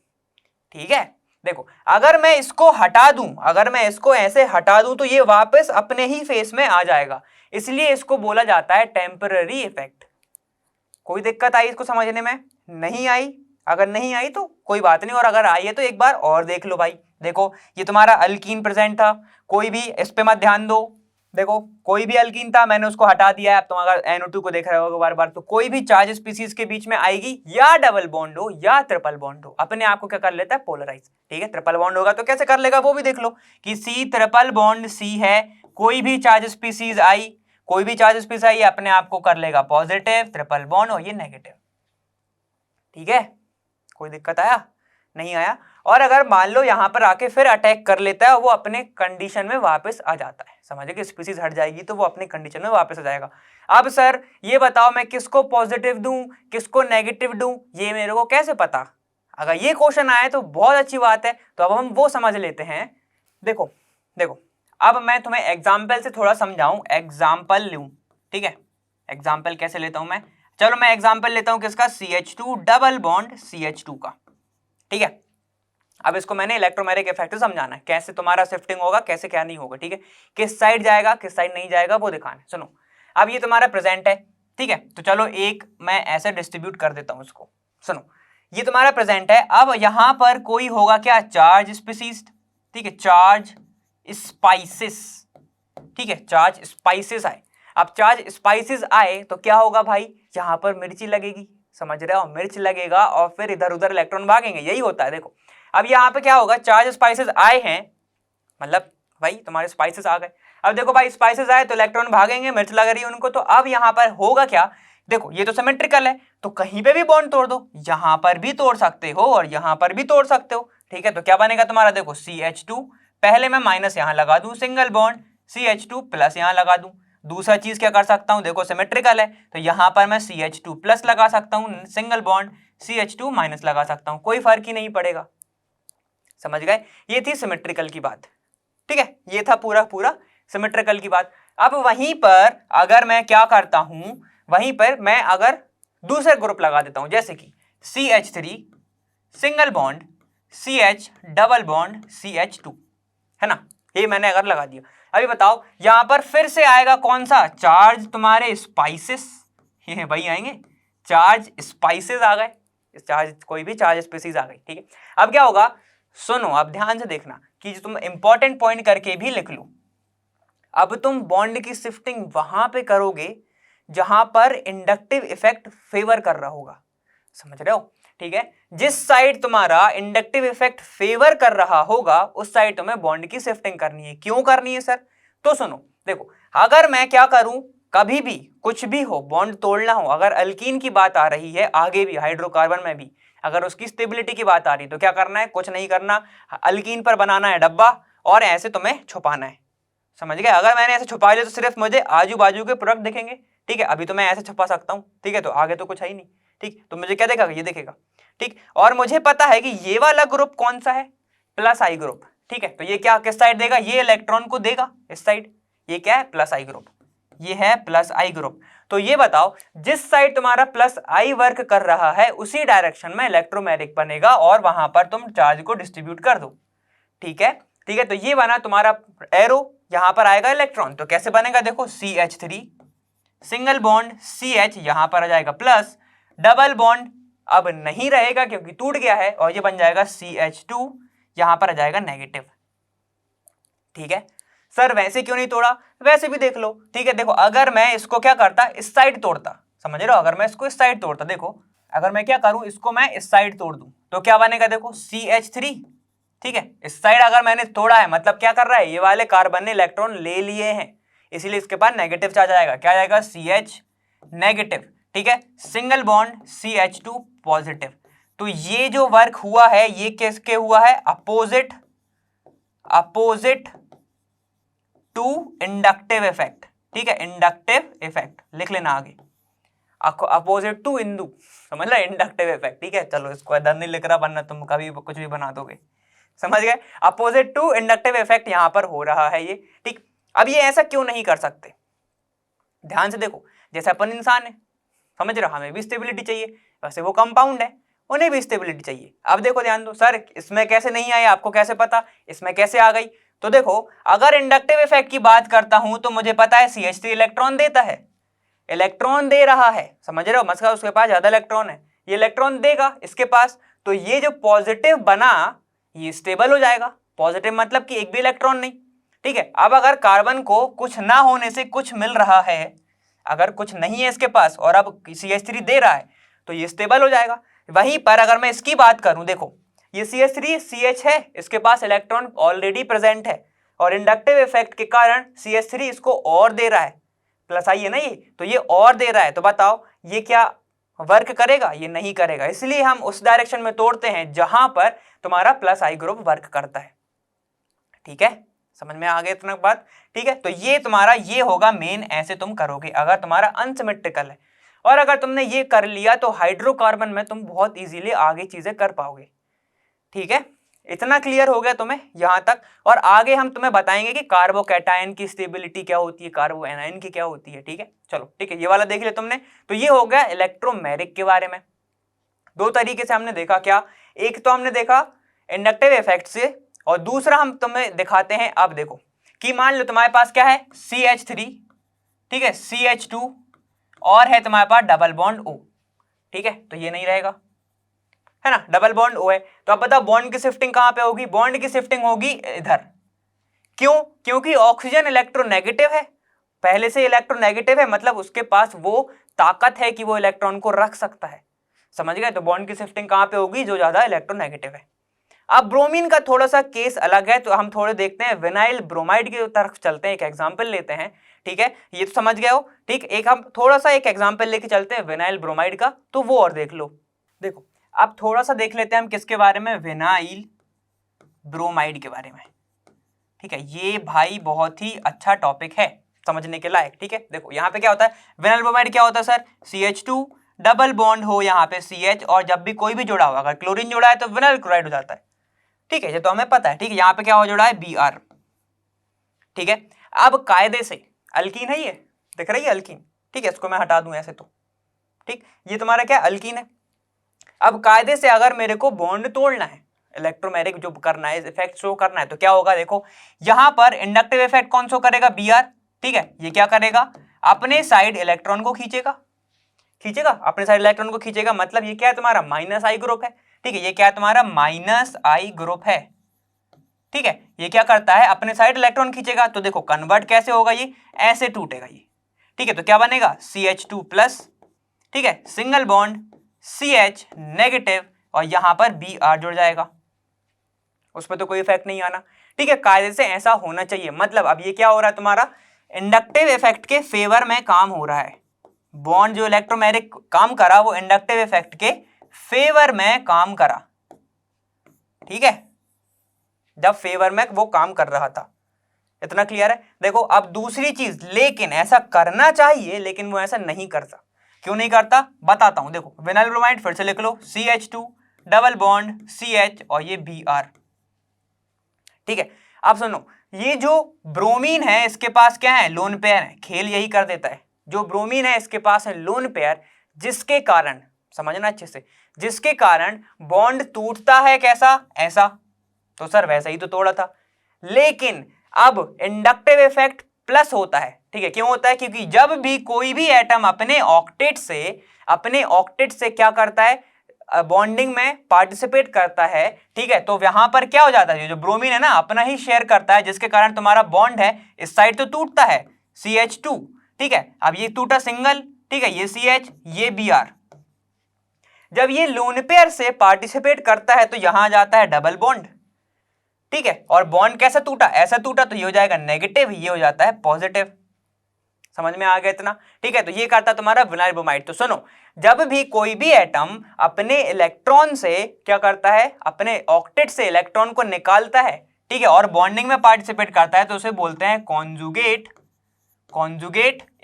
ठीक है, देखो अगर मैं इसको हटा दूं, अगर मैं इसको ऐसे हटा दूं तो ये वापस अपने ही फेस में आ जाएगा, इसलिए इसको बोला जाता है टेम्पररी इफेक्ट। कोई दिक्कत आई इसको समझने में? नहीं आई? अगर नहीं आई तो कोई बात नहीं, और अगर आई है तो एक बार और देख लो भाई। देखो ये तुम्हारा अल्कीन प्रेजेंट था, कोई भी इस पे मत ध्यान दो, देखो कोई भी अल्कीन था, मैंने उसको हटा दिया है। अब तुम अगर NO2 को देख रहे हो बार बार, तो कोई भी चार्ज स्पीसीज के बीच में आएगी, या डबल बॉन्ड हो या ट्रिपल बॉन्ड हो, अपने आप को क्या कर लेता है, पोलराइज। ठीक है, ट्रिपल बॉन्ड होगा तो कैसे कर लेगा वो भी देख लो कि C ट्रिपल बॉन्ड C है, कोई भी चार्ज स्पीसीज आई, कोई भी चार्ज स्पीसीज आई अपने आप को कर लेगा पॉजिटिव, ट्रिपल बॉन्ड और ये नेगेटिव। ठीक है, कोई दिक्कत आया? नहीं आया। और अगर मान लो यहां पर आके फिर अटैक कर लेता है, वो अपने कंडीशन में वापस आ जाता है, समझे कि स्पीसीज हट जाएगी तो वो अपने कंडीशन में वापस आ जाएगा। अब सर ये बताओ मैं किसको पॉजिटिव दूं, किसको नेगेटिव दूं, ये मेरे को कैसे पता? अगर ये क्वेश्चन आए तो बहुत अच्छी बात है, तो अब हम वो समझ लेते हैं। देखो देखो अब मैं तुम्हें एग्जाम्पल से थोड़ा समझाऊं, एग्जाम्पल लूं। ठीक है, एग्जाम्पल कैसे लेता हूं मैं, चलो मैं एग्जाम्पल लेता हूं किसका, CH2 डबल बॉन्ड CH2 का। ठीक है, अब इसको मैंने इलेक्ट्रोमैग्नेटिक इफेक्ट समझाना है, कैसे तुम्हारा शिफ्टिंग होगा, कैसे क्या नहीं होगा। ठीक है, किस साइड जाएगा किस साइड नहीं जाएगा वो दिखाना है। सुनो, अब ये तुम्हारा प्रेजेंट है, ठीक है, तो चलो एक मैं ऐसे डिस्ट्रीब्यूट कर देता हूं इसको। सुनो, ये तुम्हारा प्रेजेंट है, अब यहां पर कोई होगा क्या, चार्ज स्पीसीज। ठीक है, चार्ज स्पाइसेस। ठीक है, चार्ज स्पाइसेस आए। अब चार्ज स्पाइसेस आए तो क्या होगा भाई, यहां पर मिर्ची लगेगी, समझ रहे हो, मिर्च लगेगा और फिर इधर उधर इलेक्ट्रॉन भागेंगे, यही होता है। देखो अब यहाँ पे क्या होगा, चार्ज स्पाइसेस आए हैं, मतलब भाई तुम्हारे स्पाइसेस आ गए। अब देखो भाई स्पाइसेस आए तो इलेक्ट्रॉन भागेंगे, मिर्च लग रही है उनको, तो अब यहाँ पर होगा क्या, देखो ये तो सिमेट्रिकल है, तो कहीं पे भी बॉन्ड तोड़ दो, यहां पर भी तोड़ सकते हो और यहां पर भी तोड़ सकते हो। ठीक है, तो क्या बनेगा तुम्हारा, देखो CH2, पहले मैं माइनस यहां लगा दूं, सिंगल बॉन्ड, CH2 प्लस यहां लगा दूं। दूसरा चीज क्या कर सकता हूं, देखो सिमेट्रिकल है तो यहां पर मैं CH2 प्लस लगा सकता हूं, सिंगल बॉन्ड, CH2 माइनस लगा सकता हूं, कोई फर्क ही नहीं पड़ेगा। समझ गए, ये थी सिमेट्रिकल की बात। ठीक है, ये था पूरा पूरा सिमेट्रिकल की बात। अब वहीं पर अगर मैं क्या करता हूं, वहीं पर मैं अगर दूसरे ग्रुप लगा देता हूं, जैसे कि CH3 single bond CH double bond CH2, है ना, ये मैंने अगर लगा दिया। अभी बताओ यहां पर फिर से आएगा कौन सा, चार्ज तुम्हारे स्पाइसेस, ये वही आएंगे, चार्ज स्पाइसेस आ गए, चार्ज कोई भी चार्ज स्पीसीज आ गई। ठीक है, अब क्या होगा, सुनो अब ध्यान से देखना कि जो तुम इंपॉर्टेंट पॉइंट करके भी लिख लो। अब तुम बॉन्ड की शिफ्टिंग वहां पे करोगे जहां पर इंडक्टिव इफेक्ट फेवर कर रहा होगा, समझ रहे हो। ठीक है, जिस साइड तुम्हारा इंडक्टिव इफेक्ट फेवर कर रहा होगा उस साइड तुम्हें बॉन्ड की शिफ्टिंग करनी है। क्यों करनी है सर, तो सुनो, देखो अगर मैं क्या करूं, कभी भी कुछ भी हो, बॉन्ड तोड़ना हो, अगर अल्कीन की बात आ रही है, आगे भी हाइड्रोकार्बन में भी अगर उसकी स्टेबिलिटी की बात आ रही है, तो क्या करना है, कुछ नहीं करना, अल्कीन पर बनाना है डब्बा और ऐसे तुम्हें छुपाना है। समझ गए, अगर मैंने ऐसे छुपा लिया तो सिर्फ मुझे आजू बाजू के प्रोडक्ट दिखेंगे। ठीक है, अभी तो मैं ऐसे छुपा सकता हूं, ठीक है, तो आगे तो कुछ है ही नहीं। ठीक, तो मुझे क्या देखेगा, ये देखेगा। ठीक, और मुझे पता है कि ये वाला ग्रुप कौन सा है, प्लस आई ग्रुप। ठीक है, तो ये क्या किस साइड देगा, ये इलेक्ट्रॉन को देगा इस साइड, ये क्या है, प्लस आई ग्रुप, ये है प्लस आई ग्रुप। तो ये बताओ जिस साइड तुम्हारा प्लस आई वर्क कर रहा है उसी डायरेक्शन में इलेक्ट्रोमैग्नेटिक बनेगा और वहां पर तुम चार्ज को डिस्ट्रीब्यूट कर दो। ठीक है, ठीक है, तो ये बना तुम्हारा एरो, यहां पर आएगा इलेक्ट्रॉन, तो कैसे बनेगा देखो CH3 सिंगल बॉन्ड CH, यहां पर आ जाएगा प्लस, डबल बॉन्ड अब नहीं रहेगा क्योंकि टूट गया है, और ये बन जाएगा CH2, यहां पर आ जाएगा नेगेटिव। ठीक है सर, वैसे क्यों नहीं तोड़ा, वैसे भी देख लो। ठीक है, देखो अगर मैं इसको क्या करता, इस साइड तोड़ता, समझ रहे हो, अगर मैं इसको इस साइड तोड़ता, देखो अगर मैं क्या करूं, इसको मैं इस साइड तोड़ दूं तो क्या बनेगा देखो CH3। ठीक है, इस साइड अगर मैंने तोड़ा है मतलब क्या कर रहा है, ये वाले कार्बन ने इलेक्ट्रॉन ले लिए हैं, इसीलिए इसके पास नेगेटिव चार्ज आएगा, क्या आएगा CH नेगेटिव। ठीक है, सिंगल बॉन्ड CH2 पॉजिटिव। तो ये जो वर्क हुआ है ये किसके हुआ है, अपोजिट टू इंडक्टिव इफेक्ट। ठीक है, इंडक्टिव इफेक्ट लिख लेना आगे, अपोजिट टू इंदु, समझ लो इंडक्टिव इफेक्ट। ठीक है, चलो इसको इधर नहीं लिख रहा वरना तुम कभी कुछ भी बना दोगे, समझ गए, अपोजिट टू इंडक्टिव इफेक्ट यहां पर हो रहा है ये। ठीक, अब ये ऐसा क्यों नहीं कर सकते, ध्यान से देखो, जैसे अपन इंसान है, समझ रहे हो, हमें भी स्टेबिलिटी चाहिए, वैसे वो कंपाउंड है, उन्हें भी स्टेबिलिटी चाहिए। अब देखो ध्यान दो, सर इसमें कैसे नहीं आई, आपको कैसे पता, इसमें कैसे आ गई, तो देखो अगर इंडक्टिव इफेक्ट की बात करता हूं तो मुझे पता है CH3 इलेक्ट्रॉन देता है, इलेक्ट्रॉन दे रहा है, समझ रहे हो, मतलब उसके पास ज्यादा इलेक्ट्रॉन है, ये इलेक्ट्रॉन देगा इसके पास, तो ये जो पॉजिटिव बना ये स्टेबल हो जाएगा, पॉजिटिव मतलब कि एक भी इलेक्ट्रॉन नहीं। ठीक है, अब अगर कार्बन को कुछ ना होने से कुछ मिल रहा है, अगर कुछ नहीं है इसके पास और अब CH3 दे रहा है तो ये स्टेबल हो जाएगा। वहीं पर अगर मैं इसकी बात करूं, देखो ये CH3 CH है, इसके पास इलेक्ट्रॉन ऑलरेडी प्रेजेंट है और इंडक्टिव इफेक्ट के कारण CH3 इसको और दे रहा है, प्लस आई है ना ये, तो ये और दे रहा है, तो बताओ ये क्या वर्क करेगा, ये नहीं करेगा, इसलिए हम उस डायरेक्शन में तोड़ते हैं जहां पर तुम्हारा प्लस आई ग्रुप वर्क करता है। ठीक है, समझ में आ गया इतना बात। ठीक है, तो ये तुम्हारा ये होगा मेन, ऐसे तुम करोगे अगर तुम्हारा अनसिमेट्रिकल है, और अगर तुमने ये कर लिया तो हाइड्रोकार्बन में तुम बहुत इजीली आगे चीजें कर पाओगे। ठीक है, इतना क्लियर हो गया तुम्हें यहां तक, और आगे हम तुम्हें बताएंगे कि कार्बोकैटायन की स्टेबिलिटी क्या होती है, कार्बो एनायन की क्या होती है। ठीक है, चलो ठीक है, ये वाला देख लिया तुमने, तो ये हो गया इलेक्ट्रोमेरिक के बारे में। दो तरीके से हमने देखा, क्या, एक तो हमने देखा इंडक्टिव इफेक्ट से, और दूसरा हम तुम्हें दिखाते हैं, अब देखो कि मान लो तुम्हारे पास क्या है CH3, ठीक है, CH2 और है तुम्हारे पास डबल बॉन्ड O। ठीक है, तो ये नहीं रहेगा, है ना, डबल बॉन्ड O है, तो अब बताओ बॉन्ड की शिफ्टिंग कहां पे होगी, बॉन्ड की शिफ्टिंग होगी इधर, क्यों, क्योंकि ऑक्सीजन इलेक्ट्रोनेगेटिव है, पहले से इलेक्ट्रोनेगेटिव है, मतलब उसके पास वो ताकत है कि वो इलेक्ट्रॉन को रख सकता है, समझ गए, तो बॉन्ड की शिफ्टिंग कहां पे होगी, जो ज्यादा इलेक्ट्रोनेगेटिव है। अब ब्रोमीन का थोड़ा सा केस अलग है, तो हम थोड़े देखते हैं, विनाइल ब्रोमाइड की तरफ चलते हैं, एक एग्जांपल लेते हैं। ठीक है, ये तो समझ गए हो। ठीक, एक हम थोड़ा सा एक एग्जांपल लेके चलते हैं विनाइल ब्रोमाइड का, तो वो और देख लो। देखो अब थोड़ा सा देख लेते हैं हम किसके बारे में, विनाइल ब्रोमाइड के बारे में। ठीक है, ये भाई बहुत ही अच्छा टॉपिक है, समझने के लायक। ठीक है, देखो यहाँ पे क्या होता है, विनाइल ब्रोमाइड क्या होता है सर, CH2 डबल बॉन्ड हो यहाँ पे CH, और जब भी कोई भी जुड़ा हो, अगर क्लोरीन जुड़ा है तो विनाइल क्लोराइड हो जाता है। ठीक है, ये तो हमें पता है। ठीक है, यहाँ पे क्या हो जुड़ा है, Br। ठीक है, अब कायदे से अल्कीन है, ये दिख रही है अल्कीन, ठीक है, इसको मैं हटा दूं ऐसे तो, ठीक, ये तुम्हारा क्या अल्कीन है। अब कायदे से अगर मेरे को बॉन्ड तोड़ना है, इलेक्ट्रोमेरिक जो करना है, इफेक्ट शो करना है, तो क्या होगा, देखो यहां पर इंडक्टिव इफेक्ट कौन शो करेगा, Br। ठीक है, ये क्या करेगा, अपने साइड इलेक्ट्रॉन को खींचेगा, अपने साइड इलेक्ट्रॉन को खींचेगा, मतलब ये क्या है तुम्हारा माइनस आई ग्रुप है। ठीक है, ये क्या है तुम्हारा माइनस आई ग्रुप है। ठीक है, ये क्या करता है, अपने साइड इलेक्ट्रॉन खींचेगा, तो देखो कन्वर्ट कैसे होगा, ये ऐसे टूटेगा ये। ठीक है, तो क्या बनेगा CH2 प्लस, ठीक है, सिंगल बॉन्ड CH नेगेटिव, और यहां पर Br जुड़ जाएगा, उस पर तो कोई इफेक्ट नहीं आना। ठीक है, कायदे से ऐसा होना चाहिए, मतलब अब ये क्या हो रहा है, तुम्हारा इंडक्टिव इफेक्ट के फेवर में काम हो रहा है, बॉन्ड जो इलेक्ट्रोमेरिक काम करा वो इंडक्टिव इफेक्ट के फेवर में काम करा। ठीक है, जब फेवर में वो काम कर रहा था, इतना क्लियर है। देखो अब दूसरी चीज, लेकिन ऐसा करना चाहिए, लेकिन वो ऐसा नहीं करता, क्यों नहीं करता बताता हूं। देखो विनाइल ब्रोमाइड फिर से लिख लो, CH2 डबल बॉन्ड CH और ये Br। ठीक है, अब सुनो, ये जो ब्रोमीन है इसके पास क्या है, लोन पेयर है, खेल यही कर देता है, जो ब्रोमीन है इसके पास है लोन पेयर, जिसके कारण, समझना अच्छे से, जिसके कारण बॉन्ड टूटता है कैसा, ऐसा, तो सर वैसा ही तो तोड़ा था, लेकिन अब इंडक्टिव इफेक्ट प्लस होता है, ठीक है। क्यों होता है? क्योंकि जब भी कोई भी एटम अपने ऑक्टेट से क्या करता है, बॉन्डिंग में पार्टिसिपेट करता है, ठीक है, तो यहां पर क्या हो जाता है, जो ब्रोमीन है ना अपना ही शेयर करता है, जिसके कारण तुम्हारा बॉन्ड है इस साइड तो टूटता है CH2, ठीक है। अब ये टूटा सिंगल, ठीक है, ये CH, ये Br। जब ये लोन पेयर से पार्टिसिपेट करता है तो यहां जाता है डबल बॉन्ड, ठीक है, और बॉन्ड कैसा टूटा, ऐसा टूटा, तो ये हो जाएगा नेगेटिव, ये हो जाता है पॉजिटिव। समझ में आ गया इतना? ठीक है, तो ये करता तुम्हारा विनाइल ब्रोमाइड। तो सुनो, जब भी कोई भी एटम अपने इलेक्ट्रॉन से क्या करता है, अपने ऑक्टेट से इलेक्ट्रॉन को निकालता है, ठीक है, और बॉन्डिंग में पार्टिसिपेट करता है, तो उसे बोलते हैं कॉन्जुगेट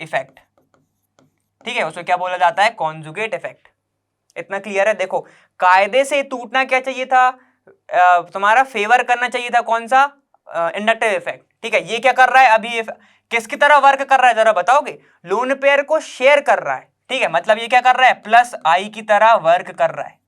इफेक्ट, ठीक है, उसे क्या बोला जाता है, कॉन्जुगेट इफेक्ट। इतना क्लियर है? देखो, कायदे से टूटना क्या चाहिए था, तुम्हारा फेवर करना चाहिए था, कौन सा, इंडक्टिव इफेक्ट, ठीक है। ये क्या कर रहा है अभी, किसकी तरह वर्क कर रहा है जरा बताओगे, लोन पेयर को शेयर कर रहा है, ठीक है, मतलब ये क्या कर रहा है, प्लस आई की तरह वर्क कर रहा है।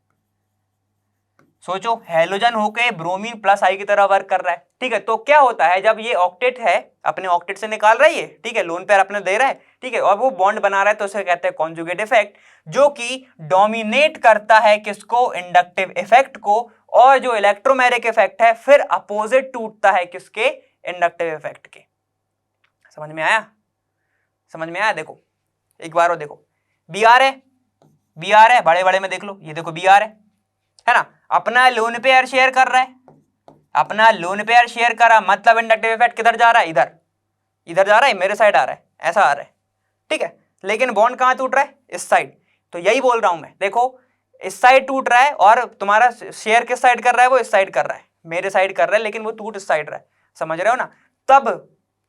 सोचो, हेलोजन होके ब्रोमीन प्लस आई की तरह वर्क कर रहा है, ठीक है। तो क्या होता है, जब ये ऑक्टेट है अपने ऑक्टेट से निकाल रहा है ये, ठीक है, लोन पेयर अपने दे रहा है, ठीक है, और वो बॉन्ड बना रहा है, तो उसे कहते हैं कॉन्जुगेट इफेक्ट, जो कि डोमिनेट करता है किसको, इंडक्टिव इफेक्ट को, और जो इलेक्ट्रोमैग्नेटिक इफेक्ट है फिर अपोजिट टूटता है किसके, इंडक्टिव इफेक्ट के। समझ में आया? समझ में आया? देखो एक बार और देखो, Br है, बड़े बड़े में देख लो, ये देखो Br है ना, अपना लोन पेयर शेयर कर रहा है, अपना लोन पेयर शेयर कर रहा, मतलब इंडक्टिव इफेक्ट किधर जा रहा है, इधर जा रहा है, मेरे साइड आ रहा है, ऐसा आ रहा है, ठीक है, लेकिन बॉन्ड कहां टूट रहा है, इस साइड। तो यही बोल रहा हूं मैं, देखो इस साइड टूट रहा है और तुम्हारा शेयर किस साइड कर रहा है, वो इस साइड कर रहा है, मेरे साइड कर रहा है, लेकिन वो टूट इस साइड रहा है। समझ रहे हो ना?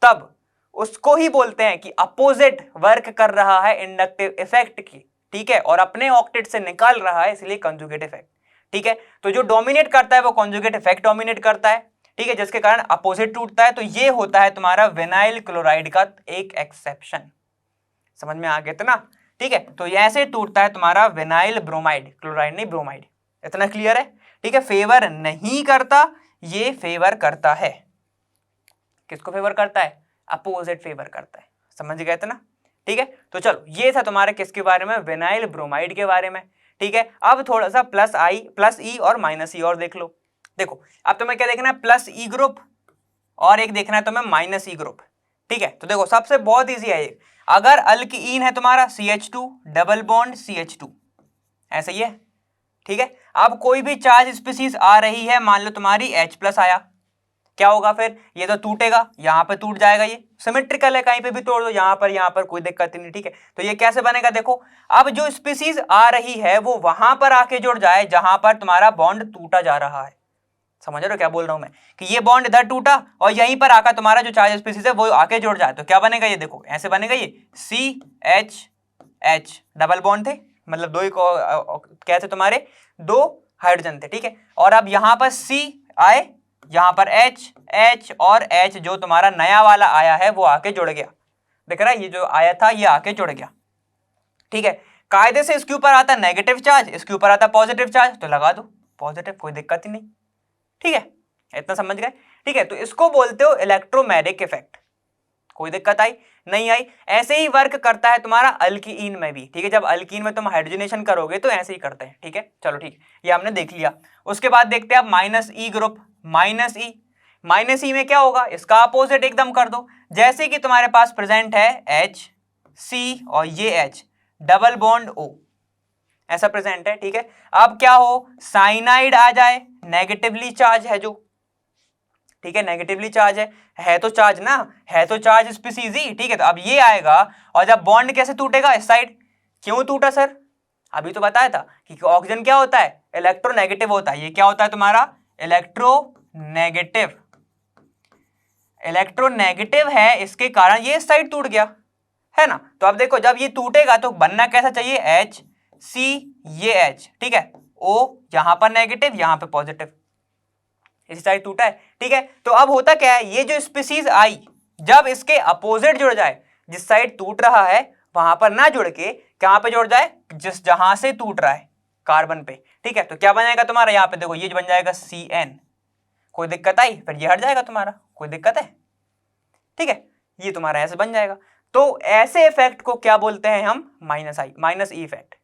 तब उसको ही बोलते हैं कि अपोजिट वर्क कर रहा है इंडक्टिव इफेक्ट की, ठीक है, और अपने ऑक्टेट से निकाल रहा है, इसलिए कंजुगेट इफेक्ट, ठीक है। तो जो डोमिनेट करता है वो कंजुगेट इफेक्ट डोमिनेट करता है, ठीक है, जिसके कारण अपोजिट टूटता है। तो ये होता है तुम्हारा विनाइल क्लोराइड का एक एक्सेप्शन। समझ में आ गया इतना? ठीक है, तो ऐसे टूटता है तुम्हारा विनाइल ब्रोमाइड, क्लोराइड नहीं ब्रोमाइड। इतना क्लियर है? ठीक है, फेवर नहीं करता, ये फेवर करता है। किसको फेवर करता है? अपोजिट फेवर करता है। समझ गए इतना? ठीक है, तो चलो ये था तुम्हारे किसके बारे में, विनाइल ब्रोमाइड के बारे में। ठीक है, अब थोड़ा सा प्लस ई और माइनस ई और देख लो। देखो अब तुम्हें क्या देखना है, प्लस ई ग्रुप और एक देखना है तुम्हें माइनस ई ग्रुप। ठीक है, तो देखो सबसे बहुत ईजी है ये, अगर अल्कीन है तुम्हारा CH2 डबल बॉन्ड CH2, ऐसा ही है। ठीक है, अब कोई भी चार्ज स्पीसीज आ रही है, मान लो तुम्हारी H+ आया, क्या होगा फिर, ये तो टूटेगा, यहां पे टूट जाएगा, ये सिमेट्रिकल है, कहीं पे भी तोड़ दो, यहां पर कोई दिक्कत नहीं। ठीक है, तो ये कैसे बनेगा, देखो अब जो स्पीसीज आ रही है वो वहां पर आके जुड़ जाए जहां पर तुम्हारा बॉन्ड टूटा जा रहा है। समझ रहे हो क्या बोल रहा हूं मैं, कि ये बॉन्ड इधर टूटा और यहीं पर आकर तुम्हारा जो चार्ज स्पीसीज है वो आके जुड़ जाए, तो क्या बनेगा, ये देखो ऐसे बनेगा, ये CH डबल बॉन्ड थे, मतलब दो ही क्या थे तुम्हारे, दो हाइड्रोजन थे। ठीक है, और अब यहां पर C आए, यहां पर H और H जो तुम्हारा नया वाला आया है वो आके जुड़ गया, देख रहा है, ये जो आया था ये आके जुड़ गया। ठीक है, कायदे से इसके ऊपर आता नेगेटिव चार्ज, इसके ऊपर आता पॉजिटिव चार्ज, तो लगा दो पॉजिटिव, कोई दिक्कत ही नहीं। ठीक है, इतना समझ गए। ठीक है, तो इसको बोलते हो इलेक्ट्रोमैग्नेटिक इफेक्ट। कोई दिक्कत आई नहीं आई? ऐसे ही वर्क करता है तुम्हारा अल्कीन में भी। ठीक है, जब अल्कीन में तुम हाइड्रोजनेशन करोगे तो ऐसे ही करते हैं। ठीक है, चलो ठीक, ये हमने देख लिया। उसके बाद देखते हैं अब माइनस ई ग्रुप, माइनस ई में क्या होगा, इसका अपोजिट एकदम कर दो। जैसे कि तुम्हारे पास प्रेजेंट है HC और ये H डबल बॉन्ड O, ऐसा प्रेजेंट है। ठीक है, अब क्या हो, साइनाइड आ जाए, नेगेटिवली चार्ज है जो, ठीक है, नेगेटिवली चार्ज है तो चार्ज ना, है तो चार्ज स्पीसीज ही। ठीक है, तो अब ये आएगा और जब बॉन्ड कैसे टूटेगा, इस साइड। क्यों टूटा सर, अभी तो बताया था कि ऑक्सीजन क्या होता है, इलेक्ट्रोनेगेटिव होता है। ये क्या होता है तुम्हारा, इलेक्ट्रोनेगेटिव है, इसके कारण ये इस साइड टूट गया, है ना। तो अब देखो जब ये टूटेगा तो बनना कैसा चाहिए, HC ये H, ठीक है, O यहां पर नेगेटिव यहां पे पॉजिटिव, इस साइड टूटा है। ठीक है, तो अब होता क्या है, ये जो स्पीसीज आई जब इसके अपोजिट जुड़ जाए, जिस साइड टूट रहा है वहां पर ना जुड़ के कहां पे जुड़ जाए, जहां से टूट रहा है, कार्बन पे। ठीक है, तो क्या बनेगा तुम्हारा, यहां पे देखो ये बन जाएगा CN, कोई दिक्कत आई, फिर ये हट जाएगा तुम्हारा, कोई दिक्कत है? ठीक है, ये तुम्हारा ऐसे बन जाएगा। तो ऐसे इफेक्ट को क्या बोलते हैं हम? Minus E effect.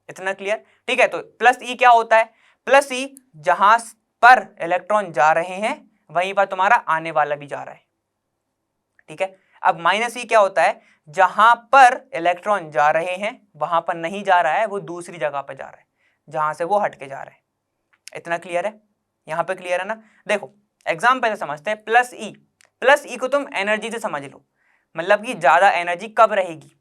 इतना क्लियर? ठीक है, तो प्लस ई क्या होता है? प्लस ई जहां पर इलेक्ट्रॉन जा रहे हैं वहीं पर तुम्हारा आने वाला भी जा रहा है। ठीक है, अब माइनस ई क्या होता है? जहां पर इलेक्ट्रॉन जा रहे हैं वहां पर नहीं जा रहा है, वो दूसरी जगह पर जा रहा है जहां से वो हटके जा रहे हैं। इतना क्लियर है? यहां पे क्लियर है ना? देखो एग्जाम्पल से समझते हैं। प्लस ई को तुम एनर्जी से समझ लो, मतलब कि ज्यादा एनर्जी कब रहेगी?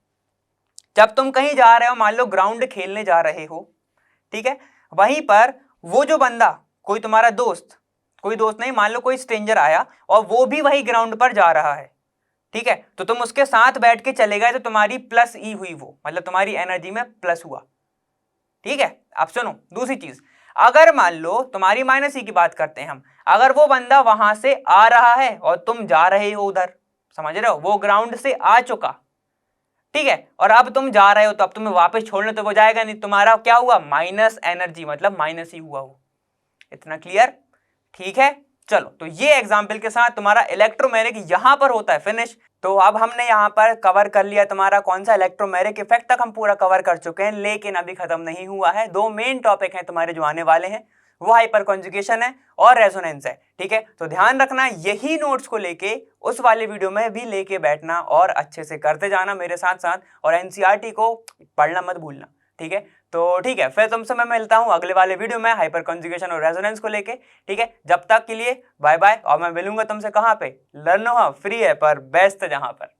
जब तुम कहीं जा रहे हो, मान लो ग्राउंड खेलने जा रहे हो, ठीक है, वहीं पर वो जो बंदा, कोई तुम्हारा दोस्त, कोई दोस्त नहीं, मान लो कोई स्ट्रेंजर आया और वो भी वही ग्राउंड पर जा रहा है, ठीक है, तो तुम उसके साथ बैठ के चले गए तो तुम्हारी प्लस ई हुई, वो मतलब तुम्हारी एनर्जी में प्लस हुआ। ठीक है, अब सुनो दूसरी चीज, अगर मान लो तुम्हारी माइनस ई की बात करते हैं हम, अगर वो बंदा वहां से आ रहा है और तुम जा रहे हो उधर, समझ रहे हो, वो ग्राउंड से आ चुका, ठीक है, और अब तुम जा रहे हो, तो अब तुम्हें वापस छोड़ने तो वो जाएगा नहीं, तुम्हारा क्या हुआ? माइनस एनर्जी, मतलब माइनस ही हुआ वो। इतना क्लियर? ठीक है, चलो, तो ये एग्जाम्पल के साथ तुम्हारा इलेक्ट्रोमैग्नेटिक यहां पर होता है फिनिश। तो अब हमने यहां पर कवर कर लिया तुम्हारा कौन सा? इलेक्ट्रोमैग्नेटिक इफेक्ट तक हम पूरा कवर कर चुके हैं, लेकिन अभी खत्म नहीं हुआ है। दो मेन टॉपिक हैं तुम्हारे जो आने वाले हैं, वो हाइपर कॉन्जुगेशन है और रेजोनेंस है। ठीक है, तो ध्यान रखना, यही नोट्स को लेके उस वाले वीडियो में भी लेके बैठना और अच्छे से करते जाना मेरे साथ साथ, और एनसीईआरटी को पढ़ना मत भूलना। ठीक है, तो ठीक है, फिर तुमसे मैं मिलता हूं अगले वाले वीडियो में हाइपर कॉन्जुगेशन और रेजोनेंस को लेके। ठीक है, जब तक के लिए बाय बाय, और मैं मिलूंगा तुमसे कहां पे? लर्नो फ्री है पर बेस्ट जहां पर।